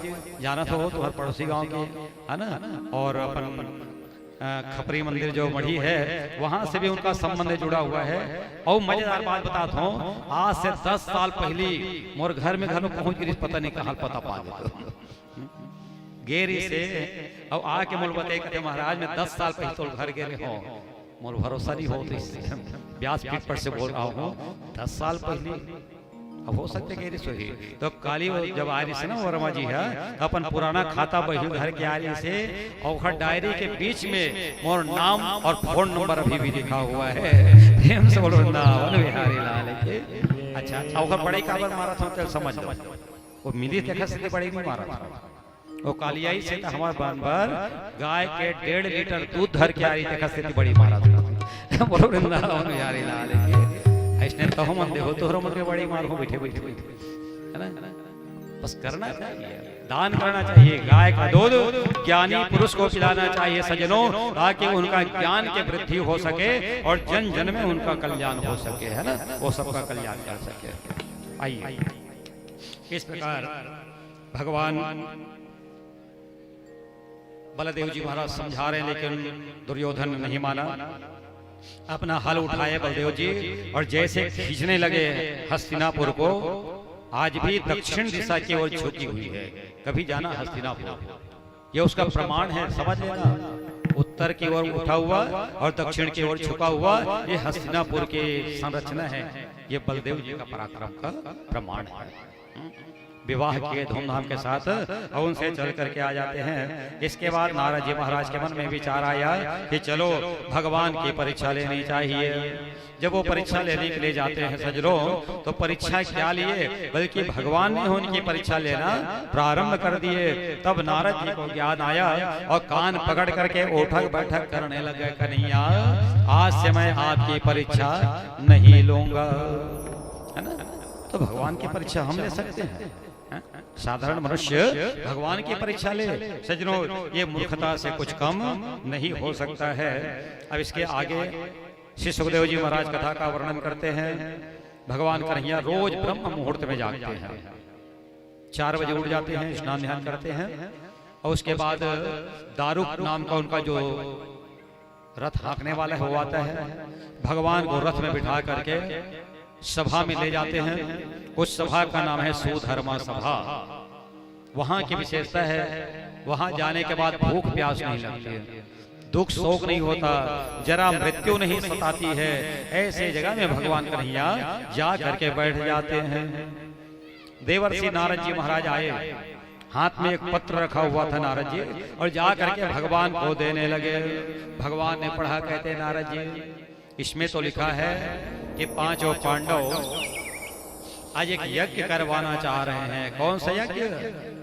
[SPEAKER 1] जाना तो हो तुम्हारे पड़ोसी गांव के, है ना। और अपन खपरी मंदिर जो मढ़ी है, वहां से भी उनका संबंध जुड़ा हुआ है। और मजेदार बात बताता हूँ, आज से 10 साल पहले मोर घर में पहुंच गई, पता नहीं कहाँ पता पा गए गेरी से। और आके मोल बताए कहते महाराज मैं 10 साल पहले तो घर गेरे हो, मोर भरोसा नहीं हो, तो व्यासपीठ पर से बोल रहा हूँ 10 साल पहले। अब हो सकते गेरी सोही तो काली जब आ रही से ना वर्मा जी है, अपन पुराना खाता बही घर के आ रही से, और डायरी के बीच में मोर नाम और फोन नंबर अभी भी लिखा हुआ है। प्रेम से बोलो वृंदावन बिहारी लाल के। अच्छा और बड़े काबर मारा था, चल समझ लो वो मिली देखा से बड़ी नहीं मारा था, वो कालियाई से था हमारे बानबर गाय के 1.5 लीटर दूध धर के आ रही, देखा से बड़ी मारा था। बोलो वृंदावन बिहारी लाल के। इसने तो हम देखो तोहरो मन के बड़ी मार हो बैठे बैठे, है ना। बस करना चाहिए, दान करना चाहिए। गाय का दूध ज्ञानी पुरुष को पिलाना चाहिए सज्जनों, ताकि उनका ज्ञान के वृद्धि हो सके और जन जन में उनका कल्याण हो सके, है ना, वो सबका कल्याण कर सके। आइए इस प्रकार भगवान बलदेव जी महाराज समझा रहे हैं, लेकिन दुर्योधन नहीं माना। अपना हल उठाए बलदेव जी और जैसे खींचने लगे हस्तिनापुर को, आज भी दक्षिण दिशा की ओर झुकी हुई है। कभी जाना हस्तिनापुर, ये उसका प्रमाण है, समझ लेना। उत्तर की ओर उठा हुआ और दक्षिण की ओर झुका हुआ, ये हस्तिनापुर की संरचना है। ये बलदेव जी का पराक्रम का प्रमाण है। विवाह किए धूमधाम के साथ और उनसे चल करके आ जाते हैं। इसके बाद नारद जी महाराज के मन में विचार आया कि चलो भगवान की परीक्षा लेनी चाहिए। जब वो परीक्षा लेने के लिए जाते हैं सजरों, तो परीक्षा क्या लिए, बल्कि भगवान ने उनकी परीक्षा लेना प्रारंभ कर दिए। तब नारद जी को ज्ञान आया और कान पकड़ करके उठक बैठक करने लगे, कन्हैया आज से मैं आपकी परीक्षा नहीं लूंगा, है ना। तो भगवान की परीक्षा हम ले सकते हैं, साधारण मनुष्य भगवान की परीक्षा ले सज्जनों, ये मूर्खता से कुछ कम नहीं हो सकता है। अब इसके आगे श्री सुखदेव जी महाराज कथा का वर्णन करते हैं। भगवान कन्हैया रोज ब्रह्म मुहूर्त में जागते हैं, 4 बजे उठ जाते हैं, स्नान ध्यान करते हैं और उसके बाद दारुक नाम का उनका जो रथ हाँकने वाला है वो आता है। भगवान को रथ में बिठा करके सभा में ले जाते हैं। उस सभा का नाम है सुधर्मा सभा। वहां की विशेषता है, वहां जाने के बाद भूख प्यास नहीं लगती है, दुख शोक नहीं होता, जरा मृत्यु नहीं सताती है। ऐसे जगह में भगवान कन्हैया जा करके बैठ जाते हैं। देवर्षि नारद जी महाराज आए, हाथ में एक पत्र रखा हुआ था नारद जी, और जा करके भगवान को देने लगे। भगवान ने पढ़ा, कहते नारद जी इसमें तो लिखा है कि 5 पांडव आज एक यज्ञ करवाना चाह रहे हैं। कौन सा यज्ञ?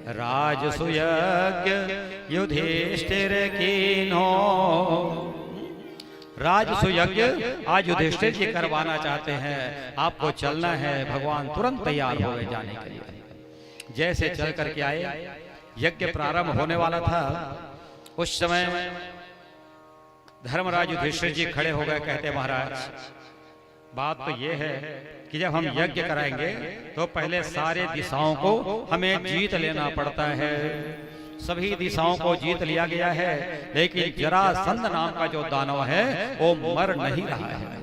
[SPEAKER 1] राजसु यज्ञ युधिष्ठिर कीन्हो। राजसु यज्ञ आज युधिष्ठिर जी करवाना चाहते हैं, आपको चलना है। भगवान तुरंत तैयार हो गए जाने के लिए। जैसे चल करके आए, यज्ञ प्रारंभ होने वाला था। उस समय धर्मराज युधिष्ठिर जी खड़े हो गए, कहते महाराज बात तो ये है कि जब हम यज्ञ कराएंगे तो पहले सारे दिशाओं को हमें जीत लेना पड़ता है। सभी दिशाओं को जीत लिया गया है, लेकिन जरासंध नाम का जो दानव है वो मर नहीं रहा है।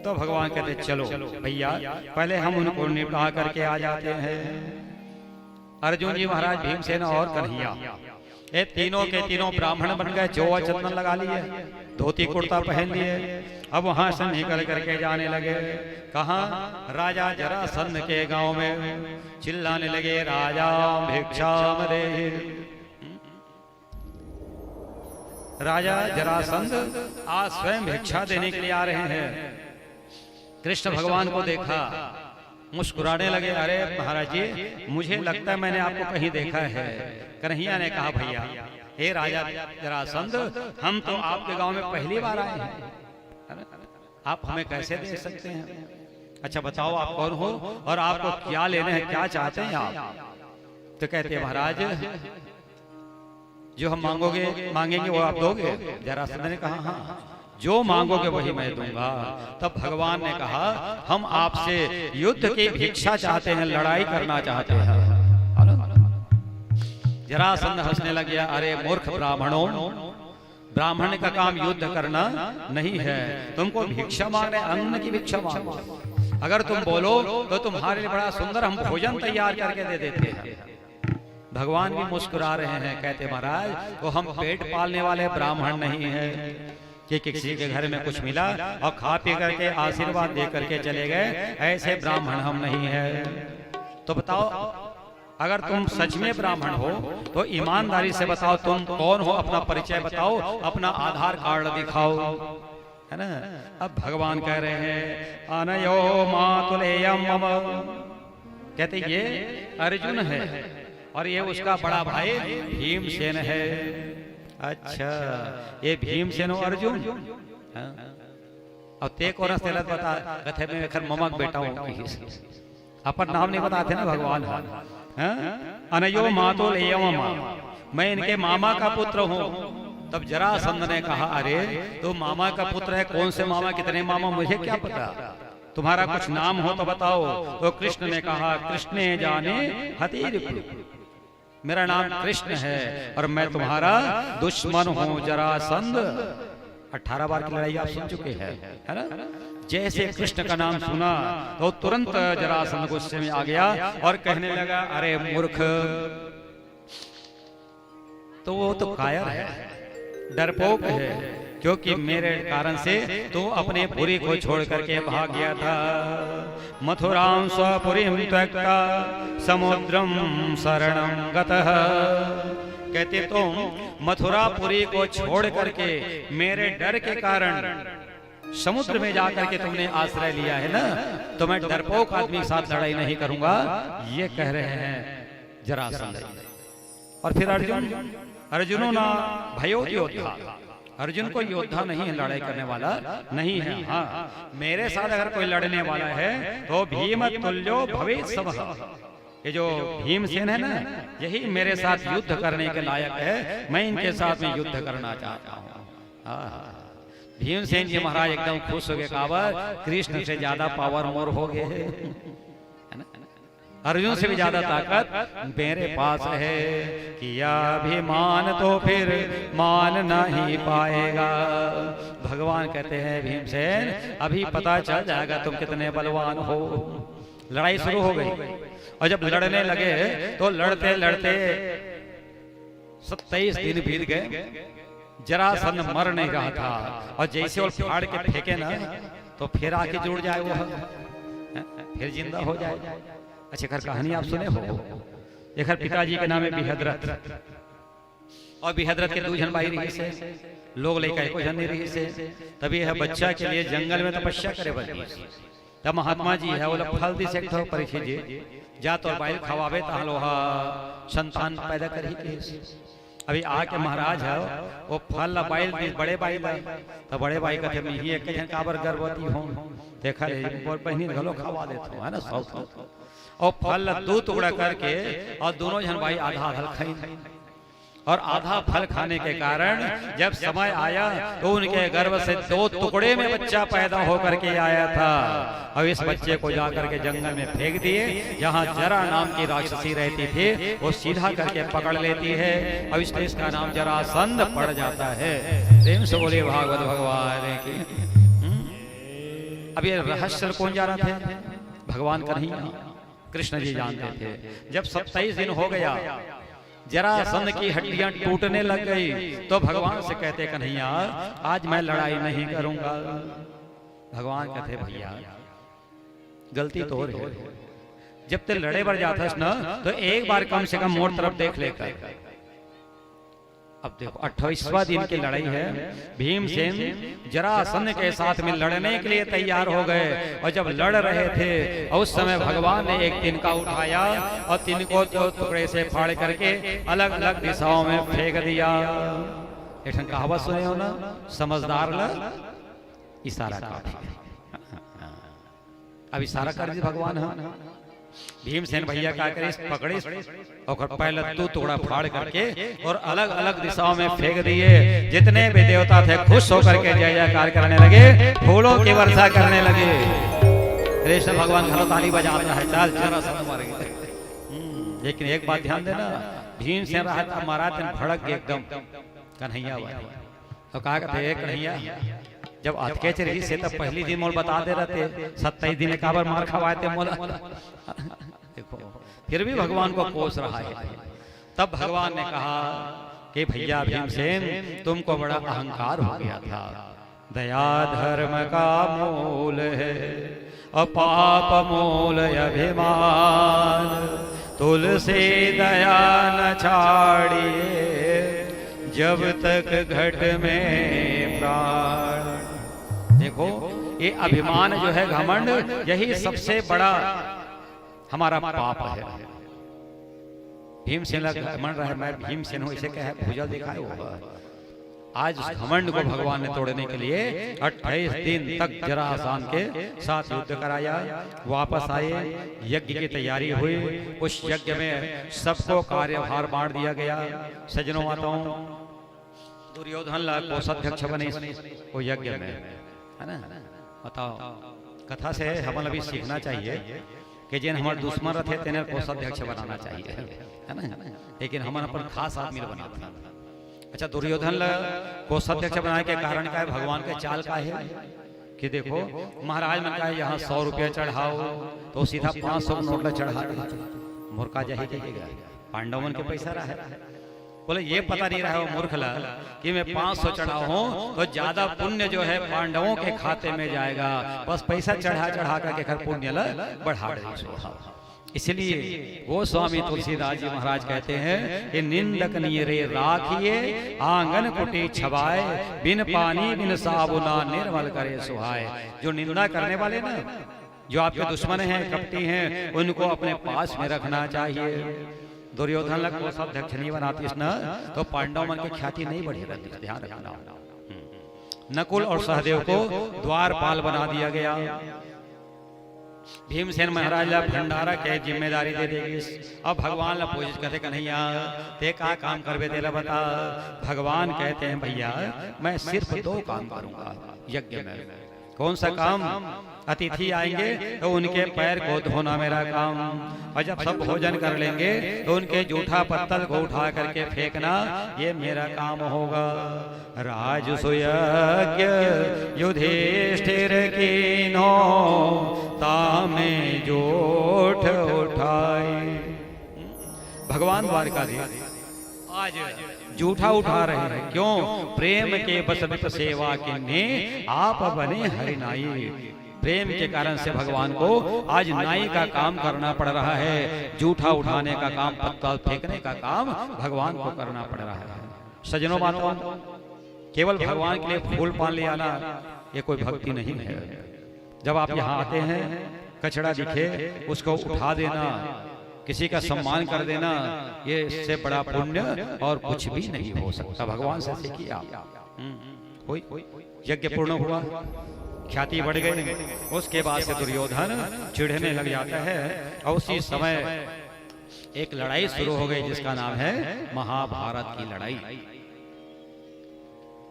[SPEAKER 1] तो भगवान कहते चलो भैया पहले हम उनको निपटा करके आ जाते हैं। अर्जुन जी महाराज, भीमसेन और कन्हैया, ये तीनों के तीनों ब्राह्मण बन गए। जोआ चंदन लगा लिए, धोती कुर्ता पहन लिए, अब वहां से निकल करके जाने लगे। कहा? राजा जरासंध के गांव में चिल्लाने लगे, राजा भिक्षाम दे। राजा जरासंध आज स्वयं भिक्षा देने के लिए आ रहे हैं। कृष्ण भगवान को देखा, मुस्कुराने लगे। अरे महाराज जी, मुझे लगता है मैंने आपको कहीं देखा है। कन्हैया ने कहा, भैया हे राजा जरासंध, हम तो आपके गांव में पहली बार आए हैं, आप हमें कैसे दे सकते हैं? अच्छा बताओ आप कौन हो और आपको क्या लेने हैं, क्या चाहते हैं आप? तो कहते हैं महाराज, जो हम मांगेंगे वो आप दोगे? जरासंध ने कहा, हाँ, जो मांगोगे वही मैं दूंगा। तब भगवान ने कहा, हम आपसे युद्ध की भिक्षा चाहते हैं, लड़ाई करना चाहते हैं। जरासंध हंसने लग गया, अरे मूर्ख ब्राह्मणों, ब्राह्मण का काम युद्ध करना नहीं है, तुमको भिक्षा मांगना है, अन्न की भिक्षा मांगो। अगर तुम बोलो तो तुम्हारे लिए बड़ा सुंदर हम भोजन तैयार करके दे देते हैं। भगवान भी मुस्कुरा रहे हैं, कहते महाराज वो हम पेट पालने वाले ब्राह्मण नहीं है कि किसी के घर में कुछ मिला और खा पी करके आशीर्वाद दे करके चले गए, ऐसे ब्राह्मण हम नहीं है। तो बताओ, अगर तुम सच में ब्राह्मण हो तो ईमानदारी से बताओ तुम कौन हो, अपना परिचय बताओ, अपना आधार कार्ड दिखाओ, है ना? अब भगवान कह रहे हैं, अनयो मातुलेयम मम, कहते ये अर्जुन है और ये उसका बड़ा भाई भीमसेन है। अच्छा, ये भीमसेन और अर्जुन, अब ते को रस्तेलत बता कथे में खर ममक बेटा हूं, अपन नाम नहीं बताते ना भगवान। अनयो मातुलेयम मम, मैं इनके मामा का पुत्र हूँ। तब जरासंध ने कहा, अरे तो मामा का पुत्र है, कौन से मामा, कितने मामा, मुझे क्या पता, तुम्हारा कुछ नाम हो तो बताओ। तो कृष्ण ने कहा, कृष्ण जाने हतीर, मेरा नाम कृष्ण है और मैं तुम्हारा दुश्मन हूँ जरासंध। 18 बार की लड़ाई आप सुन चुके हैं, है ना? जैसे कृष्ण का नाम सुना तो तुरंत जरासंध गुस्से में आ गया और कहने लगा, अरे मूर्ख, तो वो तो कायर है, डरपोक है, क्योंकि मेरे कारण से तो अपने पुरी को छोड़ करके भाग गया था। मथुरां स्वपुरीं त्यक्त्वा समुद्रम शरणं गतः, कहते तुम मथुरापुरी को छोड़ करके मेरे डर के कारण समुद्र में जाकर के तुमने आश्रय लिया है ना, तो मैं डरपोक आदमी के साथ लड़ाई नहीं करूंगा, ये कह रहे हैं जरासंध। और फिर अर्जुनो ना भयो योद्धा, अर्जुन को योद्धा नहीं है, लड़ाई करने वाला नहीं है। हाँ, मेरे साथ अगर कोई लड़ने वाला है तो भीम तुल्यो भवेत् समः, ये जो भीमसेन है ना, यही मेरे साथ युद्ध करने के लायक है, मैं इनके साथ में युद्ध करना चाहता हूँ। भीमसेन जी महाराज एकदम खुश हो गए, कहा कृष्ण से ज्यादा पावर मोर हो गए, अर्जुन से भी ज्यादा ताकत मेरे पास है, किया अभिमान तो फिर मान नहीं पाएगा। भगवान कहते हैं, भीमसेन अभी पता चल जाएगा तुम कितने बलवान हो। लड़ाई शुरू हो गई और जब लड़ने लगे तो लड़ते लड़ते 27 दिन बीत गए, जरासंध मर नहीं रहा था, और जैसे वो फाड़ के फेंके ना तो फिर आके जुड़ जाए, वो फिर जिंदा हो जाए। अच्छा, खैर कहानी आप सुने हो, एक पिताजी के नाम है बिहद्रथ, और बिहद्रथ के 2 जन भाई रही से, लोग लेकर को जन नहीं रही से, तभी यह बच्चा के लिए जंगल में तपस्या करे बल्कि तब महात्मा जी है वो फल दी से परीक्षित जी जा तो बाइल खवावे ता लोहा संतान पैदा कर ही के। अभी आके महाराज है वो फल बाइल बड़े बाइल तो बड़े भाई कहते मैं ही एक जन काबर गर्भवती हूँ, देखा और बहनी घलो खवा देता हूँ, है ना, और फल 2 टुकड़ा करके और दोनों जन भाई आधा आधा खाई, और आधा फल खाने के कारण जब समय आया तो उनके गर्भ से 2 टुकड़े में बच्चा पैदा होकर के आया था। अब इस बच्चे को जाकर के जंगल में फेंक दिए। जहाँ जरा नाम की राक्षसी रहती थी वो सीधा करके पकड़ लेती है। अब इसलिए इसका नाम जरासंध पड़ जाता है। प्रेम से बोले भागवत भगवान की। अब ये रहस्य कौन जाना थे? भगवान कन्हैया कृष्ण जी जानते थे। जब 27 दिन हो गया, जरासंध की हड्डियां टूटने लग गई, तो भगवान से कहते कन्हैया आज मैं लड़ाई नहीं करूंगा। भगवान कहते भैया गलती तो हो रही है, जब ते लड़े बढ़ जाता ना तो एक बार कम से कम मोड़ तरफ देख लेकर। अब देखो 28वां दिन की लड़ाई है। भीमसेन जरासंध के साथ में लड़ने के लिए तैयार हो गए। और जब लड़ रहे थे और उस समय भगवान ने एक तिनका उठाया और तिनको 2 टुकड़े से फाड़ करके अलग अलग दिशाओं में फेंक दिया। एक कहावत सुने हो ना, समझदार ला इशारा काफी। अब इशारा कर दी भगवान। हम भीमसेन भैया क्या करे, पकड़े और पहले 2 टुकड़ा फाड़ करके और अलग अलग दिशाओं में फेंक दिए। जितने भी देवता थे खुश होकर के जय जयकार करने लगे, फूलों की वर्षा करने लगे। कृष्ण भगवान घर ताली बजाता है, चल जरासंध मर गए। लेकिन एक बात ध्यान देना, भीमसेन रहा महाराज भड़क गए एकदम कन्हैया वाली। तो कहा कहते कन्हैया जब अटकेच रही से तब पहली दिन मोल बता दे रहते, 27 दिन काबर मार खवाए थे मोल। देखो फिर भी भगवान को कोस रहा है। तब भगवान ने कहा कि भैया भीमसेन तुमको बड़ा अहंकार हो गया था। दया धर्म का मूल है और पाप मूल अभिमान, तुलसी दया न छाड़िए जब तक घट में प्राण। देखो ये अभिमान जो है, घमंड, यही सबसे बड़ा हमारा पाप है। भीमसेन घमंड रहा है, मैं भीमसेन हूं इसे कहे भुजल दिखाए होगा। आज उस घमंड को भगवान ने तोड़ने के लिए 28 दिन तक जरासंध के साथ युद्ध कराया। वापस आए, यज्ञ की तैयारी हुई। उस यज्ञ में सबको कार्यभार बांट दिया गया। सज्जनों माताओं, दुर्योधन कोषाध्यक्ष बने वो यज्ञ में, है ना। बताओ कथा से हम अभी सीखना चाहिए कि जिन हमारे दुश्मन रहते तेने कोषाध्यक्ष बनाना चाहिए, है ना। लेकिन हमारे पर खास आदमी बनाता। अच्छा, दुर्योधन कोषाध्यक्ष बनाने के कारण का है, भगवान के चाल का है कि देखो महाराज ने कहा यहाँ 100 रुपया चढ़ाओ तो सीधा 500 नोट चढ़ा मूर्खा जही देगा। पांडवन के पैसा रहा है, बोले ये पता नहीं रहा मूर्ख लाल कि मैं 500 चढ़ाओ हूँ तो ज्यादा पुण्य जो है पांडवों के खाते में जाएगा। बस पैसा चढ़ा चढ़ा करके घर पुण्य बढ़ा रहे। इसलिए वो स्वामी तुलसीदास जी महाराज कहते हैं कि निंदक नीरे राखिए आंगन कुटी छवाए, बिन पानी बिन साबुना निर्मल करे सुहाए। जो निंदा करने वाले ना, जो आपके दुश्मन हैं, कपटी हैं, उनको अपने पास में रखना चाहिए। दुर्योधन लग कोषाध्यक्ष नहीं बनाती ना तो पांडव मन की ख्याति नहीं बढ़ी रहती। ध्यान रखना। नकुल और सहदेव को द्वारपाल बना दिया गया। भीमसेन महाराज भंडारा के जिम्मेदारी दे देगी। अब भगवान ला पूछ कहते कन्हैया ते का काम करवे तेला बता। भगवान कहते हैं भैया मैं सिर्फ 2 काम करूंगा यज्ञ में। कौन सा काम? अतिथि आएंगे तो उनके पैर को धोना मेरा काम, और जब सब भोजन कर लेंगे तो उनके जूठा पत्तल को उठा करके फेंकना ये मेरा काम होगा। राजसुयज्ञ युधिष्ठिर कीन्हो तामे जूठ उठाए। भगवान द्वारकाधीश आज जूठा उठा रहे हैं। क्यों? प्रेम के बस वित सेवा किन्ने आप बने हरि नाई। प्रेम के कारण से भगवान को आज नाई का काम करना पड़ रहा है। जूठा उठाने का काम, पत्तल फेंकने का काम भगवान को करना पड़ रहा है। सज्जनों बातों, केवल भगवान के लिए फूल पान ले आना ये कोई भक्ति नहीं है। जब आप यहाँ आते हैं, कचड़ा दिखे उसको उठा देना, किसी का सम्मान कर देना, ये इससे बड़ा पुण्य और कुछ भी नहीं हो सकता। भगवान से सीखिए आप। यज्ञ पूर्ण हुआ, ख्याति बढ़ गई। उसके बाद से दुर्योधन चिढ़ने लग जाता है और उसी समय एक लड़ाई शुरू हो गई जिसका नाम है महाभारत की लड़ाई।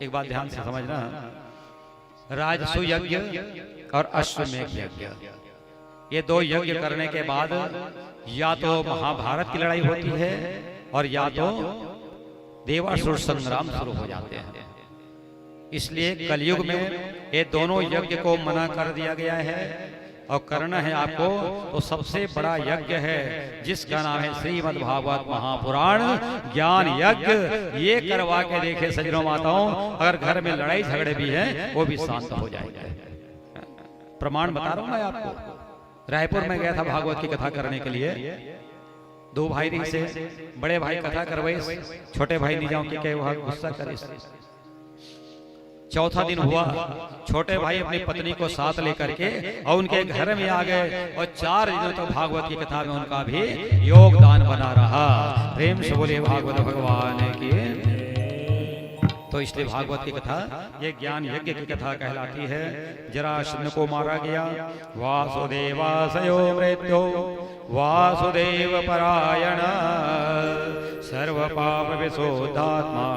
[SPEAKER 1] एक बात ध्यान से समझना, राजसु यज्ञ और अश्वमेध यज्ञ, ये दो यज्ञ करने के बाद या तो महाभारत की लड़ाई होती है और या तो देवासुर संग्राम शुरू हो जाते हैं। इसलिए कलयुग में ये दोनों यज्ञ को मना कर दिया गया है और करना है आपको तो सबसे बड़ा यज्ञ है जिसका नाम है श्रीमद् भागवत महापुराण ज्ञान यज्ञ। ये करवा के देखे सज्जनों माताओं, अगर घर में लड़ाई झगड़े भी हैं वो भी शांत हो जाएंगे। प्रमाण बता रहा हूं मैं आपको। रायपुर में गया था भागवत की कथा करने के लिए, दो भाई रही से बड़े भाई कथा करवाई, छोटे भाई नहीं जाऊं कि कहे वहां गुस्सा करे। चौथा दिन हुआ, छोटे भाई अपनी पत्नी को साथ लेकर के और उनके घर में आ गए और 4 दिनों तक भागवत की कथा में उनका भी योगदान बना रहा। प्रेम से बोले भागवत भगवान की। तो इसलिए भागवत की कथा ये ज्ञान यज्ञ की कथा कहलाती है। जरासंध को मारा गया, वासुदेवासयो मृत्यो वासुदेव परायण सर्व पाप विशोधात्मा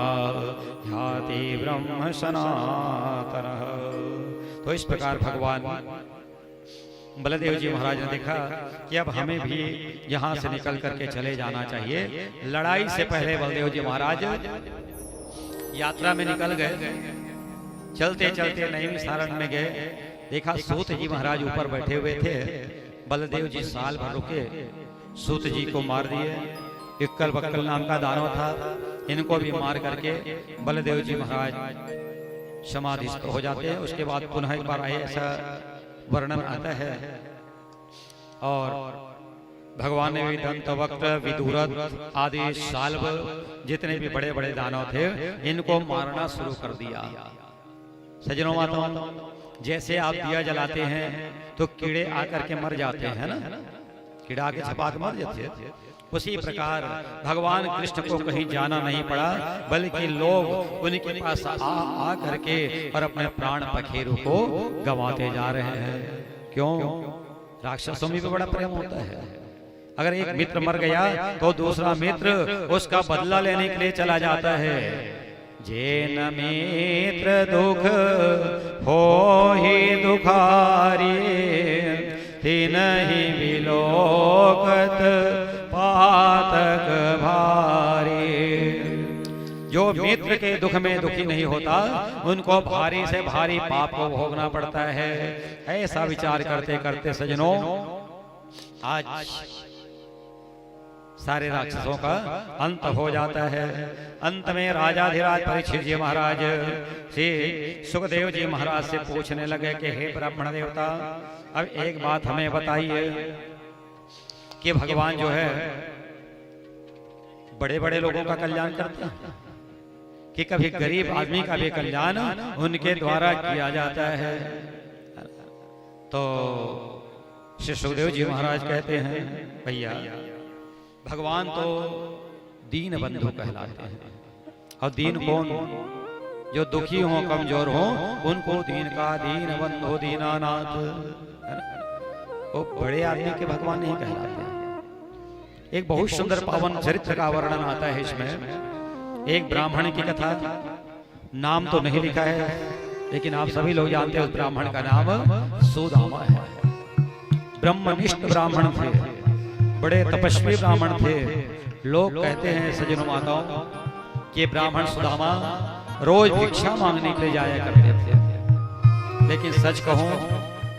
[SPEAKER 1] ख्याति ब्रह्म सनातन। तो इस प्रकार भगवान बलदेव जी महाराज ने देखा कि अब हमें भी यहाँ से निकल करके चले जाना चाहिए। लड़ाई से पहले बलदेव जी महाराज यात्रा में निकल गए। चलते चलते नैमिषारण्य में गए, देखा सूत जी महाराज ऊपर बैठे हुए थे। बलदेव जी साल भर रुके, सूत जी को मार दिए। इक्कल बक्कल नाम का दानव था, इनको भी मार करके बलदेव जी महाराज समाधिस्थ हो जाते हैं। उसके बाद पुनः एक बार आए, ऐसा वर्णन आता है। और भगवान ने भी दंतवक्त, विदुरथ आदि शाल्व जितने भी बड़े बड़े दानव थे इनको मारना शुरू कर दिया। सज्जनों माताओं, जैसे आप दिया जलाते हैं तो कीड़े आकर के मर जाते हैं ना, कीड़ा के छपा के मर जाते हैं। उसी प्रकार भगवान कृष्ण को कहीं जाना नहीं पड़ा, बल्कि लोग उनके पास आ करके और अपने प्राण पखेरु को गंवाते जा रहे हैं। क्यों? राक्षसों में भी बड़ा प्रेम होता है। अगर एक मित्र मर गया तो दूसरा मित्र उसका बदला लेने के लिए चला जाता है। जेन मित्र दुख हो ही दुखारी, तिनहि विलोकत पातक भारी। जो मित्र के दुख में दुखी नहीं होता उनको भारी से भारी पाप को भोगना पड़ता है। ऐसा विचार करते करते सज्जनों, आज सारे राक्षसों का अंत हो जाता है। अंत में राजाधिराज परीक्षित जी महाराज श्री सुखदेव जी महाराज से पूछने लगे कि हे ब्राह्मण देवता, अब एक बात हमें बताइए कि भगवान जो है बड़े बड़े लोगों का कल्याण करते हैं कि कभी गरीब आदमी का भी कल्याण उनके द्वारा किया जाता है? तो श्री सुखदेव जी महाराज कहते हैं, भैया भगवान तो दीन बंधु कहलाते हैं। और दीन कौन? जो दुखी हो, कमजोर हो, उनको दीन का दीन बंधु दीनानाथ। वो बड़े आदमी के भगवान नहीं कहलाते। एक बहुत सुंदर पावन चरित्र का वर्णन आता है इसमें। एक ब्राह्मण की कथा, नाम तो नहीं लिखा है लेकिन आप सभी लोग जानते हैं उस ब्राह्मण का नाम सुदामा है। ब्रह्मनिष्ठ ब्राह्मण थे, बड़े तपस्वी ब्राह्मण थे। लोग कहते हैं सज्जनों माताओं कि ब्राह्मण सुदामा रोज भिक्षा मांगने के लिए जाया करते थे। लेकिन सच कहूं,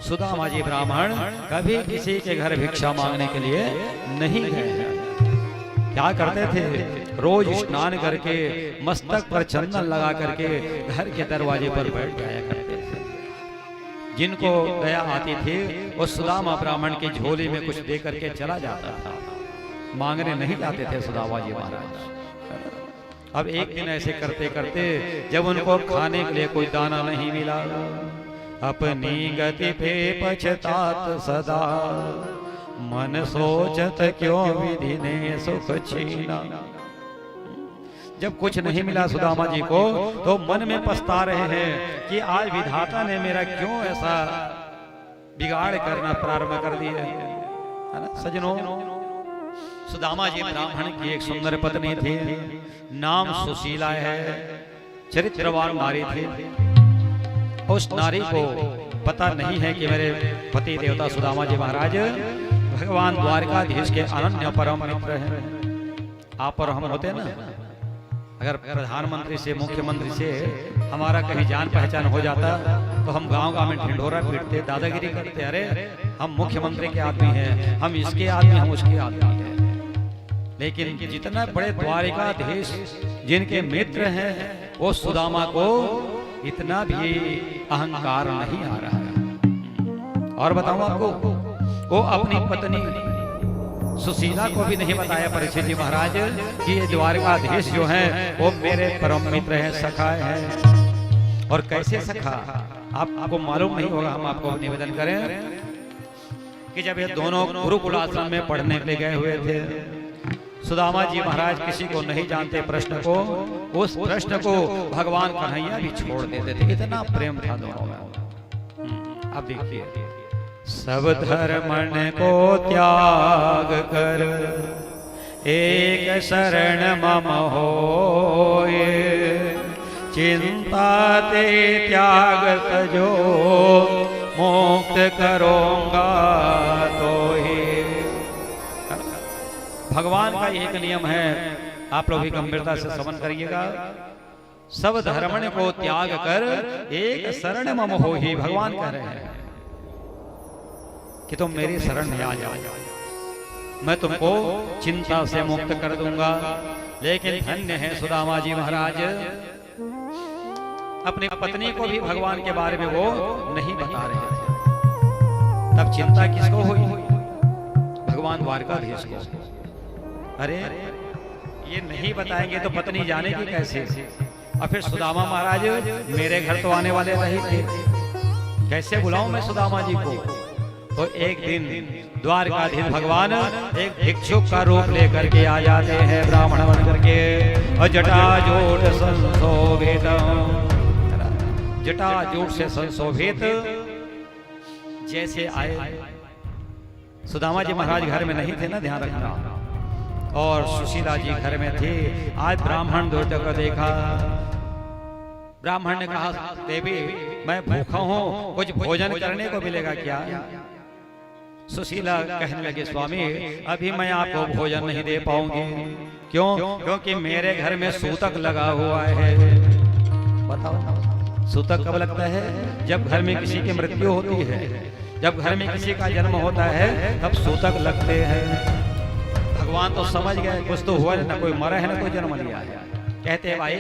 [SPEAKER 1] सुदामा जी ब्राह्मण कभी किसी के घर भिक्षा मांगने के लिए नहीं गए हैं। क्या करते थे? रोज स्नान करके मस्तक पर चंदन लगा करके घर के दरवाजे पर बैठ जाया करते थे। जिनको दया आती थी वो सुदामा ब्राह्मण की झोली में कुछ दे करके चला जाता था, मांगने नहीं जाते थे सुदामा जी महाराज। अब एक दिन ऐसे करते करते जब उनको खाने के लिए कोई दाना नहीं मिला, अपनी गति पे पछतात सदा, मन सोचत क्यों विधि ने सुख छीना। जब कुछ नहीं मिला सुदामा जी को तो मन में पछता रहे हैं कि आज विधाता ने मेरा क्यों ऐसा बिगाड़ करना प्रारंभ कर दिया है ना। सज्जनों, सुदामा जी ब्राह्मण की एक सुंदर पत्नी थी, नाम सुशीला है, चरित्रवान नारी थी। उस नारी को पता नहीं है कि मेरे पति देवता सुदामा जी महाराज भगवान द्वारकाधीश के अनन्य परम मित्र हैं। आप और हम होते ना, अगर प्रधानमंत्री से मुख्यमंत्री से हमारा कहीं जान पहचान हो जाता तो हम गांव में ढिंढोरा पीटते, दादागिरी करते, अरे हम मुख्यमंत्री के आदमी हैं, हम इसके आदमी, हम उसके आदमी हैं। लेकिन जितना बड़े द्वारिकाधीश जिनके मित्र हैं, वो सुदामा को इतना भी अहंकार नहीं आ रहा है। और बताऊं आपको, वो अपनी पत्नी सुशीला को भी नहीं बताया परीक्षित जी महाराज कि ये द्वारकाधीश जो हैं वो मेरे परम मित्र हैं, सखा हैं। और कैसे सखा आपको मालूम नहीं होगा, हम आपको निवेदन करें कि जब ये दोनों गुरुकुल आश्रम में पढ़ने के लिए गए हुए थे, सुदामा जी महाराज किसी को नहीं जानते प्रश्न को, उस प्रश्न को भगवान कन्हैया भी छोड़ देते थे, इतना प्रेम था दोनों में। अब देखिए, सब धर्मन को त्याग कर एक शरण मम होए, चिंता ते त्याग तजो मुक्त करूंगा तो ही। भगवान का एक नियम है, आप लोग भी गंभीरता से श्रवण करिएगा। सब धर्मन को त्याग कर एक शरण मम हो ही, भगवान कह रहे हैं कि तुम मेरी शरण में आ जाओ, मैं तुमको चिंता से मुक्त कर दूंगा। लेकिन धन्य है सुदामा जी महाराज, अपनी पत्नी को भी भगवान के बारे में वो नहीं बता रहे थे। तब चिंता किसको हुई? भगवान द्वारकाधीश को। अरे ये नहीं बताएंगे तो पत्नी जानेगी कैसे? और फिर सुदामा महाराज मेरे घर तो आने वाले नहीं थे, कैसे बुलाऊं मैं सुदामा जी को? तो एक दिन द्वारकाधीश भगवान एक भिक्षुक का रूप लेकर के आ जाते हैं, ब्राह्मण बन करके, और जटाजूट संशोभित, जटाजूट से संशोभित जैसे आए। सुदामा जी महाराज घर में नहीं थे ना, ध्यान रखना, और सुशीला जी घर में थे। आज ब्राह्मण दुर्जय को देखा, ब्राह्मण ने कहा, देवी मैं भूखा हूँ, कुछ भोजन करने को मिलेगा क्या? सुशीला कहने लगे, स्वामी अभी मैं आपको भोजन नहीं दे पाऊंगी। क्यों? क्योंकि मेरे घर में सूतक लगा हुआ है। बताओ, सूतक कब लगता है? जब घर में किसी की मृत्यु होती है, जब घर में किसी का जन्म होता है, तब सूतक लगते हैं। भगवान तो समझ गए कुछ तो हुआ है, ना कोई मरा है ना कोई जन्म लिया है। कहते भाई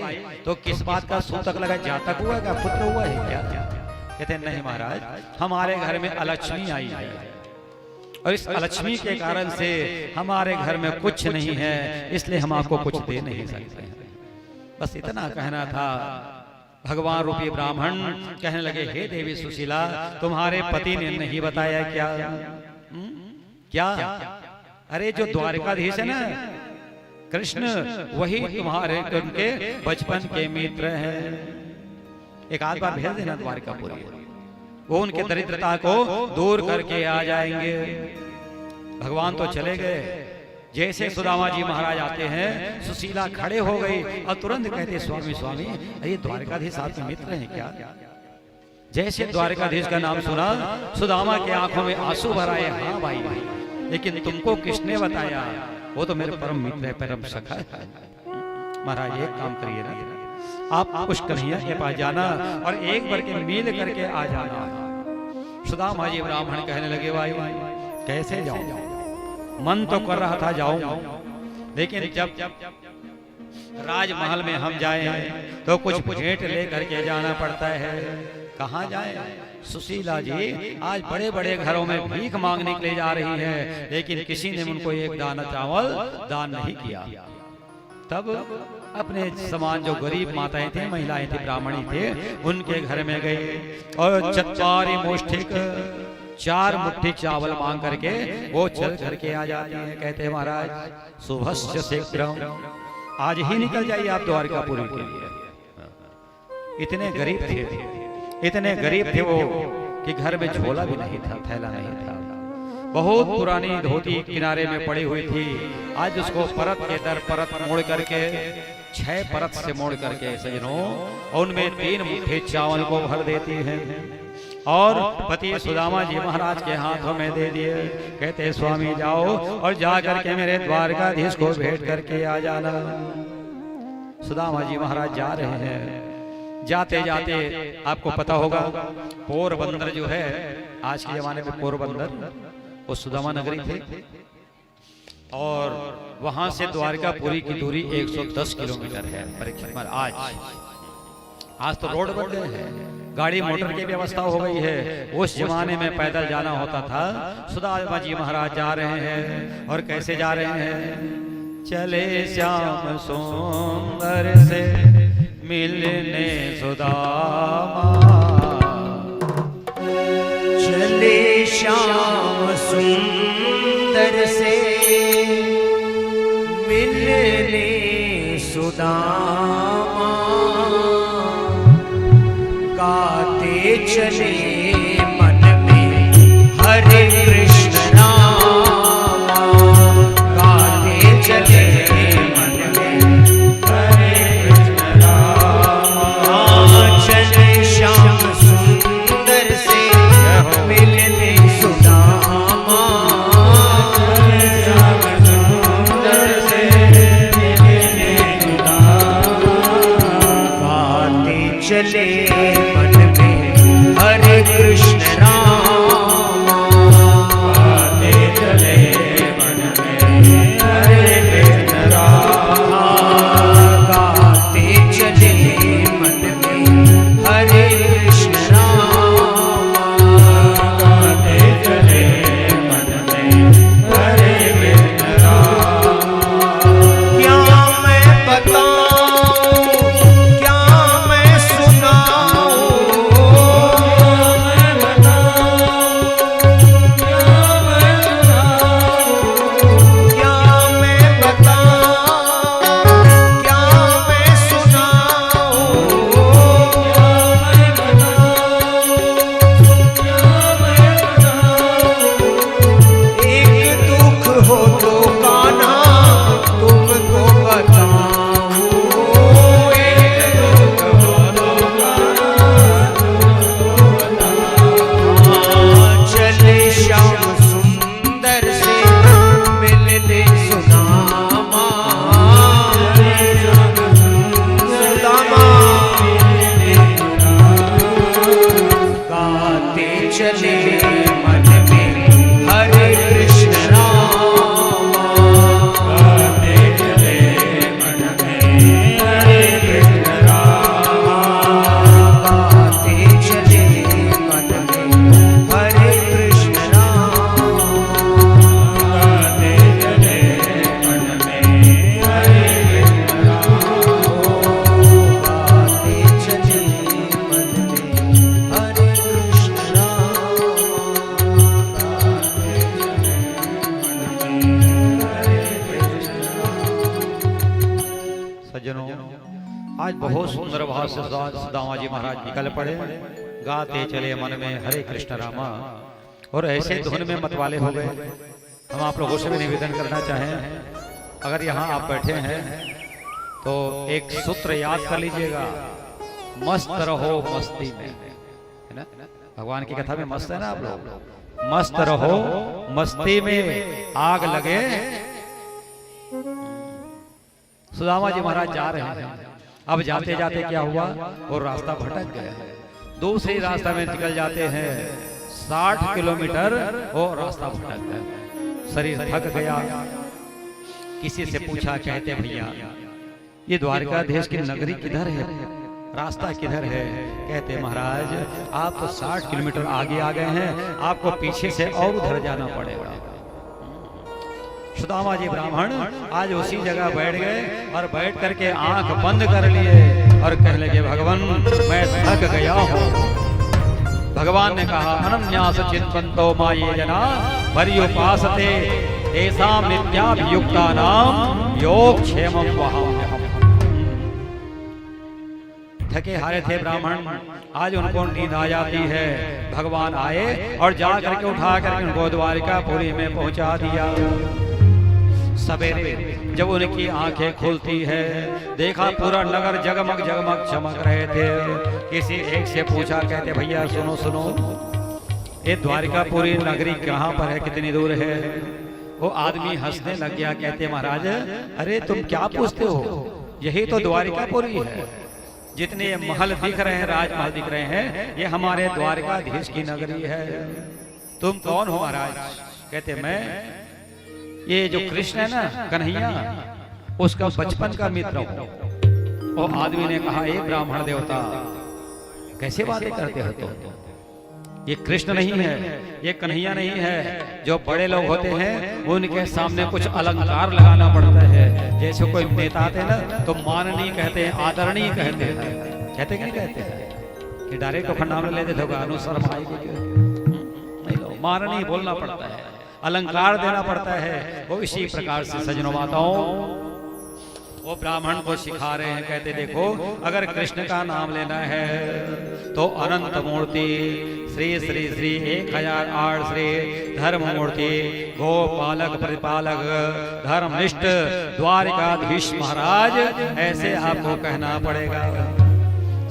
[SPEAKER 1] तो किस बात का सूतक लगा? जातक हुआ है क्या? पुत्र हुआ है क्या? कहते नहीं महाराज, हमारे घर में अलक्ष्मी आई है, और इस अलक्ष्मी के कारण से हमारे घर में कुछ नहीं है, इसलिए हम आपको कुछ दे नहीं सकते। बस इतना कहना था। भगवान रूपी ब्राह्मण कहने लगे, हे देवी सुशीला, तुम्हारे पति ने नहीं बताया क्या? क्या? अरे जो द्वारकाधीश है ना कृष्ण, वही तुम्हारे उनके बचपन के मित्र हैं। एक आध बार भेज देना द्वारकापुरी, वो उनके दरिद्रता को दूर करके आ जाएंगे। भगवान तो चले गए। जैसे सुदामा जी महाराज आते हैं, सुशीला खड़े हो गई और तुरंत कहते, स्वामी स्वामी, अरे द्वारकाधीश आपके मित्र हैं क्या? जैसे द्वारकाधीश का नाम सुना, सुदामा की आंखों में आंसू भर आए। हाँ भाई, लेकिन तुमको किसने बताया? वो तो मेरे परम मित्र है, परम सखा है। महाराज एक काम करिए ना, आप उस कन्हैया के पास जाना और एक बार के मिल करके आ जाना। सुदामा जी ब्राह्मण कहने लगे, भाई कैसे जाऊं? मन तो कर रहा था जाऊं, लेकिन जब राजमहल में हम जाएं तो कुछ भेंट लेकर के जाना पड़ता है। कहाँ जाएं? सुशीला जी आज बड़े बड़े घरों में भीख मांगने के लिए जा रही है, लेकिन किसी ने उनको एक दाना चावल दान नहीं किया। तब अपने समान जो गरीब माताएं थी, महिलाएं थी, ब्राह्मणी थे, उनके घर में गए और चत्वारी मुष्टिक, 4 मुट्ठी चावल मांग करके वो चल करके आ जाते हैं। कहते हैं महाराज सुभस्य शीघ्रम, आज ही निकल जाइए आप द्वारकापुरी के लिए। इतने गरीब थे, इतने गरीब थे वो कि घर में झोला भी नहीं था, थैला नहीं था। बहुत पुरानी धोती किनारे में पड़ी हुई थी। आज उसको परत के दर परत मोड़ करके 6 परत से मोड़ करके सजनों उनमें 3 मुट्ठी चावल को भर देती है और पति सुदामा जी महाराज के हाथों में दे दिए। कहते स्वामी जाओ और जा करके मेरे द्वारकाधीश को भेंट करके आ जाना। सुदामा जी महाराज जा रहे हैं। जाते जाते आपको पता होगा पोरबंदर जो है आज के जमाने में पोरबंदर वो सुदामा नगरी थे और वहां से द्वारकापुरी की दूरी 110 किलोमीटर है। परीक्षित आज तो रोड बन गए हैं, गाड़ी मोटर की व्यवस्था हो गई है। उस जमाने में पैदल जाना होता था। सुदामा जी महाराज जा रहे हैं और कैसे जा रहे हैं? चले श्याम सुंदर से मिलने सुदामा,
[SPEAKER 2] चले श्याम सुंदर से मिलने सुदामा, गाते चले मन में हरे कृष्ण नामा, गाते चले मन में हरे कृष्ण नामा। चले श्याम सुंदर से मिलने सुदामा, श्याम सुंदर से मिलने सुदामा, गाते चले मन में हरे कृष्ण रामा, गाते चले मन में हरे कृष्ण रामा, गाते चले मन में हरे कृष्ण रामा, गाते चले मन में हरे कृष्ण रामा। क्या मैं बताऊं, क्या मैं सुनाऊं, मैं बताऊं, क्या मैं सुनाऊं, क्या मैं बताऊं, क्या मैं सुनाऊं, क्या मैं बताऊं, क्या मैं बताऊं। एक दुख हो तो कान्हा तुमको बताऊं, एक दुख हो तो कान्हा तुमको बताऊं। चले श्याम सुंदर से मिलने सुदामा, चले श्याम सुदामा मिलने सुदामा, गाते चले मन में हरे कृष्ण रामा, गाते चले मन में हरे कृष्ण रामा, गाते चले मन में हरे कृष्ण रामा, गाते चले मन में हरे कृष्ण रामा, गाते चले मन में हरे कृष्ण
[SPEAKER 1] सज्जनों आज बहुत सुंदर भाव से सुदामा जी महाराज निकल पड़े। गाते चले मन में हरे कृष्ण रामा और ऐसे धुन में मतवाले हो गए। हम आप लोगों से भी निवेदन करना चाहें, अगर यहाँ आप बैठे हैं तो एक सूत्र याद कर लीजिएगा, मस्त रहो मस्ती में, है ना? भगवान की कथा में मस्त है ना आप लोग। मस्त रहो मस्ती में, आग लगे। सुदामा जी महाराज जा रहे हैं। अब जाते जाते क्या हुआ, और रास्ता भटक गया। दूसरे रास्ता में निकल जाते हैं। 60 किलोमीटर और रास्ता भटक गया, शरीर थक गया। किसी से पूछा, कहते भैया ये द्वारकाधीश की नगरी किधर है, रास्ता किधर है? कहते महाराज आप तो 60 किलोमीटर आगे आ गए हैं, आपको पीछे से और उधर जाना पड़ेगा। सुदामा जी ब्राह्मण आज उसी जगह बैठ गए और बैठ करके आंख बंद कर लिए और कहने लगे, भगवान मैं थक गया हूँ। भगवान ने कहा, अनन्यास चिंतन्तो माये जना पर्युपासते तेषां नित्याभियुक्तानां योगक्षेमं वहाम्यहम्। थके हारे थे ब्राह्मण, आज उनको नींद आ जाती है। भगवान आए और जा करके उठा करके उनको द्वारिकापुरी में पहुंचा दिया। सवेरे जब उनकी आंखें खुलती है, देखा पूरा नगर जगमग जगमग चमक रहे थे। किसी एक से पूछा, कहते भैया सुनो सुनो, ये द्वारिकापुरी नगरी कहाँ पर है, कितनी दूर है? वो आदमी हंसने लग गया, कहते महाराज अरे तुम क्या पूछते हो, यही तो द्वारिकापुरी है। जितने ये महल दिख रहे हैं, राजमहल दिख रहे हैं, ये हमारे द्वारिकाधीश की नगरी है। तुम कौन हो महाराज? कहते मैं ये जो कृष्ण है ना, कन्हैया, उसका बचपन का मित्र हूं। वो आदमी ने कहा, ए ब्राह्मण देवता, कैसे बातें करते हो तुम? ये कृष्ण नहीं है, ये कन्हैया नहीं है। जो बड़े लोग होते हैं उनके सामने कुछ अलंकार लगाना पड़ता है। जैसे कोई नेता आते हैं ना, तो माननीय कहते हैं, आदरणीय कहते हैं, कहते कि नहीं कहते हैं कि डायरेक्ट तो नाम ले लेते हो, अनुसर भाई नहीं लो, माननीय बोलना पड़ता है, अलंकार देना पड़ता है। वो इसी प्रकार से सजनों माताओं वो ब्राह्मण को सिखा रहे हैं। कहते देखो, अगर कृष्ण का नाम लेना है तो अनंत मूर्ति श्री श्री श्री 1008 श्री धर्म मूर्ति गोपालक प्रतिपालक धर्मनिष्ठ द्वारिकाधीश महाराज, ऐसे आपको कहना पड़ेगा।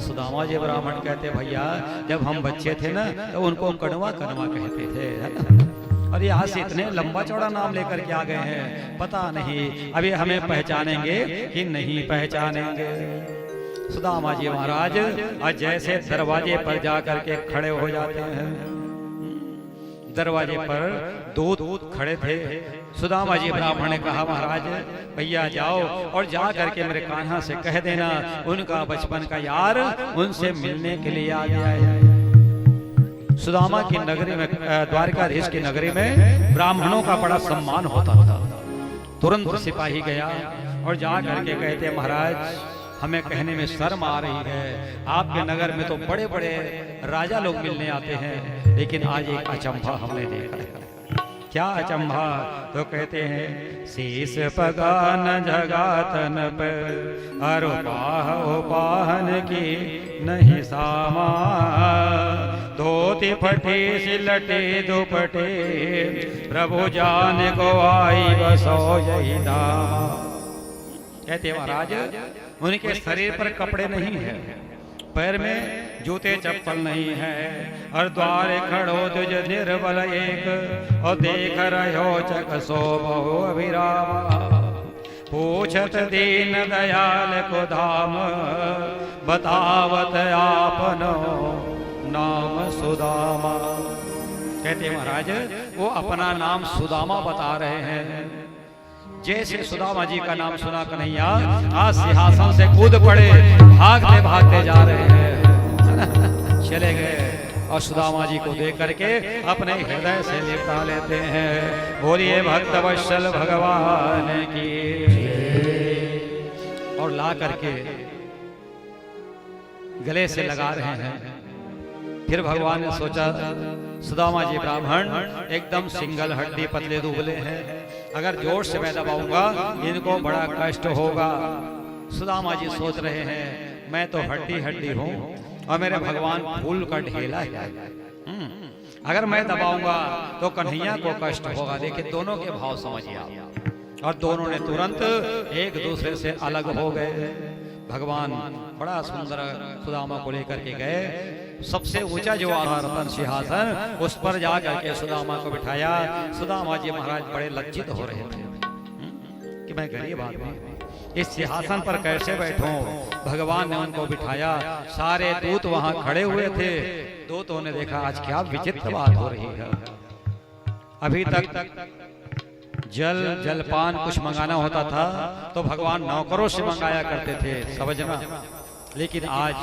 [SPEAKER 1] सुदामा जी ब्राह्मण कहते भैया जब हम बच्चे थे ना, तो उनको कड़वा कड़वा कहते थे, है ना? और यहाँ से इतने लंबा चौड़ा नाम लेकर के आ गए हैं, पता नहीं अभी हमें पहचानेंगे कि नहीं पहचानेंगे। सुदामा जी महाराज और जैसे दरवाजे पर जाकर के खड़े हो जाते हैं, दरवाजे पर दूत खड़े थे। सुदामा जी ब्राह्मण ने कहा, महाराज भैया जाओ और जा करके मेरे कान्हा से कह देना, उनका बचपन का यार उनसे मिलने के लिए आ गया है। सुदामा की नगरी में, द्वारिकाधीश की नगरी में ब्राह्मणों का बड़ा सम्मान होता था। तुरंत सिपाही गया और जा करके कहते, महाराज हमें कहने में शर्म आ रही है, आपके नगर में तो बड़े बड़े राजा लोग मिलने आते हैं, लेकिन आज एक अचंभा हमने देखा है। क्या अचंभा? तो कहते हैं, शीस पगान जगातन पर अरुपाह उपाहन की नहीं सामा, धोती फटे सिलटे दुपटे प्रभु जान को आई बसो यही दामा। कहते महाराज उनके शरीर पर कपड़े नहीं है, पैर में जूते चप्पल नहीं है, और द्वारे खड़ो तुझ निर्बल एक, और देख रहो चक सो बहु अभिरामा। पूछत दीन दयाल को धाम, बतावत आपनो नाम सुदामा। कहते महाराज वो अपना नाम सुदामा बता रहे हैं। जैसे सुदामा जी का नाम सुना कन्हैया आज सिंहासन से कूद पड़े, भागते भागते जा रहे हैं, चले गए और सुदामा जी को देख करके अपने हृदय से लिपटा लेते हैं। बोलिए भक्त वत्सल भगवान की। और ला करके गले से लगा रहे हैं। फिर भगवान ने सोचा, सुदामा जी ब्राह्मण एकदम सिंगल हड्डी पतले दुबले हैं, अगर जोर से मैं दबाऊंगा इनको बड़ा कष्ट होगा। सुदामा जी सोच रहे हैं, मैं तो हड्डी हड्डी हूँ और मेरे भगवान फूल का ढेला है, अगर मैं दबाऊंगा तो कन्हैया को कष्ट होगा। देखिए दोनों के भाव समझिए आप। और दोनों ने तुरंत एक दूसरे से अलग हो गए। भगवान बड़ा सुंदर सुदामा को लेकर के गए, सबसे ऊंचा जो रतन सिंहासन उस पर जाकर के सुदामा को बिठाया। सुदामा जी महाराज बड़े लज्जित हो रहे थे कि मैं गरीब आदमी इस सिंहासन पर कैसे बैठूं। भगवान ने उनको बिठाया, सारे दूत वहां खड़े हुए थे। दूतों ने देखा आज क्या विचित्र बात हो रही है। अभी तक जलपान कुछ मंगाना होता था तो भगवान नौकरों से मंगाया करते थे, समझना। लेकिन आज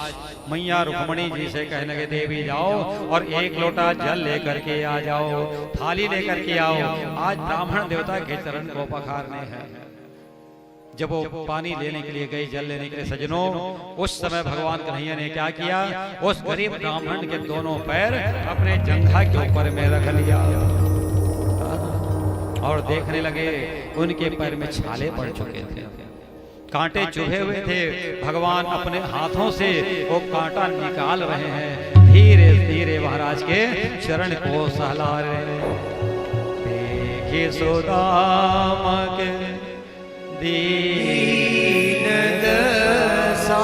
[SPEAKER 1] मैया रुक्मणी जी से कहने लगे, देवी जाओ और एक लोटा जल लेकर के आ जाओ, थाली लेकर के आओ, आज ब्राह्मण देवता के चरण को पखारने हैं। जब वो पानी लेने के लिए गई, जल लेने के लिए सजनों, उस समय भगवान कन्हैया ने क्या किया, उस गरीब ब्राह्मण के दोनों पैर अपने जंघा के ऊपर में रख लिया और देखने लगे उनके पैर में छाले पड़ चुके थे। कांटे चुभे हुए थे, भगवान अपने हाथों से वो कांटा निकाल रहे हैं, धीरे धीरे महाराज के चरण को सहला रहे हैं। देखे सुदामा के
[SPEAKER 2] दीन दशा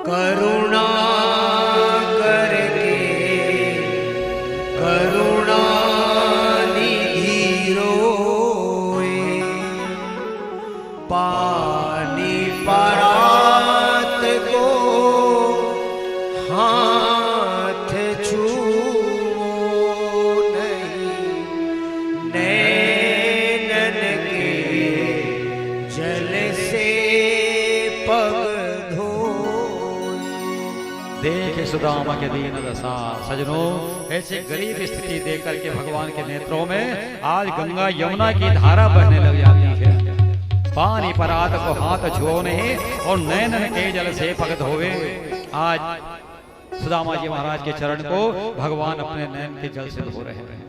[SPEAKER 2] करुणा करके करुणा निधि रोए, पानी परात को हाथ छूओ नहीं, नैनन के जल से पग धोए।
[SPEAKER 1] देखे सुदामा के दीन दशा। सजनों, ऐसे गरीब स्थिति देख करके भगवान के नेत्रों में आज गंगा यमुना की धारा बहने लग जाती है। पानी परात को हाथ छुओ नहीं और नैनन के जल से पग धोवे। आज सुदामा जी महाराज के चरण को भगवान अपने नैन के जल से धो रहे हैं।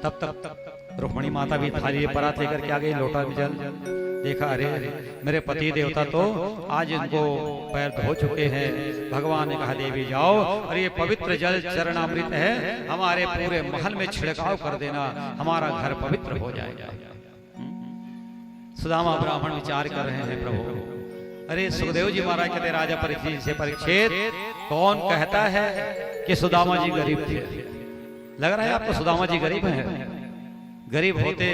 [SPEAKER 1] तब रुक्मणी माता भी थाली परात लेकर के आ गई, लोटा में जल। देखा, अरे मेरे पति देवता तो आज इनको पैर धो चुके हैं। भगवान ने कहा, देवी जाओ और ये पवित्र जल चरणामृत है, हमारे पूरे महल में छिड़काव कर देना, हमारा घर पवित्र हो जाएगा। सुदामा ब्राह्मण विचार कर रहे हैं, प्रभु अरे सुखदेव जी महाराज कहते, राजा परीक्षित से, परीक्षित कौन कहता है कि सुदामा जी गरीब थे? लग रहा है आपको सुदामा जी गरीब हैं। गरीब होते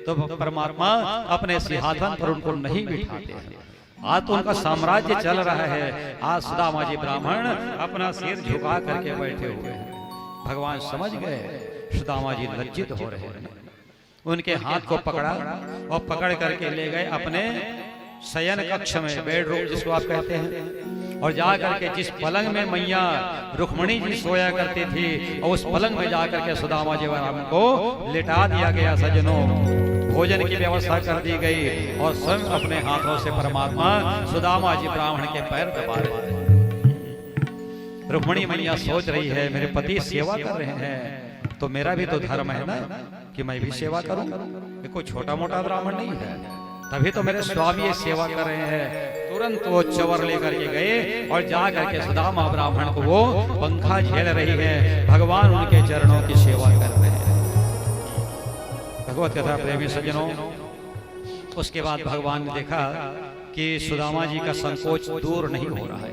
[SPEAKER 1] तो परमात्मा अपने सिंहासन पर उनको नहीं बिठाते हैं। आज तो उनका साम्राज्य चल रहा है, आज सुदामा जी ब्राह्मण अपना सिर झुका करके बैठे हुए हैं। भगवान समझ गए सुदामा जी लज्जित हो रहे हैं। उनके हाथ को पकड़ा और पकड़ करके ले गए अपने शयन कक्ष में, बेडरूम जिसको आप कहते हैं, और जा करके जिस पलंग में मैया रुक्मणी जी सोया करती थी, और उस पलंग में जा करके सुदामा जी महाराज को लिटा दिया गया। सज्जनों, भोजन की व्यवस्था कर दी गई और स्वयं अपने हाथों से परमात्मा सुदामा जी ब्राह्मण के पैर दबा रहे हैं। रुक्मणी मैया सोच रही है, मेरे पति सेवा कर रहे हैं तो मेरा भी तो धर्म है ना कि मैं भी सेवा करूं। ये कोई छोटा मोटा ब्राह्मण नहीं है, तभी तो मेरे स्वामी ये सेवा कर रहे हैं। तुरंत वो चवर लेकर के गए और जा करके सुदामा ब्राह्मण को वो पंखा झेल रही है, भगवान उनके चरणों की सेवा कर रहे हैं। भगवत कथा प्रेमी सज्जनों, उसके बाद भगवान ने देखा कि सुदामा जी का संकोच दूर नहीं हो रहा है।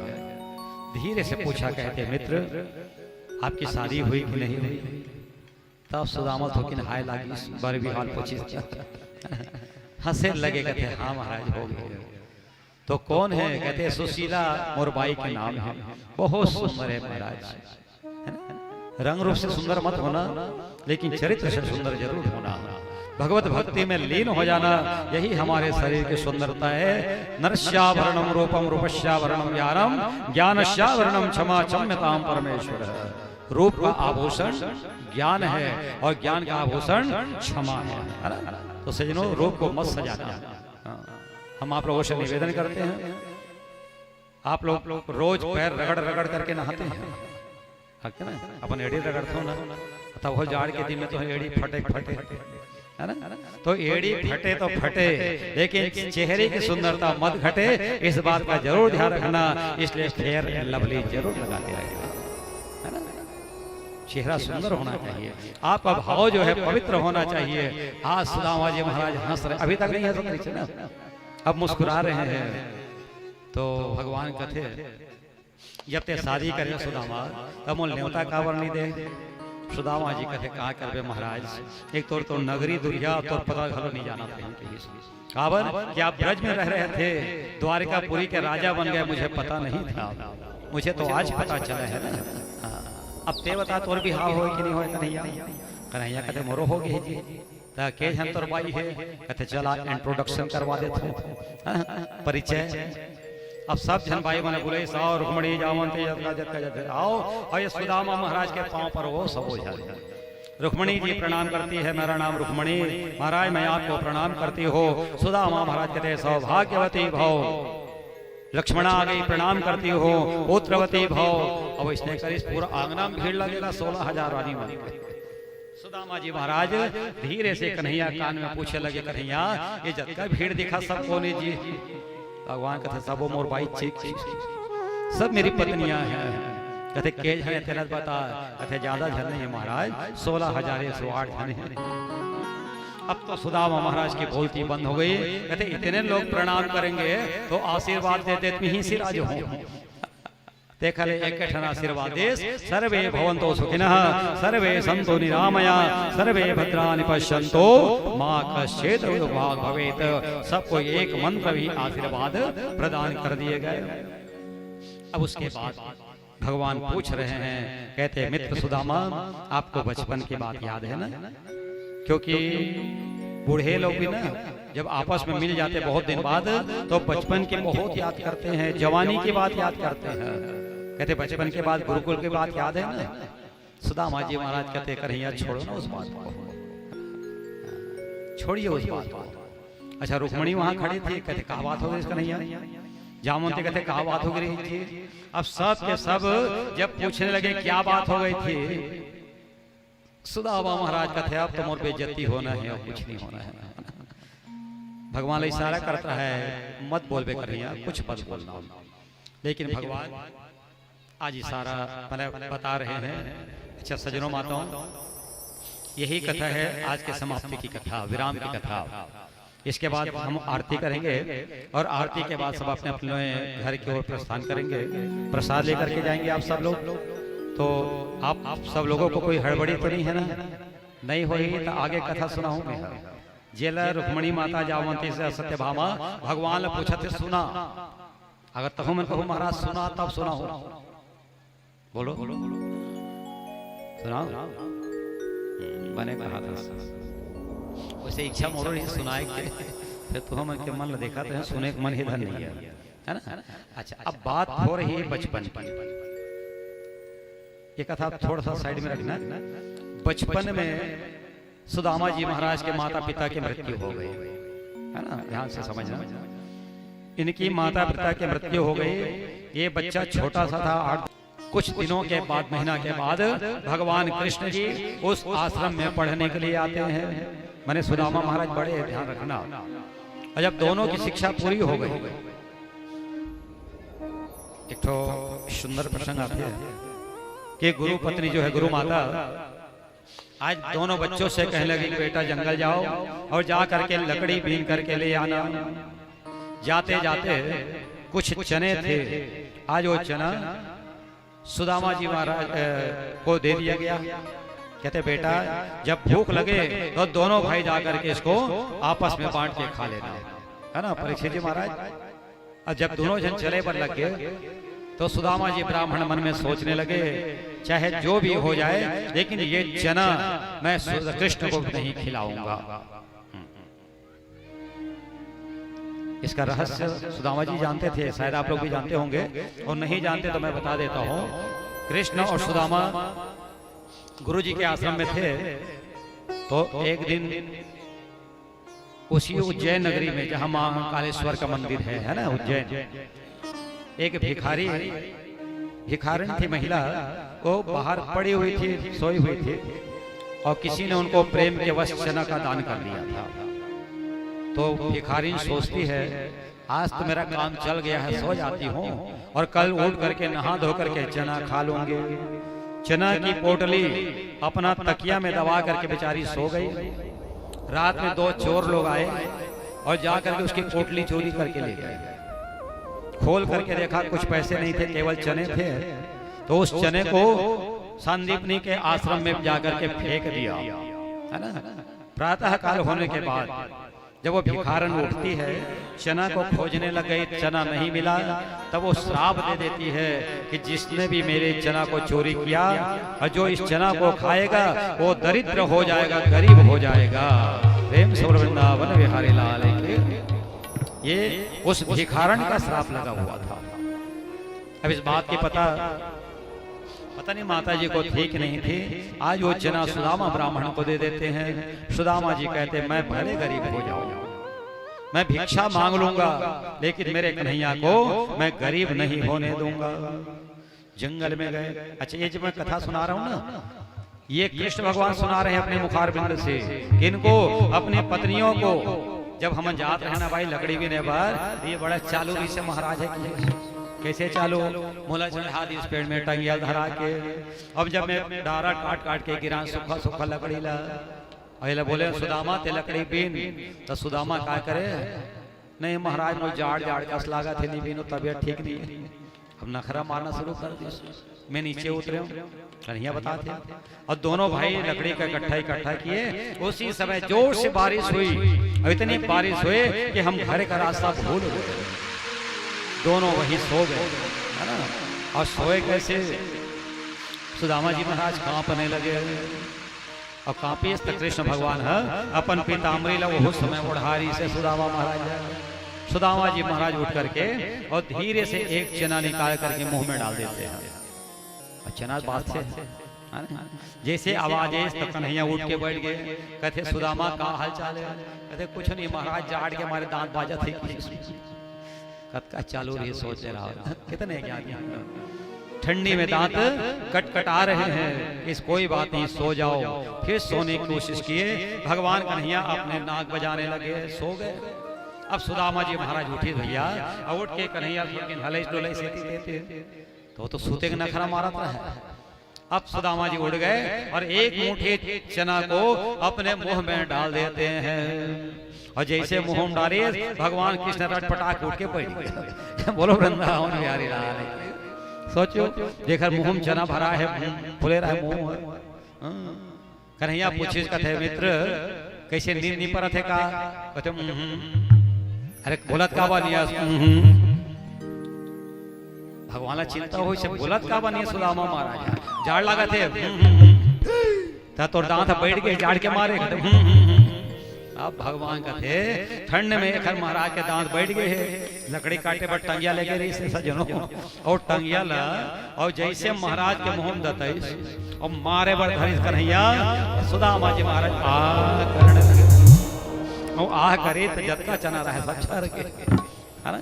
[SPEAKER 1] धीरे से पूछा, कहते, मित्र आपकी शादी हुई कि नहीं हुई? तब सुदामा तो किन हाय लागी, बार भी हाल पूछी, हंसे लगे, कहते हाँ महाराज हो गए। तो कौन है? कहते सुशीला मोरबाई के नाम है, बहुत सुंदर है महाराज। रंग रूप से सुंदर मत होना, लेकिन चरित्र से सुंदर जरूर होना। भगवत भक्ति में लीन हो जाना, यही हमारे शरीर की सुंदरता है। नरस्याभरणम रूपम रूपस्याभरणम ज्ञानम ज्ञानस्याभरणम क्षमा क्षम्यताम परमेश्वर। रूप का आभूषण ज्ञान है और ज्ञान का आभूषण क्षमा है। तो सज्जनों, रूप को मत सजाना। हम आप लोगों से निवेदन करते हैं, आप लोग रोज पैर रगड़ रगड़ करके नहाते हैं ना, अपन एड़ी रगड़ते हो ना, तब वो जाड़ के दिन में तो एड़ी फटे फटे है ना। तो एड़ी फटे तो फटे, लेकिन चेहरे की सुंदरता मत घटे, इस बात का जरूर ध्यान रखना। इसलिए फेयर एंड लवली जरूर लगाते रहिए, है ना। चेहरा सुंदर होना चाहिए, आपका भाव जो है पवित्र होना चाहिए। आज सुदामा जी महाराज हंस रहे, अभी तक नहीं हंस रहे ना, अब मुस्कुरा रहे हैं। तो भगवान कहते, जब ते शादी करे सुदामा तब मोल न्योता का वर्णी दे। सुदामा जी कहते, कहा करबे महाराज, एक तो नगरी दुरिया तो पता घलो नहीं जाना था काबर कि आप ब्रज में रह रहे थे, द्वारिकापुरी के राजा बन गए, मुझे पता नहीं था, मुझे तो आज पता चला है ना। अब ते बता तोर भी हाँ हो कि नहीं हो? कन्हैया कहते मोरो हो गई जी, के जन तोर बाई है? कहते चला इंट्रोडक्शन करवा देते, परिचय। अब सब जन भाई मैंने बोले, साओ रुक्मणी जावंती आओ, और ये सुदामा महाराज के पांव पर वो सब हो जाए। रुक्मणी जी प्रणाम करती है, मेरा नाम रुक्मणी, महाराज मैं आपको प्रणाम करती हो। सुदामा महाराज कहते, सौभाग्यवती भव। लक्ष्मणा आ गई, प्रणाम करती हो, पुत्रवती भव। अब इसने कर इस पूरा आंगना में भीड़ लगेगा, 16,000 रानी बन। सुदामा जी महाराज धीरे से कन्हैया कान में पूछे लगे, कन्हैया ये जग का भीड़ दिखा सब कोने जी? भगवान कहते सब वो मोर बाई चीक सब मेरी पत्नियां हैं। कहते केज है तेरा बता? कहते ज्यादा जन नहीं है महाराज, 16,108 जन है। अब तो सुदामा महाराज की बोलती बंद हो गई। कहते इतने लोग प्रणाम करेंगे तो आशीर्वाद देते तुम ही सिर आज हो। देखा ले एक ठन आशीर्वाद देश, सर्वे भवन्तो सुखिनः सर्वे सन्तु निरामया सर्वे भद्राणि पश्यन्तो मा कश्चित् दुर्भाग् भवेत्। सबको एक मंत्र भी आशीर्वाद प्रदान कर दिए गए। अब उसके बाद भगवान पूछ रहे हैं, कहते मित्र सुदामा आपको बचपन की बात याद है ना? क्योंकि बूढ़े लोग भी ना जब आपस में मिल जाते बहुत दिन बाद तो बचपन की बहुत याद करते हैं, जवानी की बात याद करते हैं। कहते बचपन के बाद गुरुकुल की बात याद है ना? सुदामा जी महाराज कहते कन्हैया छोड़ो ना उस बात को, छोड़िए उस बात को। अच्छा रुक्मणी वहां खड़ी थी, कहते कहा बात हो गई कन्हैया? जामुनते कहते कहा बात हो गई थी? अब सब के सब जब पूछने लगे क्या बात हो गई थी, सुदामा महाराज कहते अब तो मोर बेइज्जती होना है और कुछ नहीं होना है। भगवान इशारा करता है मत बोल बे कन्हैया, कुछ मत बोलना। लेकिन भगवान आज इशारा बता रहे हैं। अच्छा सज्जनों माताओं, यही कथा है आज के समाप्ति की कथा, विराम की कथा। इसके बाद हम आरती करेंगे और आरती के बाद सब अपने अपने घर की ओर प्रस्थान करेंगे। प्रसाद लेकर के जाएंगे आप सब लोग। तो आप सब लोगों को कोई हड़बड़ी तो नहीं है ना? नहीं होगी तो आगे कथा सुनाऊं मैं। जेला रुक्मणी माता जावंती से सत्यभामा भगवान ने पूछा थे सुना? अगर तब मैं कहूँ महाराज सुना तब सुना हो, बोलो सुनाओ। मैंने कहा था वैसे इच्छा मोरो ही सुनाए के फिर तो हम के मन देखा तो सुने के मन ही धन नहीं है ना? अच्छा अब बात हो रही है बचपन की। ये कथा थोड़ा सा साइड में रखना। बचपन में सुदामा जी महाराज के माता पिता की मृत्यु हो गई है ना? ध्यान से समझना। इनकी माता पिता की मृत्यु हो गई। ये बच्चा छोटा सा था। कुछ दिनों के बाद, महीना के बाद भगवान कृष्ण जी उस आश्रम में पढ़ने के लिए आते हैं। मैंने सुदामा महाराज बड़े ध्यान रखना। और जब दोनों की शिक्षा पूरी हो गई, एक तो सुंदर प्रसंग आते हैं कि गुरु पत्नी जो है गुरु माता आज दोनों बच्चों से कहने लगी बेटा जंगल जाओ और जा करके लकड़ी बीन करके ले आना। जाते जाते कुछ चने थे, आज वो चना सुदामा जी महाराज को दे दिया गया। कहते बेटा जब भूख लगे तो दोनों भाई जाकर के इसको आपस में बांट के खा लेना, है ना परीक्षित जी महाराज। और जब दोनों जन चले पर लग गए तो सुदामा जी ब्राह्मण मन में सोचने लगे चाहे जो भी हो जाए लेकिन ये चना मैं कृष्ण को नहीं खिलाऊंगा। इसका रहस्य सुदामा जी जानते थे, शायद आप लोग भी जानते होंगे, और नहीं जानते तो मैं बता देता हूँ। कृष्ण और सुदामा गुरु जी के आश्रम में थे। तो एक दिन उसी उज्जैन नगरी में जहाँ महाकालेश्वर का मंदिर है ना उज्जैन, एक भिखारिन थी महिला, वो बाहर पड़ी हुई थी, सोई हुई थी, और किसी ने उनको प्रेम के वश चना का दान कर दिया था। तो भिखारिन सोचती है आज तो मेरा काम चल गया है, सो जाती हूँ और कल उठ करके नहा धो करके चना खा लूंगी। चना की पोटली अपना तकिया में दबा करके बेचारी सो गई। रात में दो चोर लोग आए और जा करके उसकी पोटली चोरी करके ले गए। खोल करके देखा कुछ पैसे नहीं थे, केवल चने थे। तो उस चने को संदीपनी के आश्रम में जाकर के फेंक दिया, है ना। प्रातः काल होने के बाद जब वो भिखारन उठती है, चना को खोजने लग गई, चना नहीं मिला, तब वो श्राप दे देती है कि जिसने भी मेरे चना को चोरी किया और जो इस चना को खाएगा वो दरिद्र हो जाएगा, गरीब हो जाएगा। प्रेम से वृंदावन बिहारी लाल के ये उस भिखारन का श्राप लगा हुआ था। अब इस बात की पता नहीं माता जी को थी कि नहीं थी। आज वो चना सुदामा ब्राह्मण को दे देते हैं। सुदामा जी कहते मैं भले गरीब हो जाऊं, मैं भिक्षा मांग लूंगा, लेकिन मेरे कन्हैया को मैं गरीब नहीं होने दूंगा। जंगल में गए। अच्छा ये जो मैं कथा सुना रहा हूँ ना, ये कृष्ण भगवान सुना रहे हैं अपने मुखारबिंद से कि इनको अपनी पत्नियों को जब हम जाते हैं ना भाई लकड़ी भी ने बार, ये बड़ा चालू से महाराज है कि कैसे चालू मोला चढ़ा दी इस पेड़ में टंगिया धरा के। अब जब मैं डारा काट काट के गिरा सूखा सूखा लकड़ी ला, अरे बोले सुदामा ते लकड़ी बीन, तो सुदामा क्या करे, नहीं महाराज नो जाड़ जाड़ कस लागा थे नहीं बीनो, तबियत ठीक नहीं है। अब नखरा मारना शुरू कर दी, मैं नीचे उतरे हूँ कन्हैया बताते, और दोनों भाई लकड़ी का इकट्ठा किए। उसी समय जोर से बारिश हुई, और इतनी बारिश हुई कि हम घर का रास्ता भूल गए, दोनों वहीं सो गए, है ना। और सोए कैसे, सुदामा जी महाराज कांपने लगे, और कांपी कृष्ण भगवान है अपन पीताम्बरी ला वो समय ओढ़ारी से सुदामा महाराज, सुदामा जी महाराज उठ करके और धीरे से एक चना निकाल करके मुंह में डाल देते हैं। चना बात से जैसे आवाज है तब कन्हैया उठ के बैठ गए, कहते सुदामा का हाल चाल है, कहते कुछ नहीं महाराज जाड़ के हमारे दांत बाजा थे, कत चालू रही सोच रहा कितने ज्ञानी ठंडी में दांत कटकटा रहे हैं, इस कोई बात नहीं सो जाओ। फिर सोने की कोशिश किए, भगवान कन्हैया अपने नाक बजाने लगे, सो गए। अब सुदामा जी महाराज उठे भैया, और उठ के कन्हैया हले डोले से देते तो सूते का नखरा मारा है। अब सुदामा जी उड़ गए और एक मुट्ठी चना को अपने मुंह में डाल देते हैं, और जैसे मुंह में डाले भगवान कृष्ण रटपटाक उठ के बैठ गए। बोलो वृंदावन बिहारी लाल, सोचो देखकर मुंह में चना भरा है, फुले रहा है मुंह। कन्हैया पूछे कहते मित्र कैसे नींद नहीं पड़ा थे का, कहते अरे बोलत का बनिया, भगवान चिंता हो से बोलत का बनिया सुदामा महाराज, जाड़ लगा थे तो दांत बैठ गए जाड़ के मारे। अब भगवान का थे ठंड में एक महाराज के दांत बैठ गए हैं, लकड़ी काटे पर टंगिया लेके रही से सजनों, और टंगिया ला और जैसे महाराज के मुंह दताई और मारे बर धरिस कन्हैया, सुदामा जी महाराज आ करने लगे, और आ करे तो जतका चना रहे सब छर के, है ना।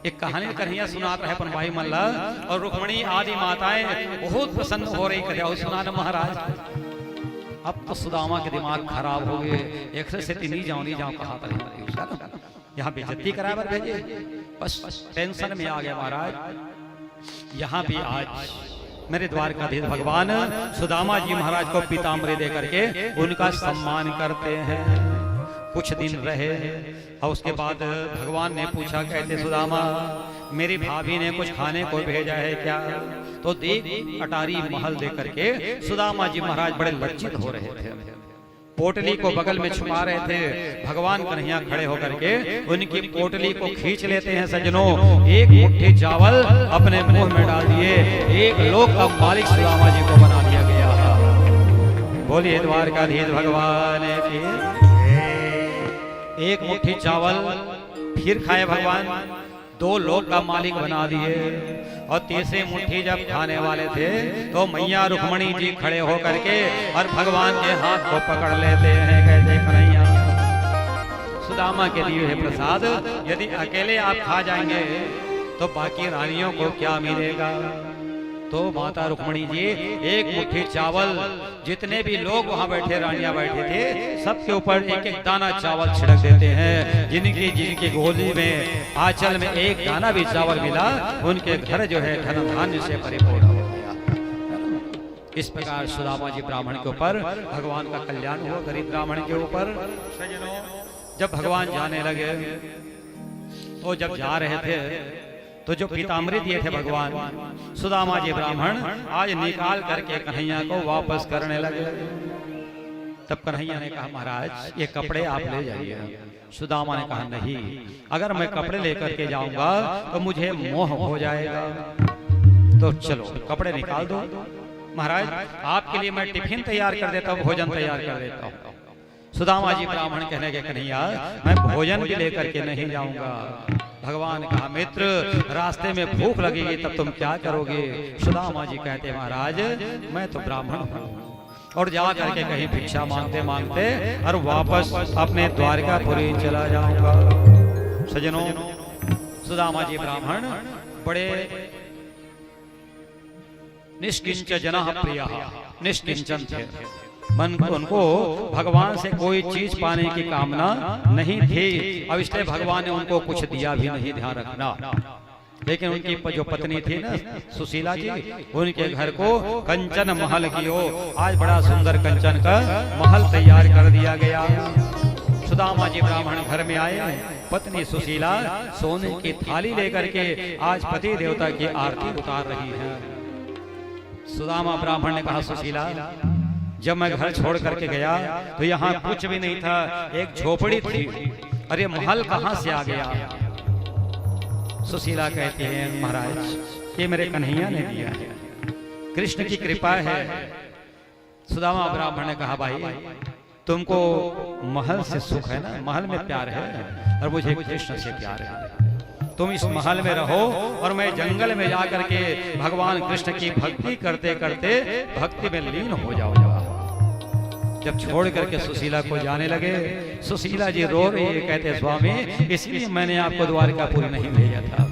[SPEAKER 1] एक कहानी कन्हैया सुनात रहे अपन भाई मल्ला, और रुक्मणी आदि माताएं बहुत प्रसन्न हो रही, कहते सुना महाराज। अब तो सुदामा के दिमाग खराब हो गए, एक से नहीं जाओ कहा था, यहाँ बेइज्जती कराए भेजे, बस टेंशन में आ गया महाराज। यहाँ भी आज मेरे द्वारकाधीश भगवान सुदामा जी महाराज को पीताम्बरी दे करके उनका सम्मान करते हैं। कुछ दिन रहे और उसके बाद भगवान ने पूछा, कहते सुदामा मेरी भाभी ने कुछ खाने को भेजा है क्या, तो देख अटारी महल दे करके सुदामा जी महाराज बड़े लज्जित हो रहे थे, पोटली को बगल में छुपा रहे थे। भगवान कन्हैया खड़े होकर के उनकी पोटली को खींच लेते हैं सज्जनों, एक मुट्ठी चावल अपने मुंह में डाल दिए, एक लोक का मालिक सुदामा जी को बना दिया गया। बोलिए द्वारकाधीश भगवान की। एक मुट्ठी चावल फिर खाए भगवान, दो लोक का मालिक बना दिए, और तीसरी मुट्ठी जब खाने वाले थे तो मैया रुक्मणी जी खड़े होकर के और भगवान के हाथ को पकड़ लेते हैं, कहते कन्हैया सुदामा के लिए है प्रसाद, यदि अकेले आप खा जाएंगे तो बाकी रानियों को क्या मिलेगा। तो माता रुक्मणी जी एक मुट्ठी चावल, जितने भी लोग वहां बैठे रानियां बैठे थे सबके ऊपर एक एक दाना चावल छिड़क देते हैं। जिनकी गोदी में आंचल में एक दाना भी चावल मिला उनके घर जो है धन धान्य से परिपूर्ण हो गया। इस प्रकार सुदामा जी ब्राह्मण के ऊपर भगवान का कल्याण हुआ, गरीब ब्राह्मण के ऊपर। जब भगवान जाने लगे तो जब जा रहे थे तो जो पीताम्बरी दिए थे भगवान, सुदामा जी ब्राह्मण आज निकाल करके कन्हैया को वापस करने लगे। तब कन्हैया ने कहा महाराज ये कपड़े आप ले जाइए। सुदामा ने कहा नहीं, अगर मैं कपड़े लेकर के जाऊंगा तो मुझे मोह हो जाएगा, तो चलो कपड़े निकाल दो। महाराज आपके लिए मैं टिफिन तैयार कर देता हूँ, भोजन तैयार कर देता हूँ। सुदामा जी ब्राह्मण कहने के कन्हैया मैं भोजन भी लेकर के नहीं जाऊंगा। भगवान कहा मित्र रास्ते में भूख लगेगी तब तुम क्या करोगे। सुदामा जी कहते महाराज मैं तो ब्राह्मण हूँ और जा करके कहीं भिक्षा मांगते मांगते और वापस अपने द्वारकापुरी चला जाऊंगा। सज्जनों सुदामा जी ब्राह्मण बड़े निष्किंच जना प्रिय निष्किंचन थे। मन उनको भगवान से कोई चीज पाने की कामना नहीं थी। अब इसलिए भगवान ने उनको कुछ दिया भी नहीं, ध्यान रखना। लेकिन उनकी जो पत्नी थी ना सुशीला जी, उनके घर को कंचन महल की हो, आज बड़ा सुंदर कंचन का महल तैयार कर दिया गया। सुदामा जी ब्राह्मण घर में आए, पत्नी सुशीला सोने की थाली लेकर के आज पति देवता की आरती उतार रही है। सुदामा ब्राह्मण ने कहा, सुशीला जब मैं घर छोड़ करके गया तो यहाँ कुछ भी नहीं था, एक झोपड़ी थी, अरे महल कहाँ से आ गया? सुशीला कहती है, महाराज ये मेरे कन्हैया ने दिया है, कृष्ण की कृपा है। सुदामा ब्राह्मण ने कहा, भाई तुमको महल से सुख है ना, महल में प्यार है, और मुझे कृष्ण से प्यार है। तुम इस महल में रहो और मैं जंगल में जाकर के भगवान कृष्ण की भक्ति करते करते भक्ति में लीन हो जाऊंगा। जब छोड़ करके सुशीला को जाने लगे, सुशीला जी रो रही है, कहते स्वामी इसलिए मैंने आपको द्वारकापुरी नहीं भेजा था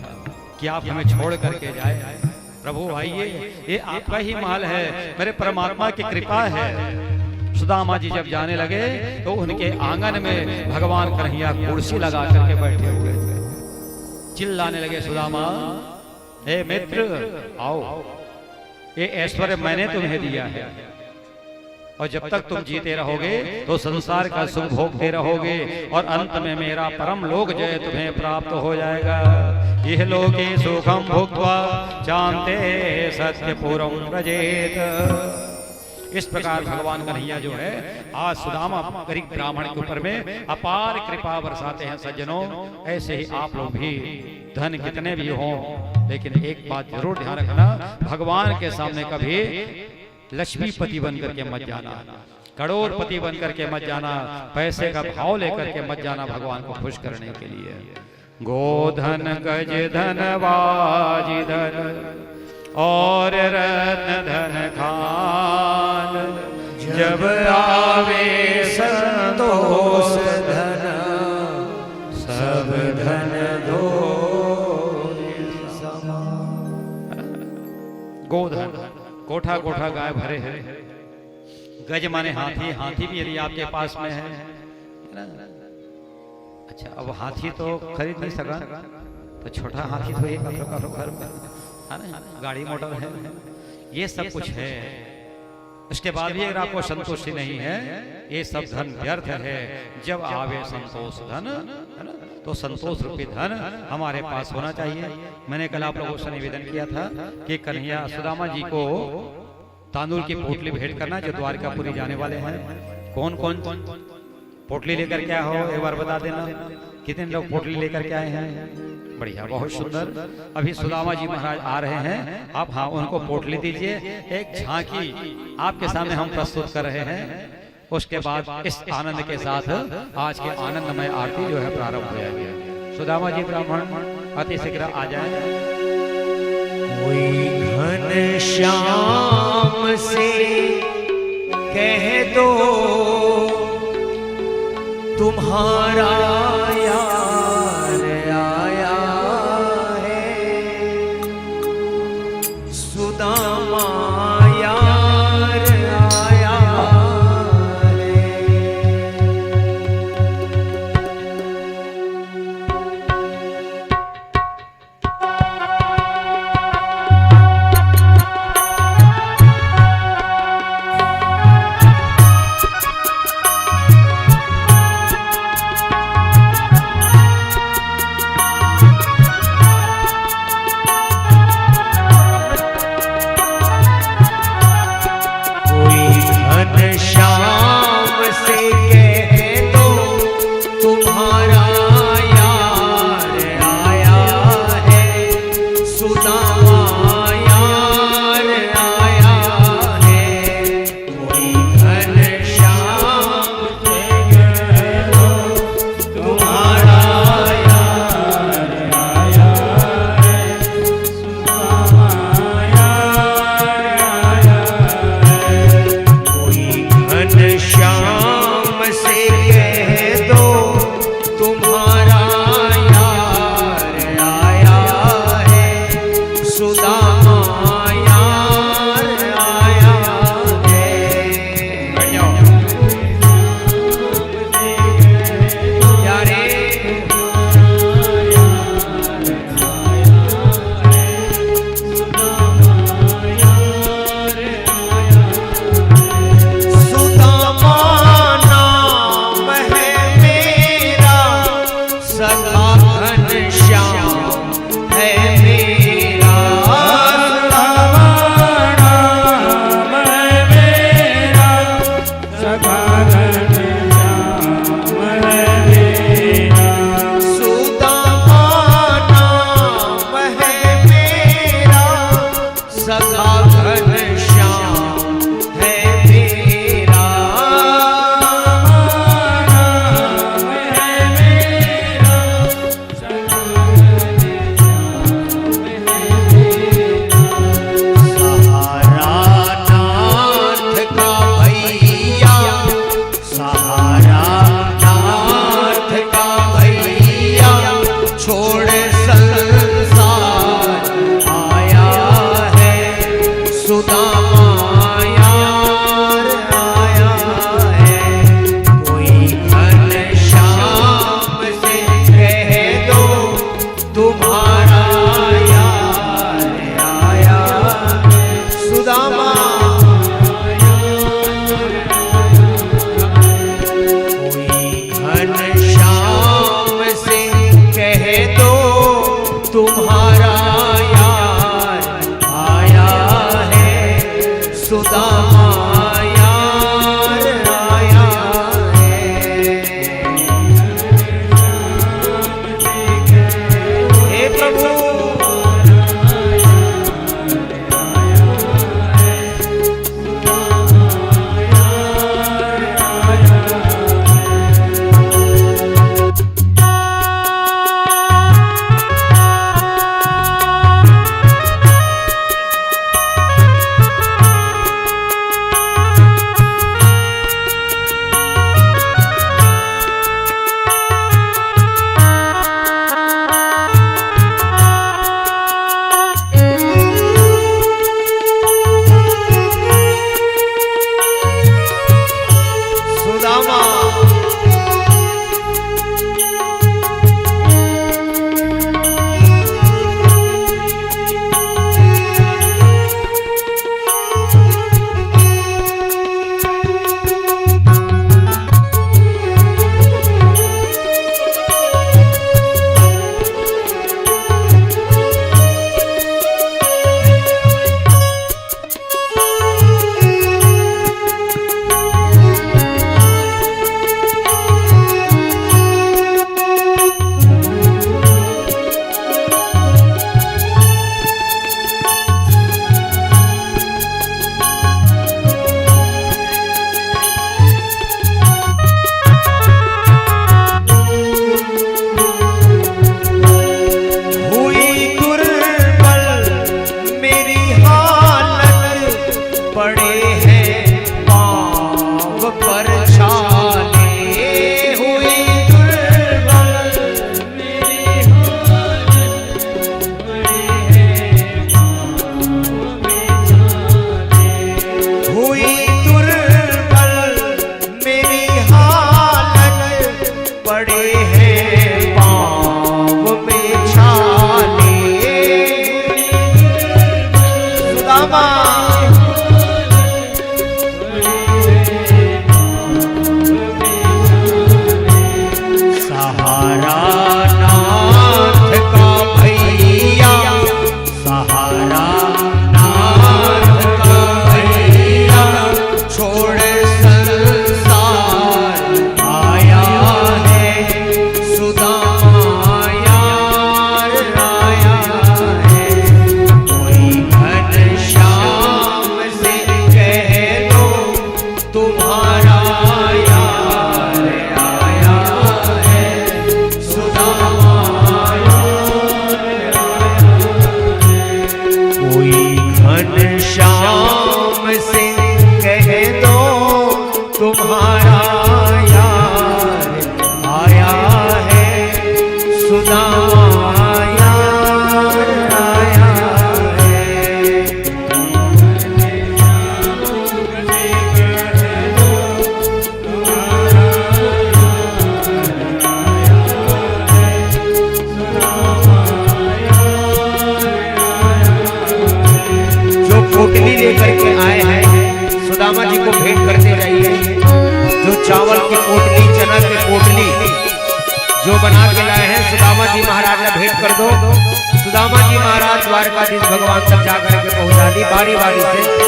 [SPEAKER 1] कि आप हमें छोड़ करके जाए। प्रभु आइए, ये आपका ही महल है, मेरे परमात्मा की कृपा है। सुदामा जी जब जाने लगे तो उनके आंगन में भगवान कन्हैया कुर्सी लगा करके बैठे हुए थे। चिल्लाने लगे, सुदामा हे मित्र आओ, ये ऐश्वर्य मैंने तुम्हें दिया है, और जब तक तुम जीते रहोगे तो संसार का सुख भोगते रहोगे, और अंत में मेरा परम लोक जय तुम्हें प्राप्त हो जाएगा। यह लोके सुखम भुक्त्वा चान्ते सत्यपुरम व्रजेत। इस प्रकार भगवान कन्हैया जो है आज सुदामा गरीब ब्राह्मण के ऊपर में अपार कृपा बरसाते हैं। सज्जनों, ऐसे ही आप लोग भी धन कितने भी हों, लेकिन एक बात जरूर ध्यान रखना, भगवान के सामने कभी लक्ष्मीपति बनकर के मत जाना, करोड़पति बनकर के मत जाना, पैसे का भाव लेकर के मत जाना भगवान को खुश करने के लिए। गोधन गज धन वाजी धन और रत्न धन खान, जब आवे संतोष धन सब धन दो समान। गोधन कोठा कोठा गाय भरे हैं, गज माने हाथी, हाथी भी यदि आपके पास में है। अच्छा, अब हाथी तो खरीद नहीं सका, तो छोटा हाथी तो एक घर में है ना, गाड़ी मोटर है, ये सब कुछ है। इसके बाद भी अगर आपको संतुष्टि नहीं है, ये सब धन व्यर्थ है। जब आवे संतोष धन, है ना, तो संतोष रूपी धन हमारे पास होना चाहिए। मैंने कल आप लोगों से निवेदन किया था कि कन्हैया सुदामा जी को तांदूल की पोटली भेंट करना, जो द्वारकापुरी जाने वाले हैं। कौन कौन पोटली लेकर के आए हो, एक बार बता देना, कितने लोग पोटली लेकर के आए हैं? बढ़िया, बहुत सुंदर। अभी सुदामा जी महाराज आ रहे हैं, आप हाँ उनको पोटली दीजिए। एक झांकी आपके सामने हम प्रस्तुत कर रहे हैं, उसके बाद इस आनंद के साथ आज के आनंदमय आरती जो है प्रारंभ हो जाएगी। सुदामा जी ब्राह्मण अति शीघ्र आ जाए।
[SPEAKER 2] कोई घन श्याम से कह दो तुम्हारा यार आया है, सुदामा यार आया है। सुदामा यार आया है। हे प्रभु
[SPEAKER 3] चावल की पोटली, चना की पोटली जो बना के लाए हैं सुदामा जी महाराज ने भेंट कर दो। सुदामा जी महाराज द्वारकाधीश भगवान तक जाकर के पहुंचा दी बारी बारी से।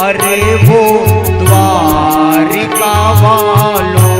[SPEAKER 2] अरे वो द्वारिका वालों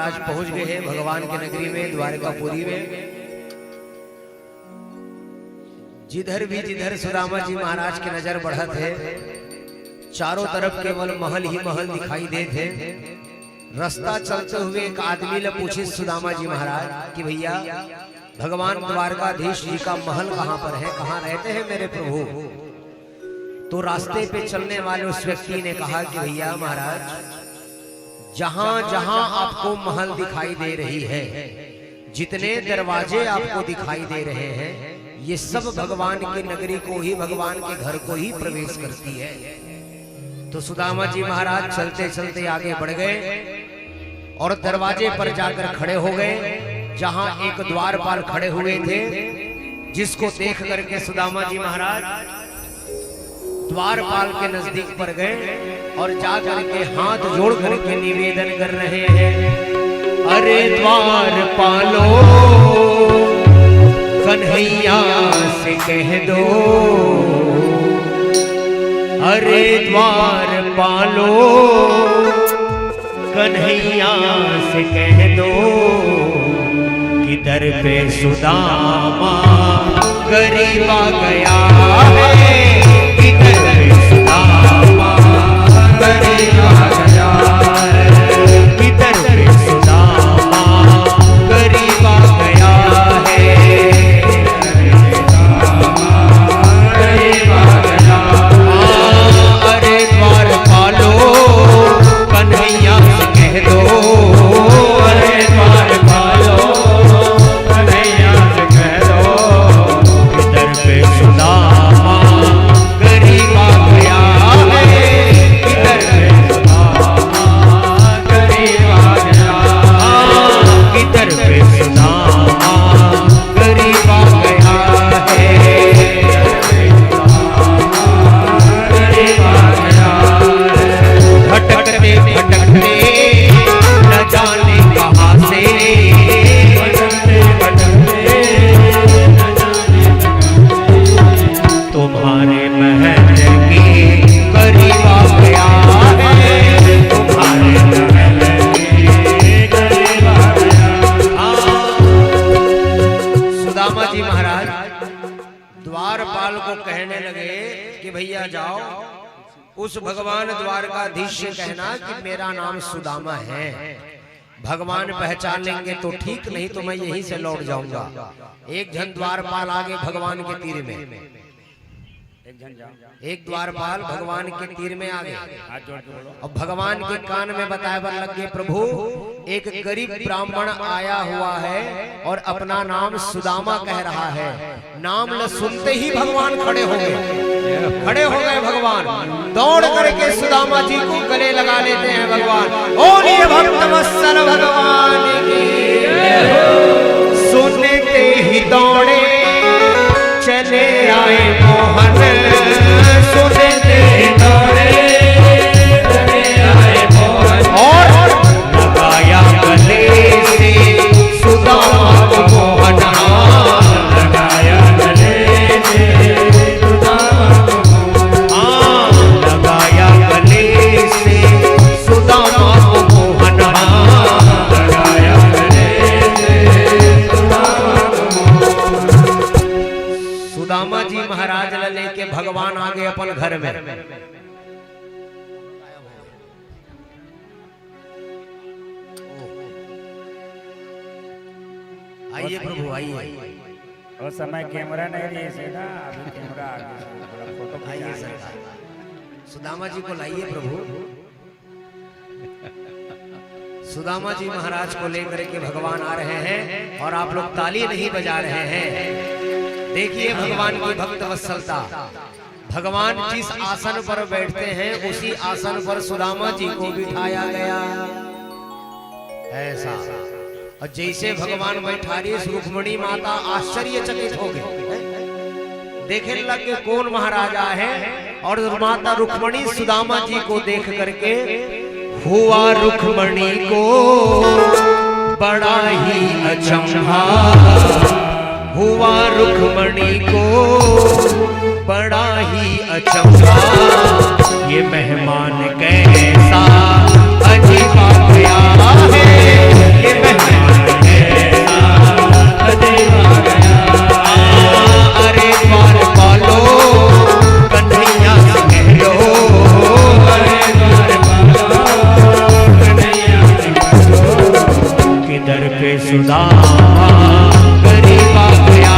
[SPEAKER 3] महाराज पहुंच गए हैं भगवान की नगरी में, द्वारकापुरी में। जिधर सुदामा जी महाराज की नजर बढ़त है, चारों तरफ केवल महल ही महल दिखाई देते थे। रास्ता चलते हुए एक आदमी ने पूछे सुदामा जी महाराज कि भैया भगवान द्वारकाधीश जी का महल कहाँ पर है, कहाँ रहते हैं मेरे प्रभु? तो रास्ते पे चलने वाले उस व्यक्ति ने कहा कि भैया महाराज जहां जहां आपको महल दिखाई दे रही है, जितने दरवाजे आपको दिखाई दे रहे हैं, ये सब भगवान की नगरी को ही, भगवान के घर को ही प्रवेश करती है। तो सुदामा जी महाराज चलते चलते आगे बढ़ गए और दरवाजे पर जाकर खड़े हो गए, जहां एक द्वारपाल खड़े हुए थे, जिसको देख करके सुदामा जी महाराज द्वारपाल के नजदीक पर गए और जाकर के हाथ जोड़ करके निवेदन कर रहे हैं, अरे द्वारपालो कन्हैया से कह दो, अरे द्वारपालो कन्हैया से कह दो कि दर पे सुदामा गरीब आ गया है, कि दर पे सुदामा गरीब आ गया है, कि दर पे सुदामा गरीब आ गया है, गरीब आ गया। अरे द्वारपालो कन्हैया से कह दो, अरे द्वारपालो कन्हैया से कह दो, इधर पे सुदामा गरीब आ गया है, इधर पे सुदामा गरीब आ गया, इधर पे सुदामा गरीब आ गया है, गरीब आ गया। भटकते भटकते न जाने कहां से, भटकते भटकते न जाने तुम्हारे महल के करीब आ गया है, तुम्हारे महल के करीब आ गया। सुदामा जी महाराज द्वारपाल को कहने लगे कि भैया जाओ उस भगवान द्वारकाधीश से कहना कि मेरा नाम सुदामा है। भगवान पहचान लेंगे तो ठीक, नहीं तो मैं यहीं से लौट जाऊंगा। एक जन द्वारपाल आगे भगवान के तीर में, एक द्वारपाल भगवान के तीर में आ गए और भगवान के कान में बताया बर लग गए, प्रभु एक गरीब ब्राह्मण आया हुआ है और अपना नाम सुदामा कह रहा है। नाम न सुनते ही भगवान खड़े हो गए, खड़े हो गए भगवान, दौड़ करके सुदामा जी को गले लगा लेते हैं भगवान। बोलिए भक्त वत्सल भगवान की, सुनते ही दौड़े चले आए मोहन, सुनते ही दौड़े चले आए मोहन, और लगाया गले से सुदामा को मोहन, लगाया गले से सुदामा को मोहन, लगाया गले से सुदामा को मोहन, लगाया गले से सुदामा को मोहन। सुदामा जी महाराज ने लेके भगवान आ गए अपन घर में। आइए प्रभु आइए।
[SPEAKER 4] उस समय कैमरा नहीं लिए से ना, अभी कैमरा आ गया, फोटो
[SPEAKER 3] आइए सरकार, सुदामा जी को लाइए प्रभु। सुदामा जी महाराज को लेकर के भगवान आ रहे हैं और आप लोग ताली नहीं बजा रहे हैं। देखिए भगवान की भक्त वत्सलता। भगवान जिस आसन पर बैठते हैं उसी आसन पर सुदामा जी को बिठाया गया, ऐसा। और जैसे भगवान बैठा रही रुक्मिणी माता आश्चर्यचकित हो गई, देखने लगे कौन महाराजा है। और माता रुक्मिणी सुदामा जी को देख करके हुआ रुक्मिणी को बड़ा ही अचंभा, हुआ रुक्मिणी को बड़ा ही अचंभा, ये मेहमान कैसा अजीब आ गया है,
[SPEAKER 2] सुदामा गरीब आ गया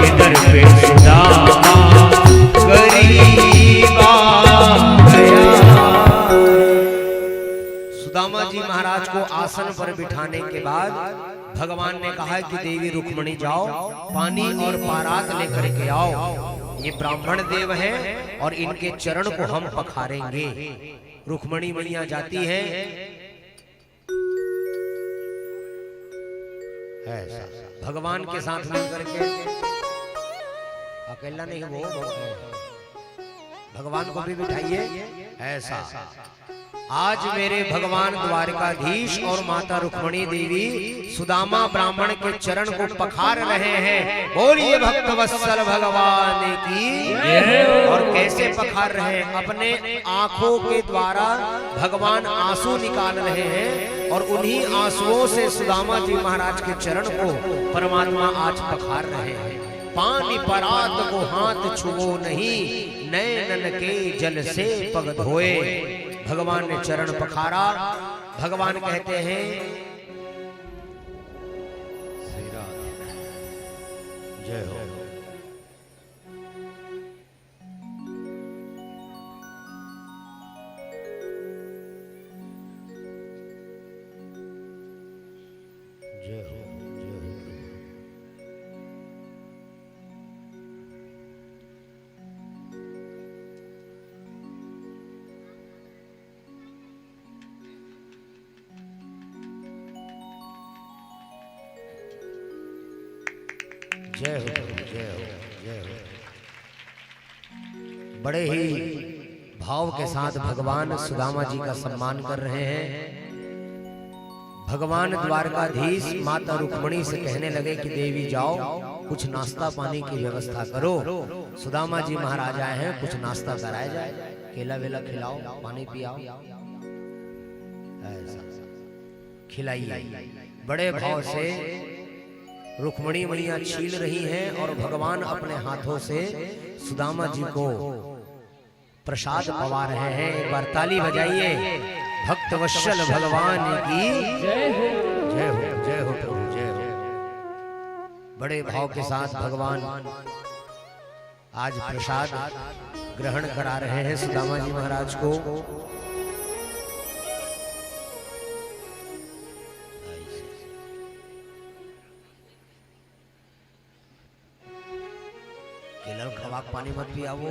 [SPEAKER 2] इधर पे सुदामा गरीब आ गया। सुदामा जी महाराज को आसन पर बिठाने के बाद भगवान ने कहा कि देवी रुक्मणी जाओ पानी और पारात लेकर के आओ, ये ब्राह्मण देव हैं और इनके चरण को हम पखारेंगे। रुक्मणी मैया जाती है, ऐसा भगवान के साथ मिलकर के, अकेला नहीं वो भगवान को भी बिठाइए। ऐसा आज मेरे भगवान द्वारकाधीश और माता रुक्मणी देवी सुदामा ब्राह्मण के चरण को पखार रहे हैं। बोलिए भक्त वत्सल भगवान की। और कैसे पखार रहे हैं? अपने आंखों के द्वारा भगवान आंसू निकाल रहे हैं और उन्हीं आंसुओं से सुदामा जी महाराज के चरण को परमात्मा आज पखार रहे हैं। पानी परात को हाथ छुओ नहीं, नैनन के जल से पग धोए। भगवान ने चरण पखारा। भगवान कहते हैं जय हो। जय हो जय हो जय हो जय हो। बड़े ही भाव के साथ भगवान सुदामा जी का सम्मान कर रहे हैं। भगवान द्वारकाधीश माता रुक्मणी से कहने लगे कि देवी जाओ कुछ नाश्ता पानी की व्यवस्था करो। सुदामा जी महाराज आए हैं, कुछ नाश्ता कराया जाए, केला वेला खिलाओ, पानी पियाओ, ऐसा खिलाइए। बड़े भाव से रुक्मणी मैया छील रही हैं और भगवान अपने हाथों से सुदामा जी को प्रसाद पवा रहे हैं। एक बार ताली बजाइए। भक्त वत्सल भगवान की जय हो जय हो जय हो प्रभु जय हो। बड़े भाव के साथ भगवान आज प्रसाद ग्रहण करा रहे हैं सुदामा जी महाराज को। खवाक पानी मत पिया, वो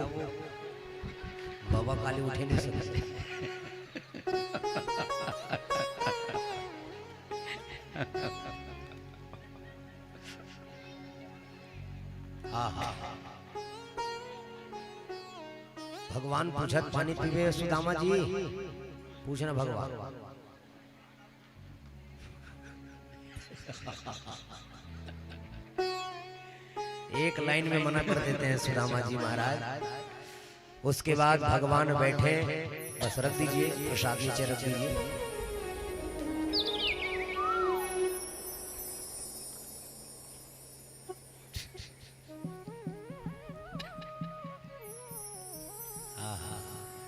[SPEAKER 2] बाबा काली उठे नहीं सकते। भगवान पूछत पानी पीवे सुदामा जी, पूछना भगवान। एक लाइन में मना कर देते हैं सुदामा जी महाराज। उसके बाद भगवान बैठे, बस रख दीजिए प्रसाद नीचे रख दीजिए।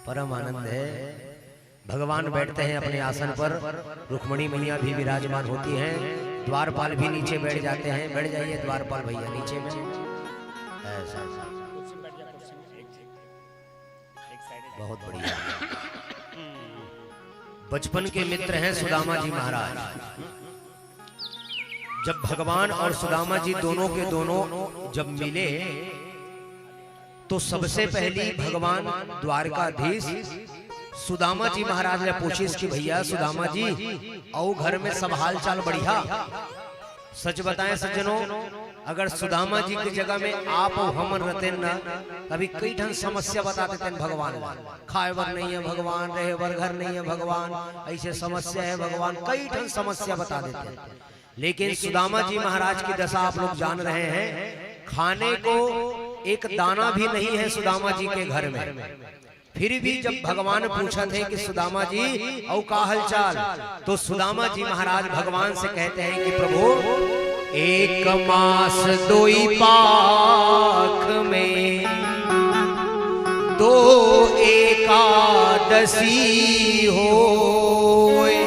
[SPEAKER 2] परम आनंद है। भगवान बैठते हैं अपने आसन पर, रुक्मणी मैया भी विराजमान होती हैं, द्वारपाल भी नीचे बैठ जाते हैं। बैठ जाइए द्वारपाल भैया नीचे में। ऐसा बहुत बढ़िया। बचपन के मित्र हैं सुदामा जी महाराज। जब भगवान और सुदामा जी दोनों के दोनों जब मिले तो सबसे पहली भगवान द्वारकाधीश सुदामा जी महाराज ने पूछिस कि भैया सुदामा जी आओ घर में सब हाल चाल बढ़िया। सच बताएं सज्जनों, अगर सुदामा जी की जगह में आप और हम रहते न, कभी कई ढंग समस्या बता देते हैं भगवान। खाए वर नहीं है भगवान, रहे वर घर नहीं है भगवान, ऐसे समस्या है भगवान, कई ढंग समस्या बता देते हैं। लेकिन सुदामा जी महाराज की दशा आप लोग जान रहे हैं। खाने को एक दाना भी नहीं है सुदामा जी के घर में। फिर भी जब भगवान पूछा थे कि सुदामा जी औ का हालचाल, तो सुदामा जी महाराज भगवान से कहते हैं कि प्रभु एक मास दोई पाख में दो एकादशी होए,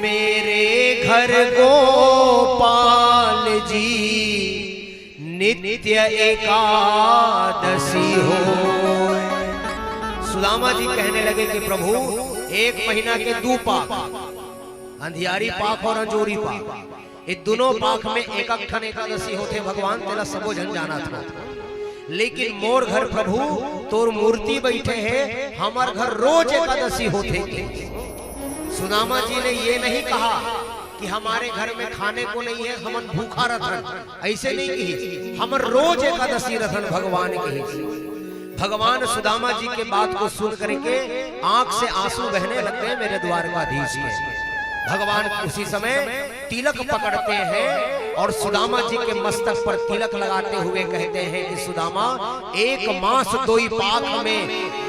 [SPEAKER 2] मेरे घर गोपाल जी नित्य एकादशी होए। सुदामा जी कहने लगे कि प्रभु, एक महीना के 2 पाक, अंधियारी पाक और अंजोरी पाक, ये दोनों पाक में एक ठन एकादशी होते भगवान, तेरा सबो जन जाना था। लेकिन मोर घर प्रभु तोर मूर्ति बैठे है, हमार घर रोज एकादशी होते। सुदामा जी ने ये नहीं कहा कि हमारे घर में खाने को नहीं है, हम भूखा रथन, ऐसे नहीं कही, हम रोज एकादशी रथन भगवान कही। भगवान सुदामा जी के बात को सुन करके आंख से आंसू बहने लग गए मेरे द्वारकाधीश के। भगवान उसी समय तिलक पकड़ते हैं और सुदामा जी के मस्तक पर तिलक लगाते हुए कहते हैं कि सुदामा, 1 मास 2 पाक में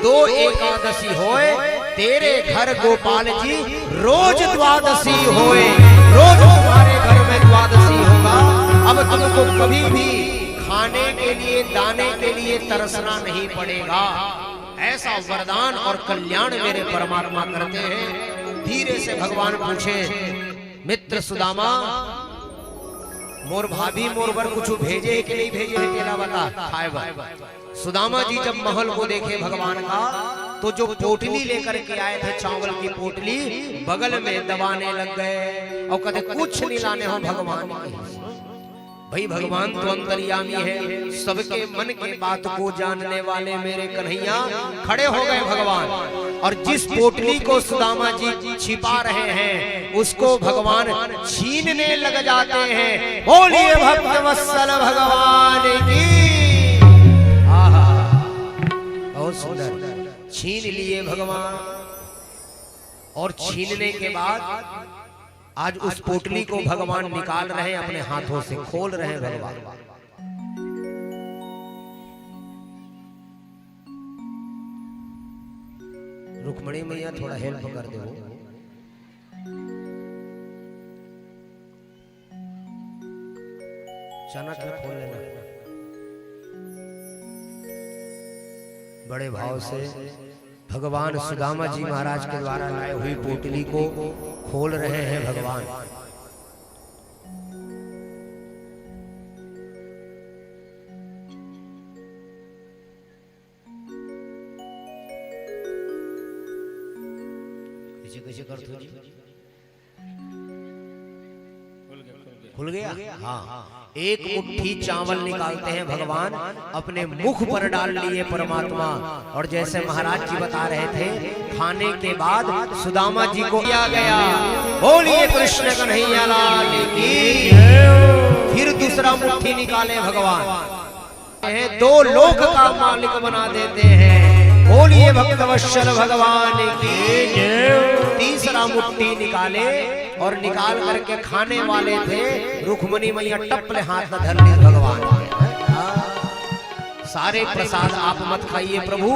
[SPEAKER 2] 2 एकादशी होए, तेरे घर गोपाल जी रोज द्वादशी होए, रोज तुम्हारे घर में द्वादशी होगा। अब तुमको कभी भी खाने के लिए, दाने के लिए तरसना नहीं पड़ेगा। ऐसा वरदान और कल्याण मेरे परमात्मा करते हैं। धीरे से भगवान पूछे, मित्र सुदामा, मोर भाभी मोर बर कुछ भेजे कि नहीं भेजे है, तेरा बता खाए बा। सुदामा जी जब महल को देखे भगवान का, तो जो पोटली लेकर के आए थे, चावल की पोटली, बगल में दबाने लग गए और कहते कुछ नहीं लाने हो भगवान। भाई भगवान तो अंतर्यामी है, सबके मन के बात को जानने वाले मेरे कन्हैया खड़े हो गए भगवान। और जिस पोटली को सुदामा जी छिपा रहे हैं, उसको भगवान छीनने लग जाते हैं। बोलिए भक्त वत्सल भगवान की। आहा, बहुत सुंदर। छीन लिए भगवान, और छीनने के बाद आज उस पोटली को भगवान निकाल रहे हैं, अपने हाथों से खोल रहे हैं भगवान। रुक्मणी मैया थोड़ा हेल्प कर दो। चनक में खोल लेना। बड़े भाव से भगवान सुदामा जी महाराज के द्वारा लाए हुई पोटली को खोल रहे हैं भगवान। कैसे कर खुल गया। हाँ, एक मुट्ठी चावल निकालते हैं भगवान, अपने मुख पर डाल लिए परमात्मा। और जैसे महाराज जी बता रहे थे, खाने के बाद सुदामा जी को दिया गया। बोलिए कृष्ण कन्हैया लाल की। फिर दूसरा मुट्ठी निकाले भगवान, 2 लोक का मालिक बना देते हैं। बोलिए भक्तवत्सल भगवान की। तीसरा मुट्ठी निकाले और निकाल करके खाने वाले थे, रुक्मणी मैया टपले हाथ में धर ली भगवान। सारे प्रसाद आप मत खाइए प्रभु,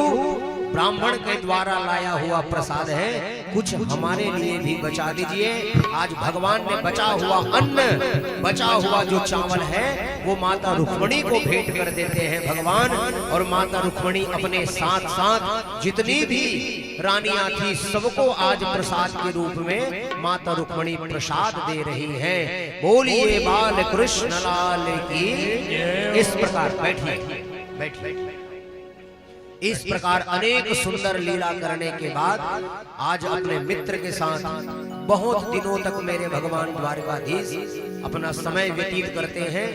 [SPEAKER 2] ब्राह्मण के द्वारा लाया हुआ प्रसाद है, कुछ हमारे लिए भी बचा दीजिए। आज भगवान ने बचा हुआ अन्न, बचा हुआ जो चावल है, वो माता रुक्मणी को भेंट कर देते हैं भगवान। और माता रुक्मणी अपने साथ साथ जितनी भी रानियां थी, सबको आज प्रसाद के रूप में माता रुक्मणी प्रसाद दे रही हैं। बोलिए बाल कृष्ण लाल की। इस प्रकार बैठिए। इस प्रकार अनेक सुंदर लीला करने के बाद आज अपने मित्र के साथ बहुत दिनों तक मेरे भगवान द्वारकाधीश अपना समय व्यतीत करते हैं।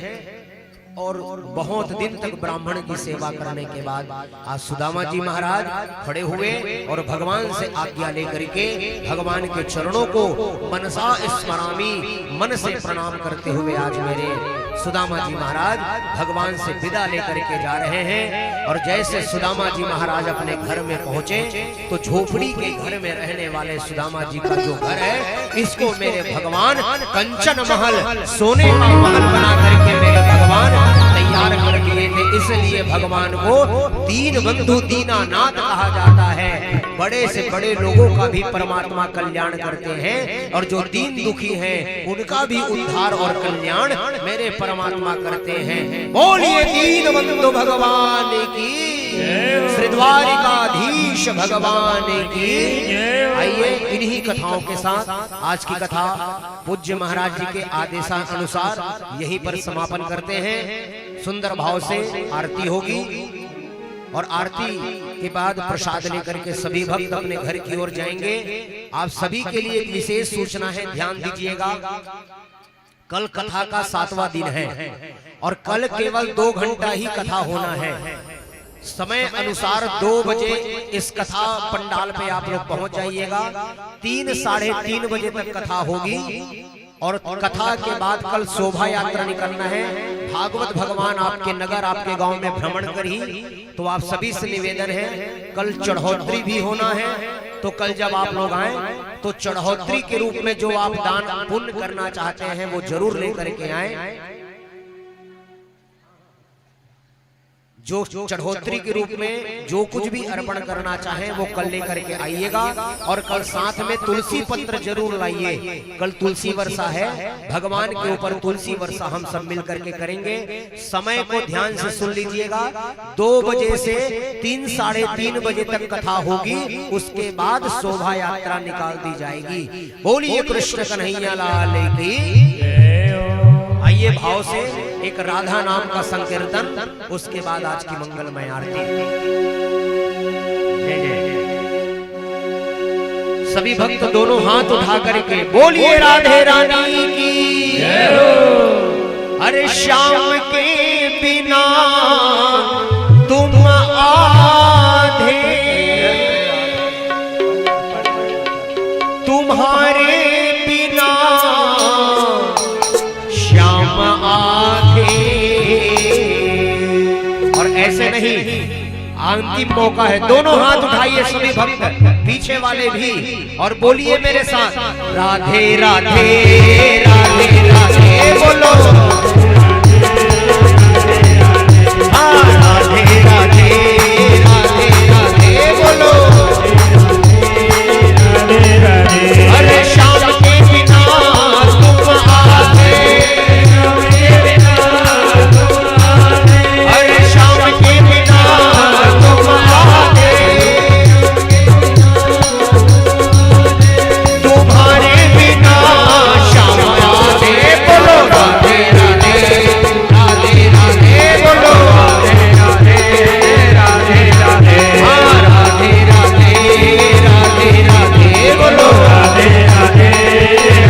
[SPEAKER 2] और बहुत दिन तक ब्राह्मण की सेवा करने के बाद आज सुदामा जी महाराज खड़े हुए और भगवान से आज्ञा लेकर के भगवान के चरणों को मनसा स्मरामी, मन से प्रणाम करते हुए आज मेरे सुदामा जी महाराज भगवान से विदा लेकर के जा रहे हैं। और जैसे सुदामा जी महाराज अपने घर में पहुंचे, तो झोपड़ी के घर में रहने वाले सुदामा जी का जो घर है, इसको मेरे भगवान कंचन महल, सोने का महल बना करके मेरे भगवान तैयार कर दिए थे। इसलिए भगवान को दीन बंधु दीनानाथ कहा जाता है। बड़े से बड़े लोगों का भी परमात्मा कल्याण करते हैं, और जो दीन दुखी हैं उनका भी उद्धार और कल्याण मेरे परमात्मा करते हैं। बोलिए दीन बंधु भगवान की।
[SPEAKER 3] श्रीद्वारिकाधीश भगवान की। आइए इन्हीं कथाओं के साथ आज की कथा पूज्य महाराज जी के आदेशानुसार यहीं पर समापन करते हैं। सुंदर भाव से आरती होगी और आरती के बाद प्रसाद लेकर के सभी भक्त अपने घर की ओर जाएंगे। आप सभी के लिए एक विशेष सूचना है, ध्यान दीजिएगा। कल कथा का 7वां दिन है और कल केवल 2 घंटा ही कथा होना है। समय अनुसार 2 बजे इस कथा पंडाल पे आप लोग पहुंच जाइएगा। 3 साढ़े 3 बजे तक कथा होगी और कथा के बाद कल शोभा यात्रा निकलना है। भागवत भगवान आपके नगर आपके गांव में भ्रमण करी, तो आप सभी से निवेदन है कल चढ़ोतरी भी होना है। तो कल जब आप लोग आए तो चढ़ोतरी के रूप में जो आप दान पुण्य करना चाहते हैं वो जरूर लेकर के आए। जो चढ़ोतरी के रूप में जो कुछ भी अर्पण करना चाहें वो कल लेकर के आइएगा। और कल साथ में तुलसी पत्र जरूर लाइए। कल तुलसी वर्षा है, भगवान के ऊपर तुलसी वर्षा हम सब मिलकर के करेंगे। समय को ध्यान से सुन लीजिएगा। 2 बजे से 3 साढ़े 3 बजे तक कथा होगी, उसके बाद शोभा यात्रा निकाल दी जाएगी। बोलिए कृष्ण कन्हैया लाल की। आइए भाव से एक राधा नाम का संकीर्तन, उसके बाद आज की मंगलमय आरती। जय जय। सभी भक्त दोनों हाथ उठा करके बोलिए राधे रानी की जय हो। अरे श्याम के बिना तुम आधे, तुम्हारे बिना श्याम आधे। और ऐसे नहीं, अंतिम मौका है। दोनों हाथ उठाइए सभी भक्त, पीछे वाले भी, और बोलिए मेरे साथ राधे राधे राधे राधे बोलो। हाँ राधे राधे राधे राधे बोलो। अरे श्याम के बिना तुम आधे, अरे श्याम के बिना तुम आधे, तुम्हारे बिना श्याम आधे बोलो। राधे राधे राधे राधे बोलो। राधे राधे राधे राधे हाँ राधे राधे राधे राधे बोलो। राधे राधे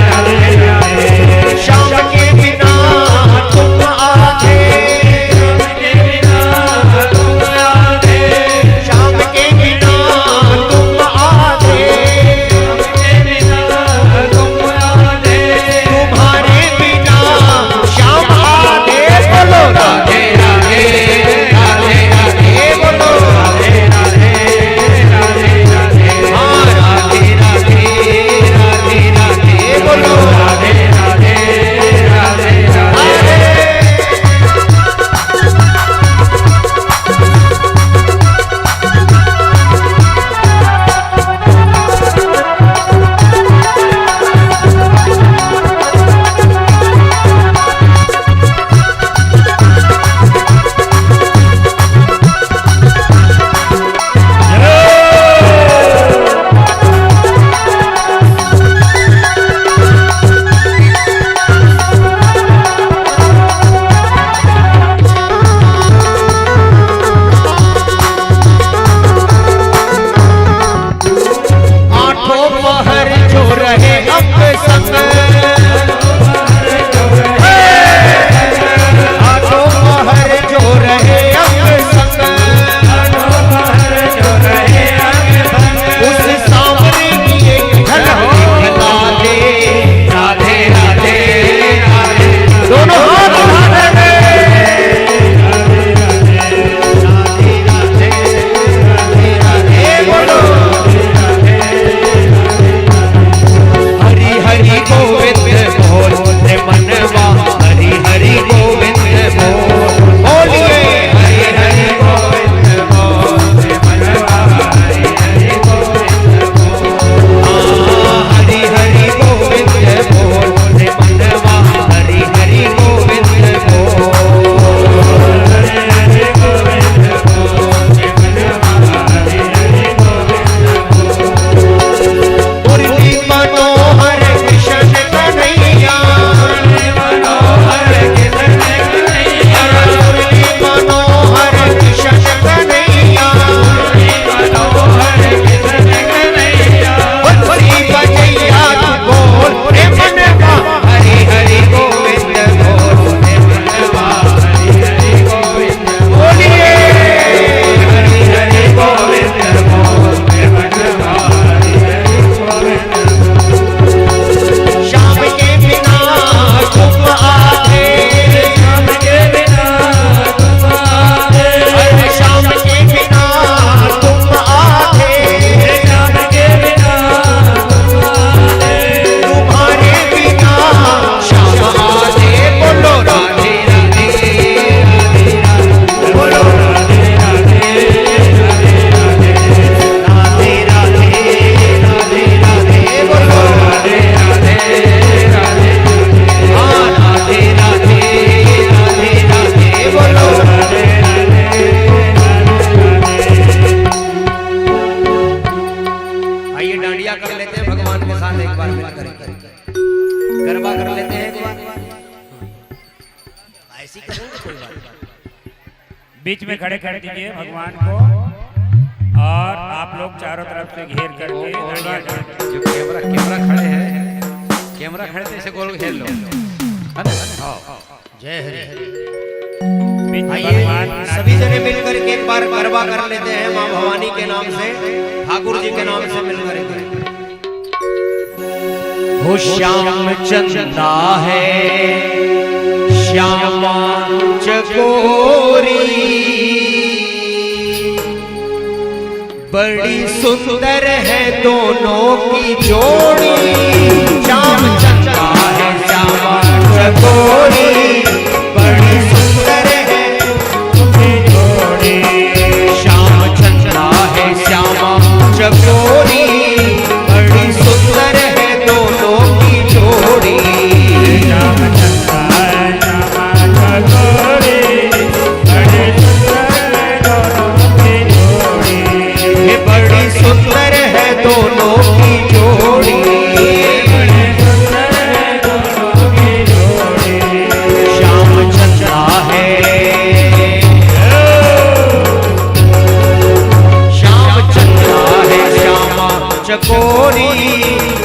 [SPEAKER 3] राधे राधे। श्याम के बिना तुम आधे, श्याम के बिना तुम आधे, तुम्हारे बिना श्याम आधे बोलो। राधे राधे राधे राधे बोलो। राधे राधे राधे राधे हाँ राधे राधे राधे राधे बोलो। राधे राधे राधे राधे। आठों पहर जो रहे अंग संग, आठों पहर जो रहे अंग संग, उस सामने की एक झलक दिखला दे। राधे राधे राधे दोनों हाथ उठा दे। राधे राधे राधे राधे बोलो। हरि हरि गोविंद कर लेते हैं भगवान के साथ एक बार मिलकर गरबा कर लेते हैं एक बार। ऐसी करेंगे कोई बात नहीं।
[SPEAKER 4] बीच में खड़े कर दीजिए भगवान को और आप लोग चारों तरफ से घेर करके दांडिया डालें।
[SPEAKER 1] जो कैमरा खड़े हैं, कैमरा खड़े थे इसे गोल घेर लो।
[SPEAKER 3] जय हरि।
[SPEAKER 4] बीच में
[SPEAKER 3] आइए
[SPEAKER 4] भगवान
[SPEAKER 3] सभी जने मिलकर के एक बार गरबा कर लेते हैं माँ भवानी के नाम से, ठाकुर जी के नाम से मिलकर के। हो श्याम चंदा है श्यामा चकोरी, बड़ी सुंदर है दोनों की जोड़ी। श्याम चंदा है श्यामा चकोरी, बड़ी सुंदर है
[SPEAKER 4] की जोड़ी।
[SPEAKER 3] श्याम चंदा है श्यामा चकोरी, बड़ी सुंदर है दोनों की जोड़ी।
[SPEAKER 4] श्याम चंदा है श्यामा चकोरी, बड़ी सुंदर है दोनों की जोड़ी।
[SPEAKER 3] ये बड़ी सुंदर है दोनों की जोड़ी।
[SPEAKER 4] बड़ी सुंदर है दोनों की जोड़ी।
[SPEAKER 3] श्याम चंदा है श्याम चंदा है श्यामा चकोरी,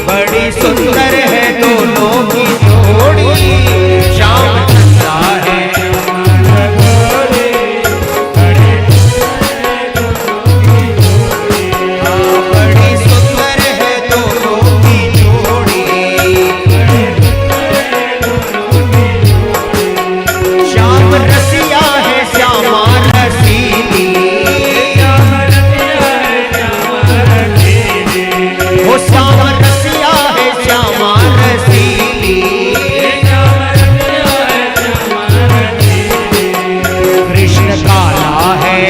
[SPEAKER 3] बड़ी सुंदर है दोनों की जोड़ी। श्याम चंदा है बड़ी सुंदर है दोनों की जोड़ी। श्याम रसिया है श्यामा रसीली, वो श्याम रसिया है श्यामा रसीली। कृष्ण काला है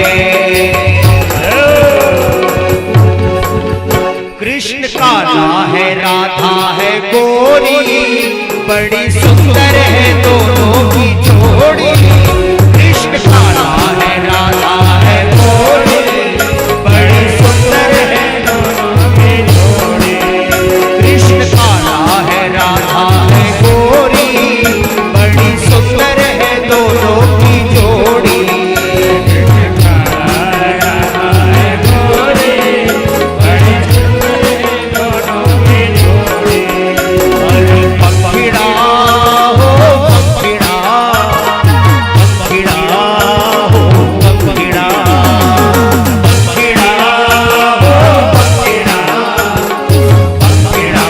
[SPEAKER 3] कृष्ण काला है राधा है गोरी, बड़ी सुंदर है दोनों की जोड़ी। कृष्ण काला है राधा है गोरी, बड़ी सुंदर है दोनों की जोड़ी। कृष्ण काला है राधा है गोरी, बड़ी सुंदर है दोनों की जोड़ी। पंखिड़ा हो पंखिड़ा, पंखिड़ा हो पंखिड़ा, पंखिड़ा हो पंखिड़ा, पंखिड़ा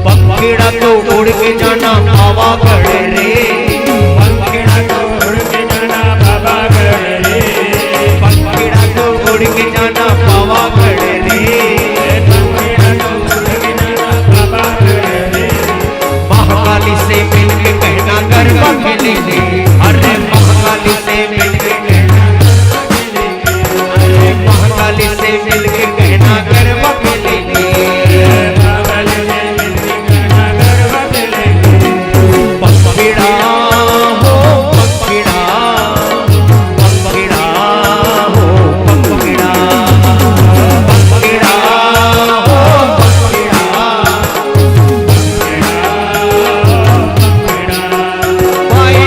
[SPEAKER 3] पंखिड़ा तो उड़ के जाना पावागढ़ रे। पंखिड़ा तो उड़ के जाना पावागढ़ रे। पंखिड़ा तो उड़ के जाना पावागढ़ रे। महाकाली से मिलके कहना गरबा खेलेंगे, अरे महाकाली से मिलके कहना, अरे महाकाली से मिलके कहना गरबा खेलेंगे। पंखिड़ा हो पंखिड़ा, पंखिड़ा हो पंखिड़ा, पंखिड़ा हो पंखिड़ा। माए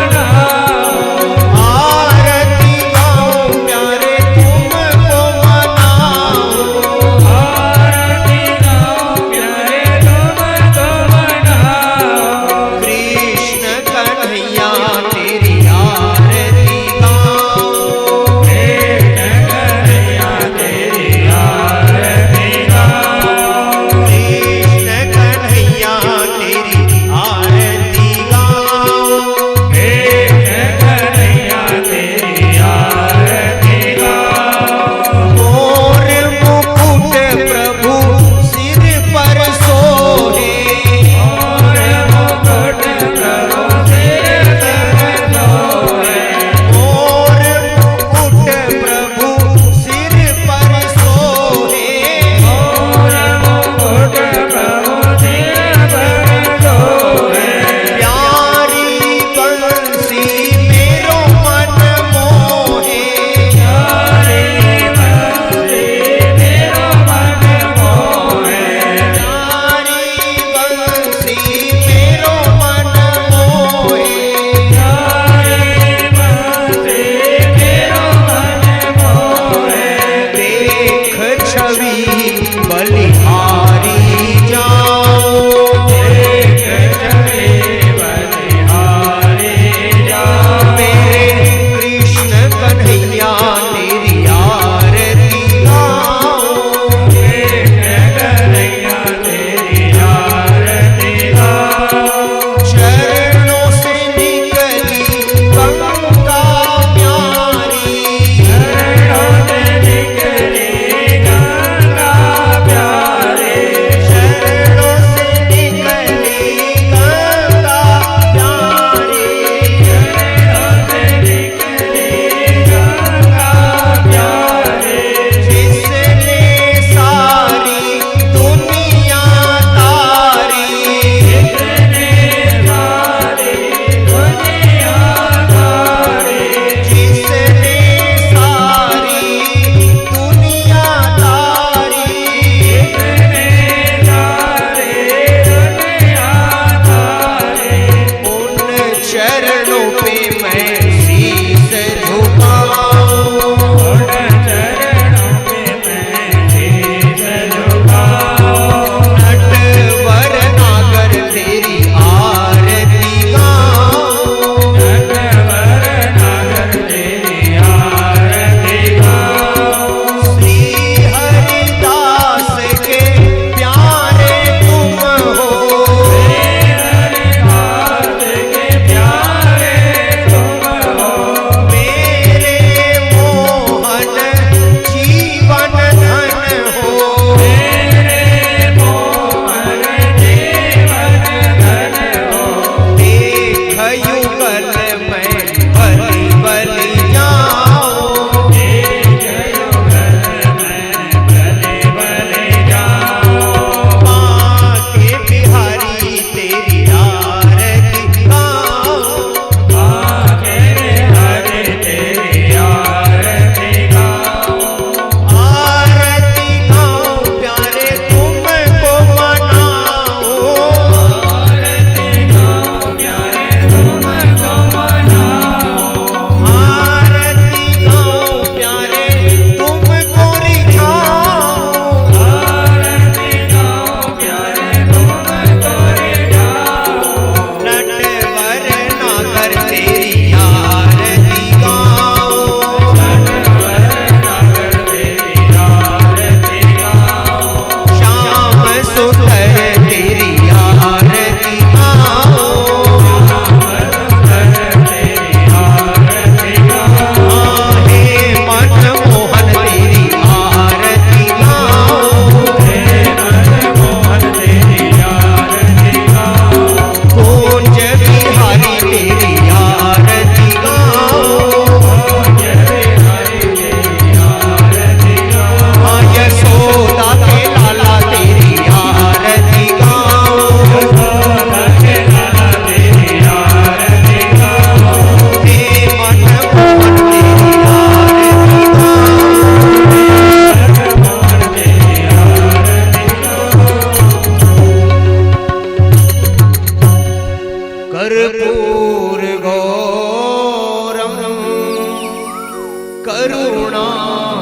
[SPEAKER 2] करुणावतारं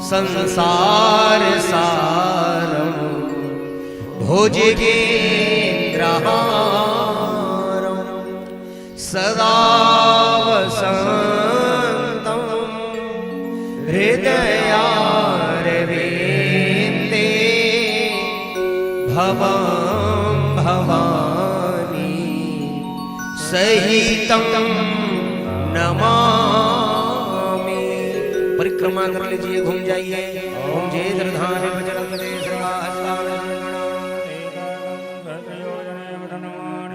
[SPEAKER 2] संसार सारं भुजगेन्द्रहारं सदा वसन्तं हृदयारविन्दे भवं भवानी सहितं नमामि। परिक्रमा कर लीजिए, घूम जाइए। ओम जय धरधाम बजरंग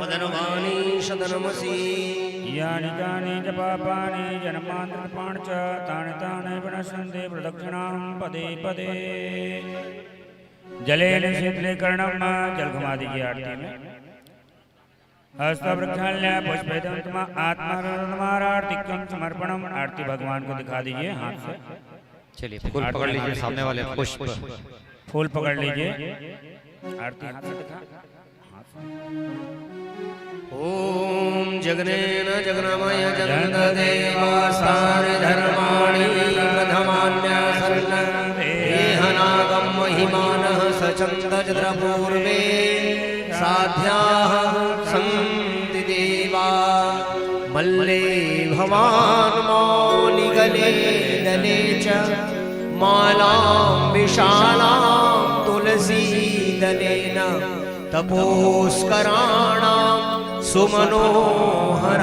[SPEAKER 2] वदनवाणी सदनमसि
[SPEAKER 4] यानि कानि च पापानि जन्मान्तरपाणि च तानि तानि विनश्यन्ति प्रदक्षिणां पदे पदे। जलेन शीतलीकरणं जल घुमा दीजिए आरती में। हस्तवृक्षाल्य पुष्पेदम आत्मारार्तिकं समर्पणम। आरती भगवान को दिखा दीजिए हाथ से।
[SPEAKER 1] चलिए फूल पकड़ लीजिए, सामने वाले पुष्प
[SPEAKER 4] फूल पकड़ लीजिए, आरती हाथ से दिखा।
[SPEAKER 2] ओम जगनेन जगन्मय जगन्त देवासार धर्माणि प्रथमान्यासन्न देहनागम महिमानः सचन्द चन्द्रपूर्वे साध्याः सन्ति देवा। मल्ले भवान् मौलिगले दले च मालां विशालां तुलसी दलेन तपोस्कराणां सुमनोहराणां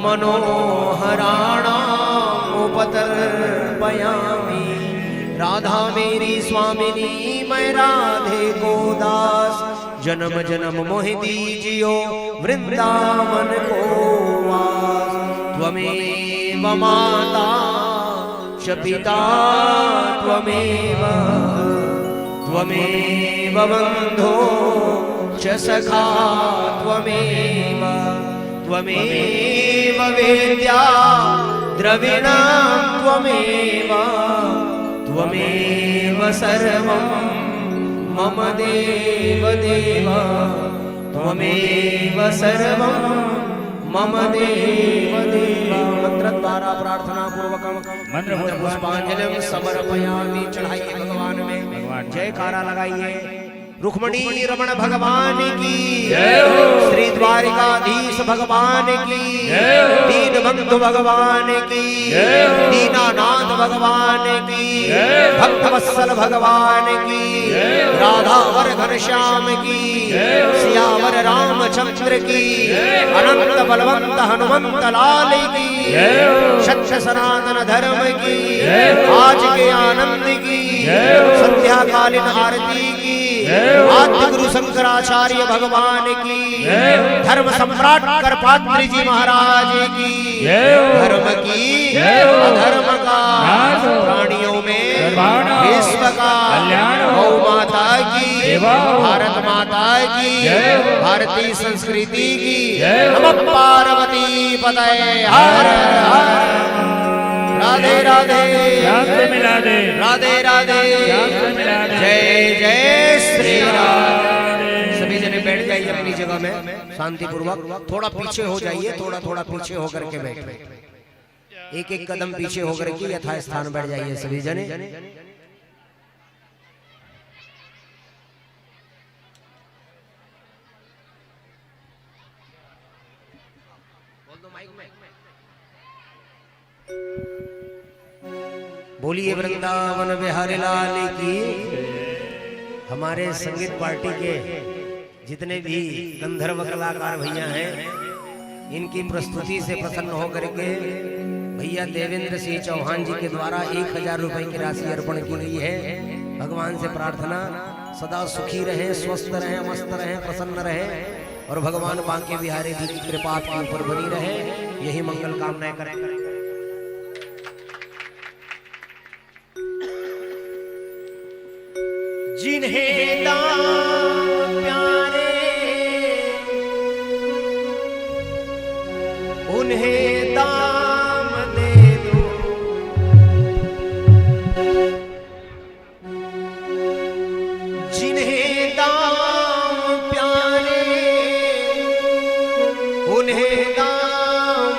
[SPEAKER 2] मनोहराणाम् उपतर्पयामि। राधा मेरी स्वामिनी मैं राधे को दास, जन्म जन्म मोहि दीजियो वृंदावन को वास। त्वमेव माता च पिता त्वमेव बन्धो च सखा त्वमेव वेद्या द्रविणं त्वमेव सर्वं मम देव त्वमेव सर्वं मम देव। मंत्र द्वारा प्रार्थना पूर्वकम मंत्र पुष्पांजलि समर्पयामि। चढ़ाइए भगवान में, जयकारा लगाइए। रुक्मणी रमण भगवान की जय हो, श्री द्वारिकाधीश भगवान की जय हो, दीन बंधु भगवान की जय हो, दीनानाथ भगवान की जय हो, भक्तवत्सल भगवान की जय हो, राधावर घनश्याम की जय हो, सियावर रामचंद्र की जय हो, अनंत बलवंत हनुमंत लाल की जय हो, सत्य सनातन धर्म की जय हो, आज के आनंद की जय हो, संध्या कालीन आरती की आद्य गुरु शंकराचार्य भगवान की, धर्म सम्राट करपात्री जी महाराज की, धर्म की अधर्म का प्राणियों में विश्व का गौ माता की, भारत माता की, भारतीय संस्कृति की, नमः पार्वती पतये हर हर। राधे राधे मिला दे, राधे राधे जय जय श्री राम। सभी जने बैठ जाइए अपनी जगह में शांति पूर्वक। थोड़ा पीछे हो जाइए, थोड़ा पीछे होकर के बैठे, एक एक कदम पीछे होकर के यथा स्थान बैठ जाइए सभी जने। बोलिए वृंदावन बिहारी लाल की। हमारे संगीत पार्टी के जितने भी गंधर्व कलाकार भैया हैं, इनकी प्रस्तुति से प्रसन्न होकर के भैया देवेंद्र सिंह चौहान जी के द्वारा 1000 रुपए की राशि अर्पण की गई है। भगवान से प्रार्थना सदा सुखी रहें, स्वस्थ रहें, मस्त रहें, प्रसन्न रहें और भगवान बांके बिहारी जी की कृपा आपके ऊपर बनी रहे, यही मंगल कामनाएं करें। जिन्हें दाम प्यारे उन्हें दाम दे दो, जिन्हें दाम प्यारे उन्हें दाम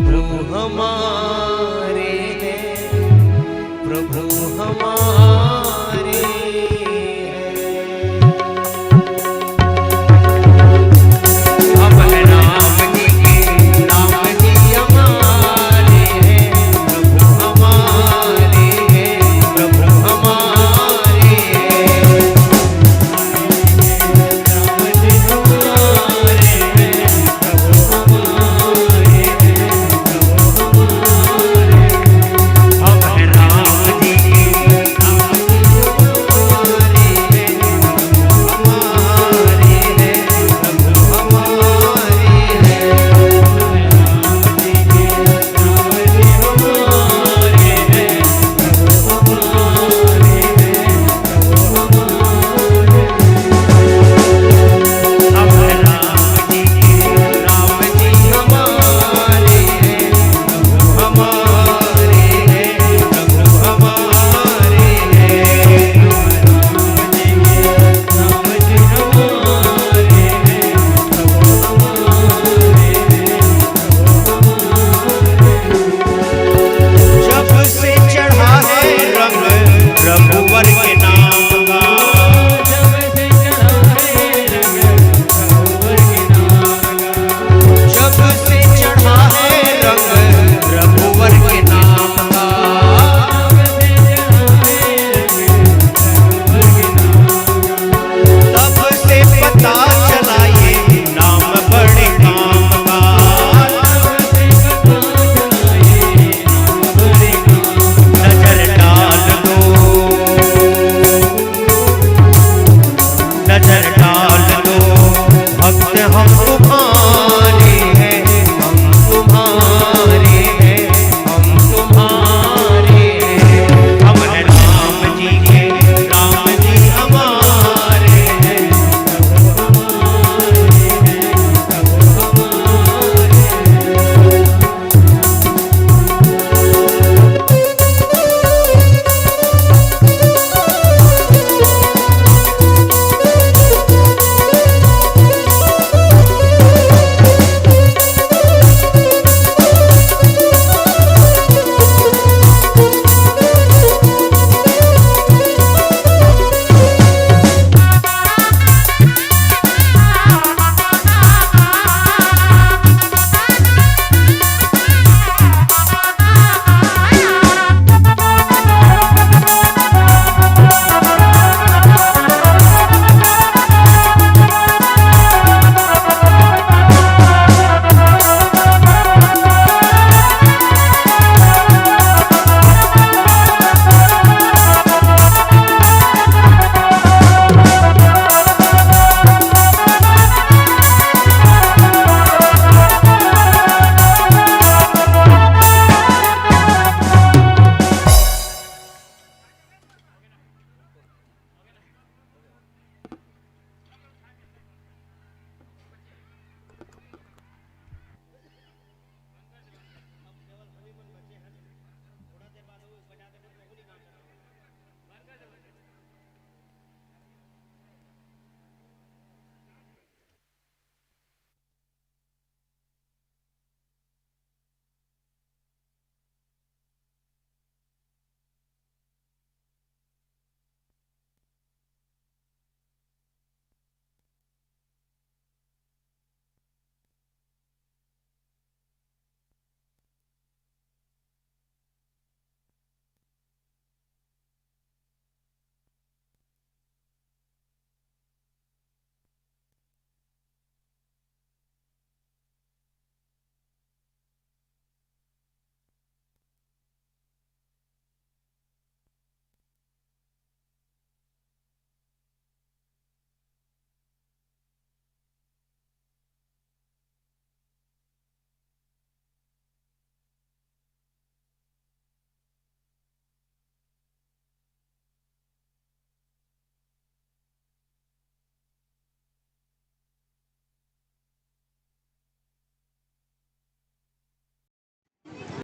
[SPEAKER 2] प्रभु हमारे